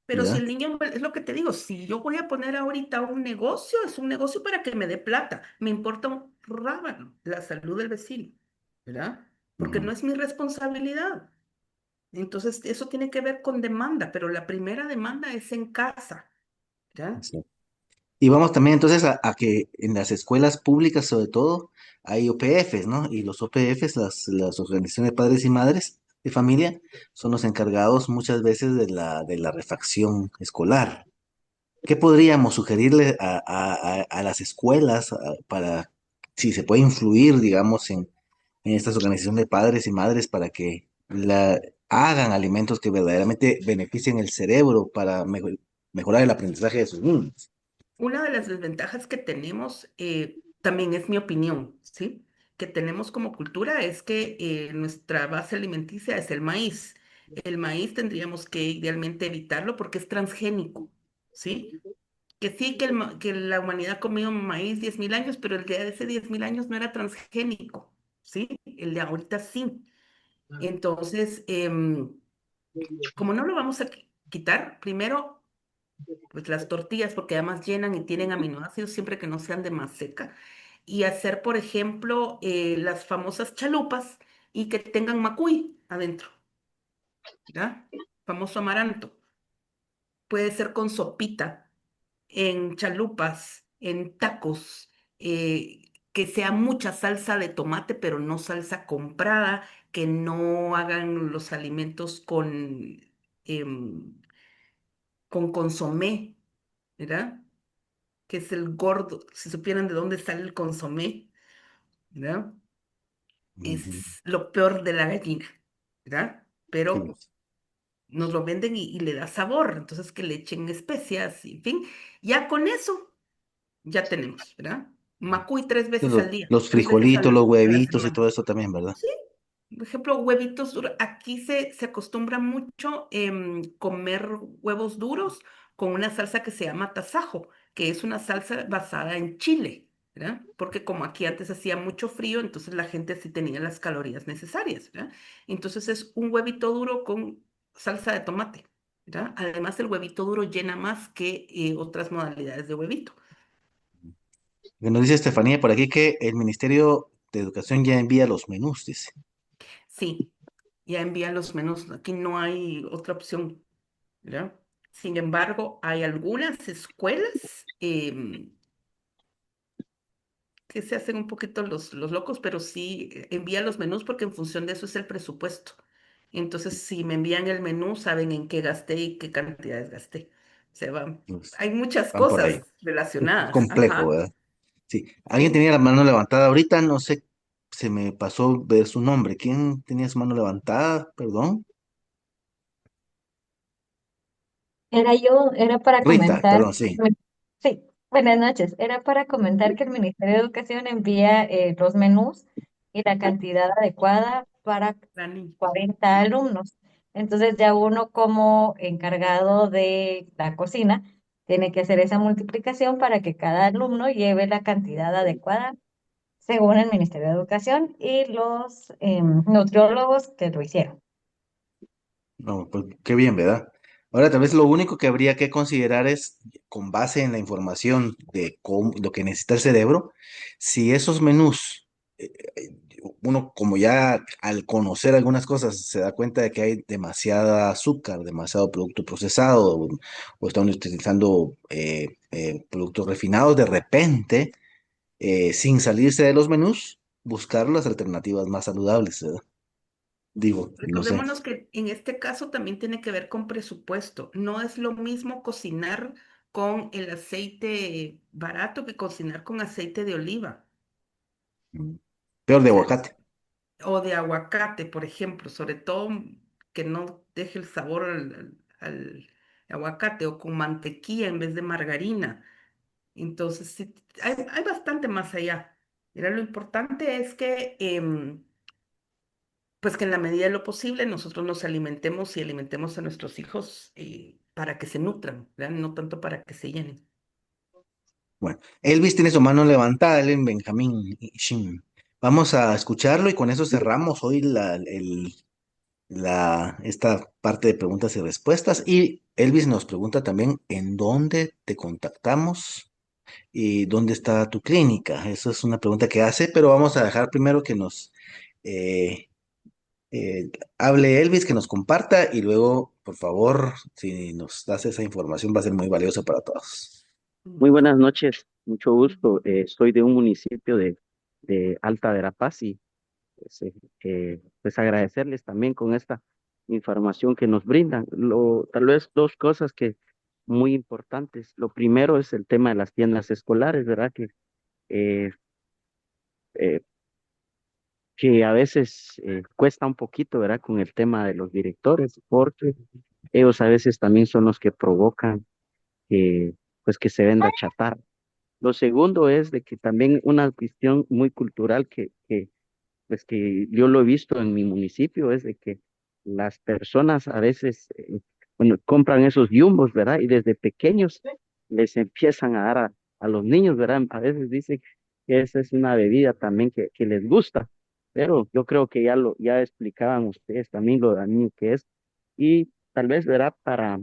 Pero si
¿verdad?
el niño, es lo que te digo, si yo voy a poner ahorita un negocio, es un negocio para que me dé plata. Me importa un rábano la salud del vecino, ¿verdad? Porque no
Ujú,
es mi responsabilidad. Entonces, eso tiene que ver con demanda, pero la primera demanda es en casa, ¿ya?
sí. Y vamos también entonces a que en las escuelas públicas, sobre todo, hay OPFs, ¿no? Y los OPFs, las organizaciones de padres y madres de familia, son los encargados muchas veces de de la refacción escolar. ¿Qué podríamos sugerirle a las escuelas para, si se puede influir, digamos, en estas organizaciones de padres y madres para que hagan alimentos que verdaderamente beneficien el cerebro para mejorar el aprendizaje de sus niños?
Una de las desventajas que tenemos, también es mi opinión, ¿sí? Que tenemos como cultura es que nuestra base alimenticia es el maíz. El maíz tendríamos que idealmente evitarlo porque es transgénico, ¿sí? Que sí, que la humanidad comió maíz 10.000 años, pero el de hace 10.000 años no era transgénico, ¿sí? El de ahorita sí. Entonces, como no lo vamos a quitar, primero pues las tortillas, porque además llenan y tienen aminoácidos siempre que no sean de maseca. y hacer, por ejemplo, las famosas chalupas y que tengan macuy adentro, ¿ya? Famoso amaranto. Puede ser con sopita, en chalupas, en tacos, que sea mucha salsa de tomate, pero no salsa comprada, que no hagan los alimentos em, con consomé, ¿verdad? Que es el gordo, si supieran de dónde sale el consomé, ¿verdad?
Ujú.
Es lo peor de la gallina, ¿verdad?
Sí.
Pero nos lo venden y le da sabor, entonces que le echen especias, en fin, ya con eso ya tenemos, ¿verdad? Macuy tres
Sí,
veces al día,
los
3 veces
frijolitos, los
a la
huevitos y
semana.
todo eso también, ¿verdad?
Sí, por ejemplo, huevitos duros. Aquí se acostumbra mucho comer huevos duros con una salsa que se llama tasajo, que es una salsa basada en chile, ¿verdad? Porque como aquí antes hacía mucho frío, entonces la gente sí tenía las calorías necesarias, ¿verdad? Entonces es un huevito duro con salsa de tomate, ¿verdad? Además, el huevito duro llena más que otras modalidades de huevito.
Que nos dice Estefanía por aquí que el Ministerio de Educación ya envía los menús, dice.
Sí, ya envían los menús. Aquí no hay otra opción, ¿verdad? Sin embargo, hay algunas escuelas que se hacen un poquito los locos, pero sí envían los menús porque en función de eso es el presupuesto. Entonces, si me envían el menú, saben en qué gasté y qué cantidades gasté. Se van.
Pues,
Hay muchas
van por ahí.
cosas
Es
relacionadas.
complejo,
Ajá,
¿verdad? Sí. Alguien
sí.
tenía la mano levantada ahorita, no sé, se me pasó ver su nombre. ¿Quién tenía su mano levantada? Perdón.
Era yo, era para
Rita,
comentar,
perdón, sí.
sí, buenas noches, era para comentar que el Ministerio de Educación envía los menús y la cantidad adecuada para
Dani.
40 alumnos. Entonces ya uno como encargado de la cocina tiene que hacer esa multiplicación para que cada alumno lleve la cantidad adecuada según el Ministerio de Educación y los nutriólogos que lo hicieron.
No, pues qué bien, ¿verdad? Ahora, tal vez lo único que habría que considerar es, con base en la información de lo que necesita el cerebro, si esos menús, uno como ya al conocer algunas cosas se da cuenta de que hay demasiada azúcar, demasiado producto procesado, o están utilizando productos refinados, de repente, sin salirse de los menús, buscar las alternativas más saludables, ¿verdad? Digo, no sé.
Recordémonos que en este caso también tiene que ver con presupuesto. No es lo mismo cocinar con el aceite barato que cocinar con aceite de oliva.
Mm. Peor
O
de
sea,
aguacate.
o de aguacate, por ejemplo, sobre todo que no deje el sabor al aguacate o con mantequilla en vez de margarina. Entonces, sí, hay bastante más allá. Mira, lo importante es que pues que en la medida de lo posible nosotros nos alimentemos y alimentemos a nuestros hijos para que se nutran, ¿verdad? No tanto para que se llenen.
Bueno, Elvis tiene su mano levantada, él en Benjamín. Shin. Vamos a escucharlo y con eso cerramos hoy esta parte de preguntas y respuestas. Y Elvis nos pregunta también en dónde te contactamos y dónde está tu clínica. Eso es una pregunta que hace, pero vamos a dejar primero que nos eh, hable Elvis, que nos comparta y luego, por favor, si nos das esa información va a ser muy valiosa para todos.
Muy
Mm.
buenas noches, mucho gusto. Soy de un municipio de Alta Verapaz y pues, pues agradecerles también con esta información que nos brindan. Tal vez dos cosas que muy importantes. Lo primero es el tema de las tiendas escolares, ¿verdad? Eh, eh, que a veces cuesta un poquito, ¿verdad? Con el tema de los directores, porque ellos a veces también son los que provocan que, pues que se venda chatarra. Lo segundo es de que también una cuestión muy cultural pues que yo lo he visto en mi municipio es de que las personas a veces, bueno, compran esos yumbos, ¿verdad? Y desde pequeños les empiezan a dar a los niños, ¿verdad? A veces dicen que esa es una bebida también que les gusta, pero yo creo que ya explicaban ustedes también lo dañino que es. Y tal vez, ¿verdad? Para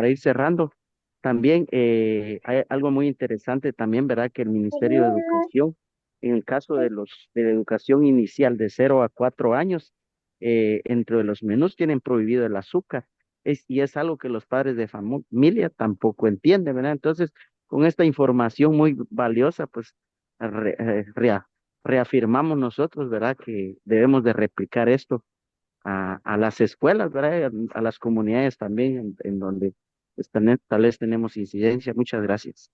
ir cerrando, también hay algo muy interesante también, ¿verdad? Que el Ministerio de Educación en el caso de la educación inicial de 0 a 4 años, entre los menús tienen prohibido el azúcar. Y es algo que los padres de familia tampoco entienden, ¿verdad? Entonces, con esta información muy valiosa, pues re- eh, rea- reafirmamos nosotros, ¿verdad? Que debemos de replicar esto a las escuelas, ¿verdad? A las comunidades también en donde pues, tal vez tenemos incidencia. Muchas gracias.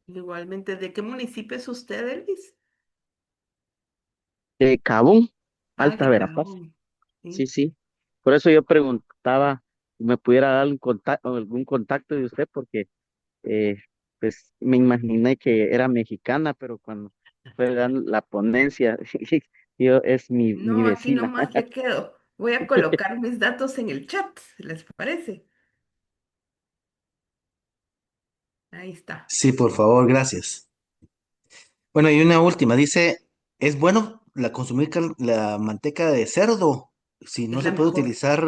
Igualmente, ¿de qué municipio es usted, Elvis?
Cabún,
Ah,
Alta
de
Verapaz.
Cabo.
Sí,
Sí.
sí. Por eso yo preguntaba si me pudiera dar un contacto, algún contacto de usted, porque eh, pues me imaginé que era mexicana, pero cuando fue la ponencia, yo es mi
No, aquí
vecina.
nomás le quedo. Voy a colocar mis datos en el chat, ¿les parece? Ahí está.
Sí, por favor, gracias. Bueno, y una última, dice, ¿es bueno consumir la manteca de cerdo si no
Es
se
la
puede
mejor.
utilizar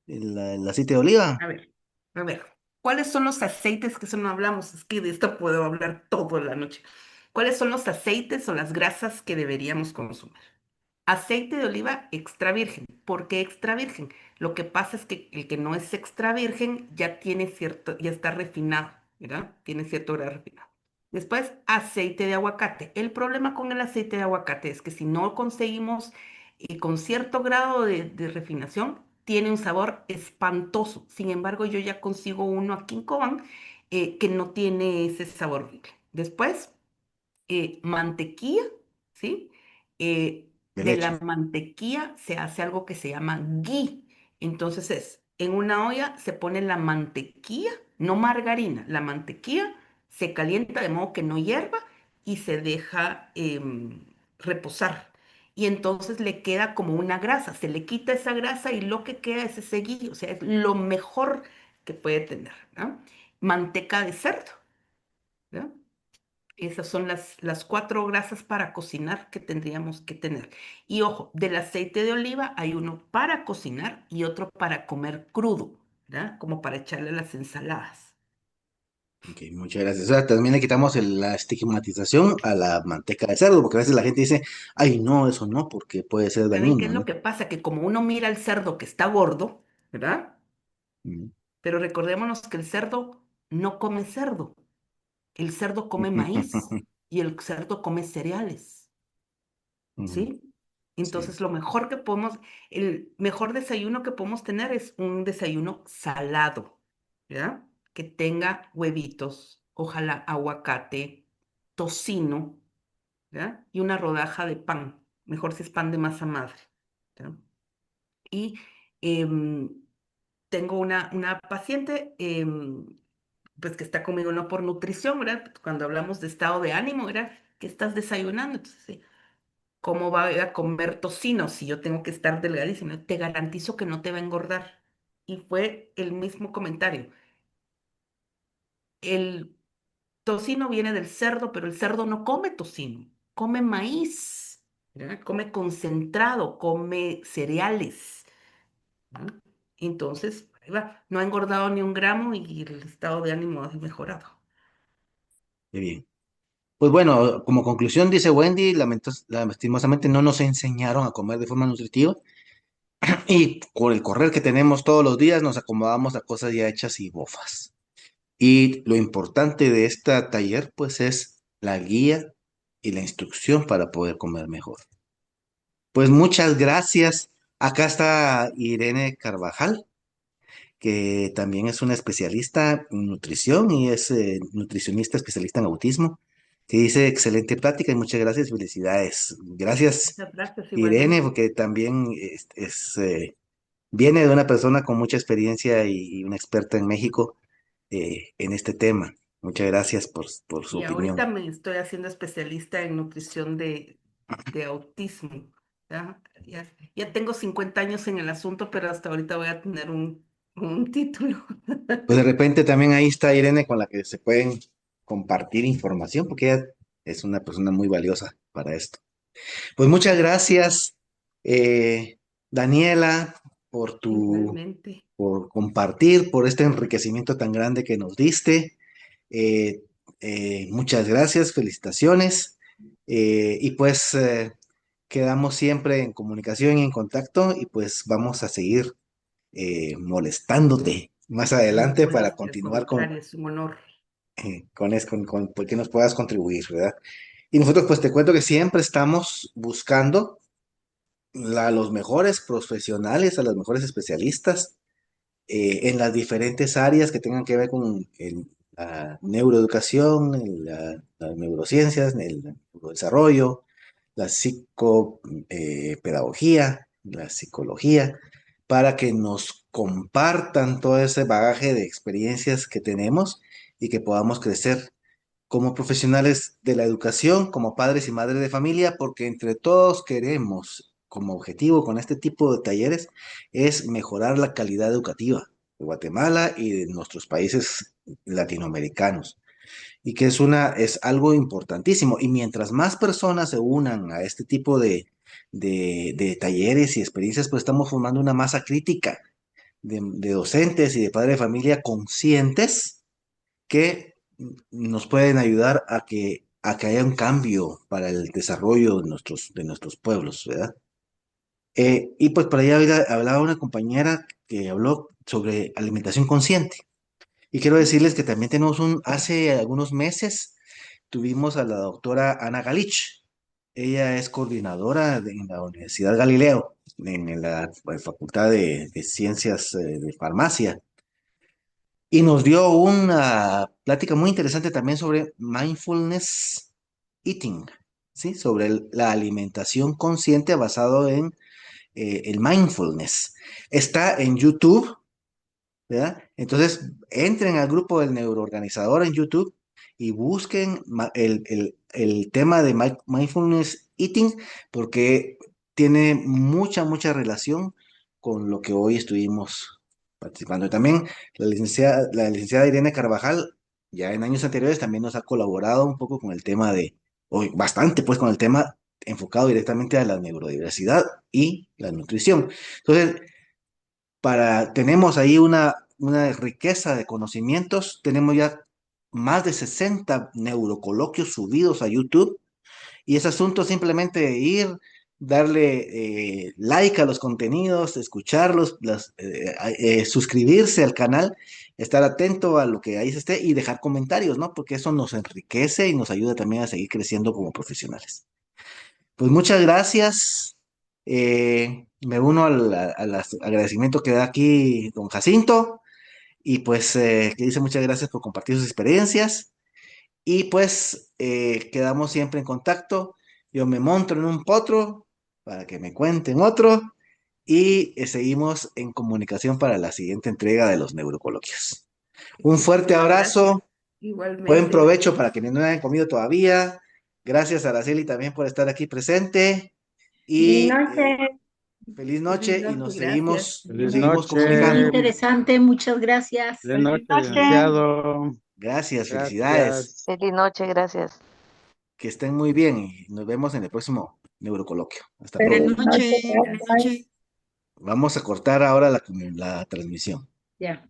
el aceite de oliva?
A ver, a ver. ¿Cuáles son los aceites que eso no hablamos? Es que de esto puedo hablar toda la noche. ¿Cuáles son los aceites o las grasas que deberíamos consumir? Aceite de oliva extra virgen. ¿Por qué extra virgen? Lo que pasa es que el que no es extra virgen ya tiene cierto, ya está refinado, ¿verdad? Tiene cierto grado refinado. Después, aceite de aguacate. El problema con el aceite de aguacate es que si no conseguimos con cierto grado de refinación, tiene un sabor espantoso. Sin embargo, yo ya consigo uno aquí en Cobán que no tiene ese sabor horrible. Después, mantequilla, ¿sí?
De
De la
leche.
mantequilla se hace algo que se llama ghee. Entonces en una olla se pone la mantequilla, no margarina, la mantequilla se calienta de modo que no hierva y se deja reposar. Y entonces le queda como una grasa, se le quita esa grasa y lo que queda es ese ghee, o sea, es lo mejor que puede tener, ¿no? Manteca de cerdo, ¿no? Esas son las cuatro grasas para cocinar que tendríamos que tener. Y ojo, del aceite de oliva hay uno para cocinar y otro para comer crudo, ¿verdad? Como para echarle a las ensaladas.
Ok, muchas gracias. O sea, también le quitamos la estigmatización a la manteca de cerdo, porque a veces la gente dice, ay, no, eso no, porque puede ser
¿Saben qué
dañino,
es lo
¿no?
que pasa? Que como uno mira al cerdo que está gordo, ¿verdad?
Mm.
Pero recordémonos que el cerdo no come cerdo, el cerdo come maíz y el cerdo come cereales.
Ujú.
¿Sí?
Sí,
Entonces, el mejor desayuno que podemos tener es un desayuno salado, ¿ya? Que tenga huevitos, ojalá aguacate, tocino, ¿ya? Y una rodaja de pan, mejor si es pan de masa madre, ¿ya? Y em, tengo una paciente, pues que está conmigo no por nutrición, ¿verdad? Cuando hablamos de estado de ánimo, ¿verdad? ¿Qué estás desayunando? Entonces, sí, ¿cómo va a comer tocino si yo tengo que estar delgadísima? Te garantizo que no te va a engordar. Y fue el mismo comentario. El tocino viene del cerdo, pero el cerdo no come tocino, come maíz, ¿ya? Come concentrado, come cereales, ¿ya? Entonces, ahí va, no ha engordado ni un gramo y el estado de ánimo ha mejorado.
qué bien. Pues bueno, como conclusión, dice Wendy, lastimosamente no nos enseñaron a comer de forma nutritiva y por el correr que tenemos todos los días nos acomodamos a cosas ya hechas y bofas. Y lo importante de este taller, pues, es la guía y la instrucción para poder comer mejor. Pues muchas gracias. Acá está Irene Carvajal, que también es una especialista en nutrición y es nutricionista especialista en autismo, que dice excelente plática y muchas gracias, felicidades. Gracias,
Muchas gracias
Irene,
igualmente.
porque también viene de una persona con mucha experiencia y una experta en México en este tema. Muchas gracias por su
Y ahorita
opinión.
me estoy haciendo especialista en nutrición de autismo. ¿Ya? Ya tengo 50 años en el asunto, pero hasta ahorita voy a tener un título.
Pues de repente también ahí está Irene con la que se pueden compartir información, porque ella es una persona muy valiosa para esto. Pues muchas gracias, Daniela,
Igualmente.
por compartir, por este enriquecimiento tan grande que nos diste. Eh, muchas gracias, felicitaciones. Y pues quedamos siempre en comunicación y en contacto y pues vamos a seguir molestándote más
No hay
adelante para
molestia, al
continuar
contrario, es un honor.
con que nos puedas contribuir, ¿verdad? Y nosotros pues te cuento que siempre estamos buscando a los mejores profesionales, a los mejores especialistas en las diferentes áreas que tengan que ver con la neuroeducación, las neurociencias, el neurodesarrollo, la psicopedagogía, la psicología, para que nos compartan todo ese bagaje de experiencias que tenemos y que podamos crecer como profesionales de la educación, como padres y madres de familia, porque entre todos queremos, como objetivo con este tipo de talleres, es mejorar la calidad educativa de Guatemala y de nuestros países latinoamericanos. Y que es algo importantísimo. Y mientras más personas se unan a este tipo de talleres y experiencias, pues estamos formando una masa crítica de docentes y de padres de familia conscientes que nos pueden ayudar a que haya un cambio para el desarrollo de nuestros pueblos, ¿verdad? Y pues por ahí hablaba una compañera que habló sobre alimentación consciente. Y quiero decirles que también hace algunos meses tuvimos a la doctora Ana Galich. Ella es coordinadora en la Universidad Galileo, en la Facultad de Ciencias de Farmacia. Y nos dio una plática muy interesante también sobre mindfulness eating, ¿sí? Sobre la alimentación consciente basado en el mindfulness. Está en YouTube, ¿verdad? Entonces, entren al grupo del neuroorganizador en YouTube y busquen el tema de mindfulness eating porque tiene mucha, mucha relación con lo que hoy estuvimos participando. Y también la licenciada Irene Carvajal, ya en años anteriores, también nos ha colaborado un poco con el tema hoy bastante pues con el tema enfocado directamente a la neurodiversidad y la nutrición. Entonces, tenemos ahí una riqueza de conocimientos, tenemos ya más de 60 neurocoloquios subidos a YouTube y es asunto simplemente de ir, darle like a los contenidos, escucharlos, suscribirse al canal, estar atento a lo que ahí se esté y dejar comentarios, ¿no? Porque eso nos enriquece y nos ayuda también a seguir creciendo como profesionales. Pues muchas gracias. Me uno al agradecimiento que da aquí don Jacinto y pues que dice muchas gracias por compartir sus experiencias y pues quedamos siempre en contacto. Yo me monto en un potro para que me cuenten otro y seguimos en comunicación para la siguiente entrega de los neurocoloquios. Un fuerte
Muchísimas gracias.
abrazo, buen
Igualmente.
provecho para quienes no hayan comido todavía. Gracias, Araceli, también por estar aquí presente.
Feliz
Y
noche.
feliz
Feliz
noche y nos
noche, gracias.
seguimos, nos
Feliz
seguimos
noche,
Muy
comunicando.
interesante, muchas gracias.
feliz
Feliz
noche,
noche.
licenciado.
Gracias, felicidades.
Gracias.
Feliz noche, gracias.
Que estén muy bien y nos vemos en el próximo neurocoloquio. Hasta
Buenas
pronto.
Feliz noche.
noches, buenas
Bye.
noches.
Vamos a cortar ahora la transmisión.
Ya.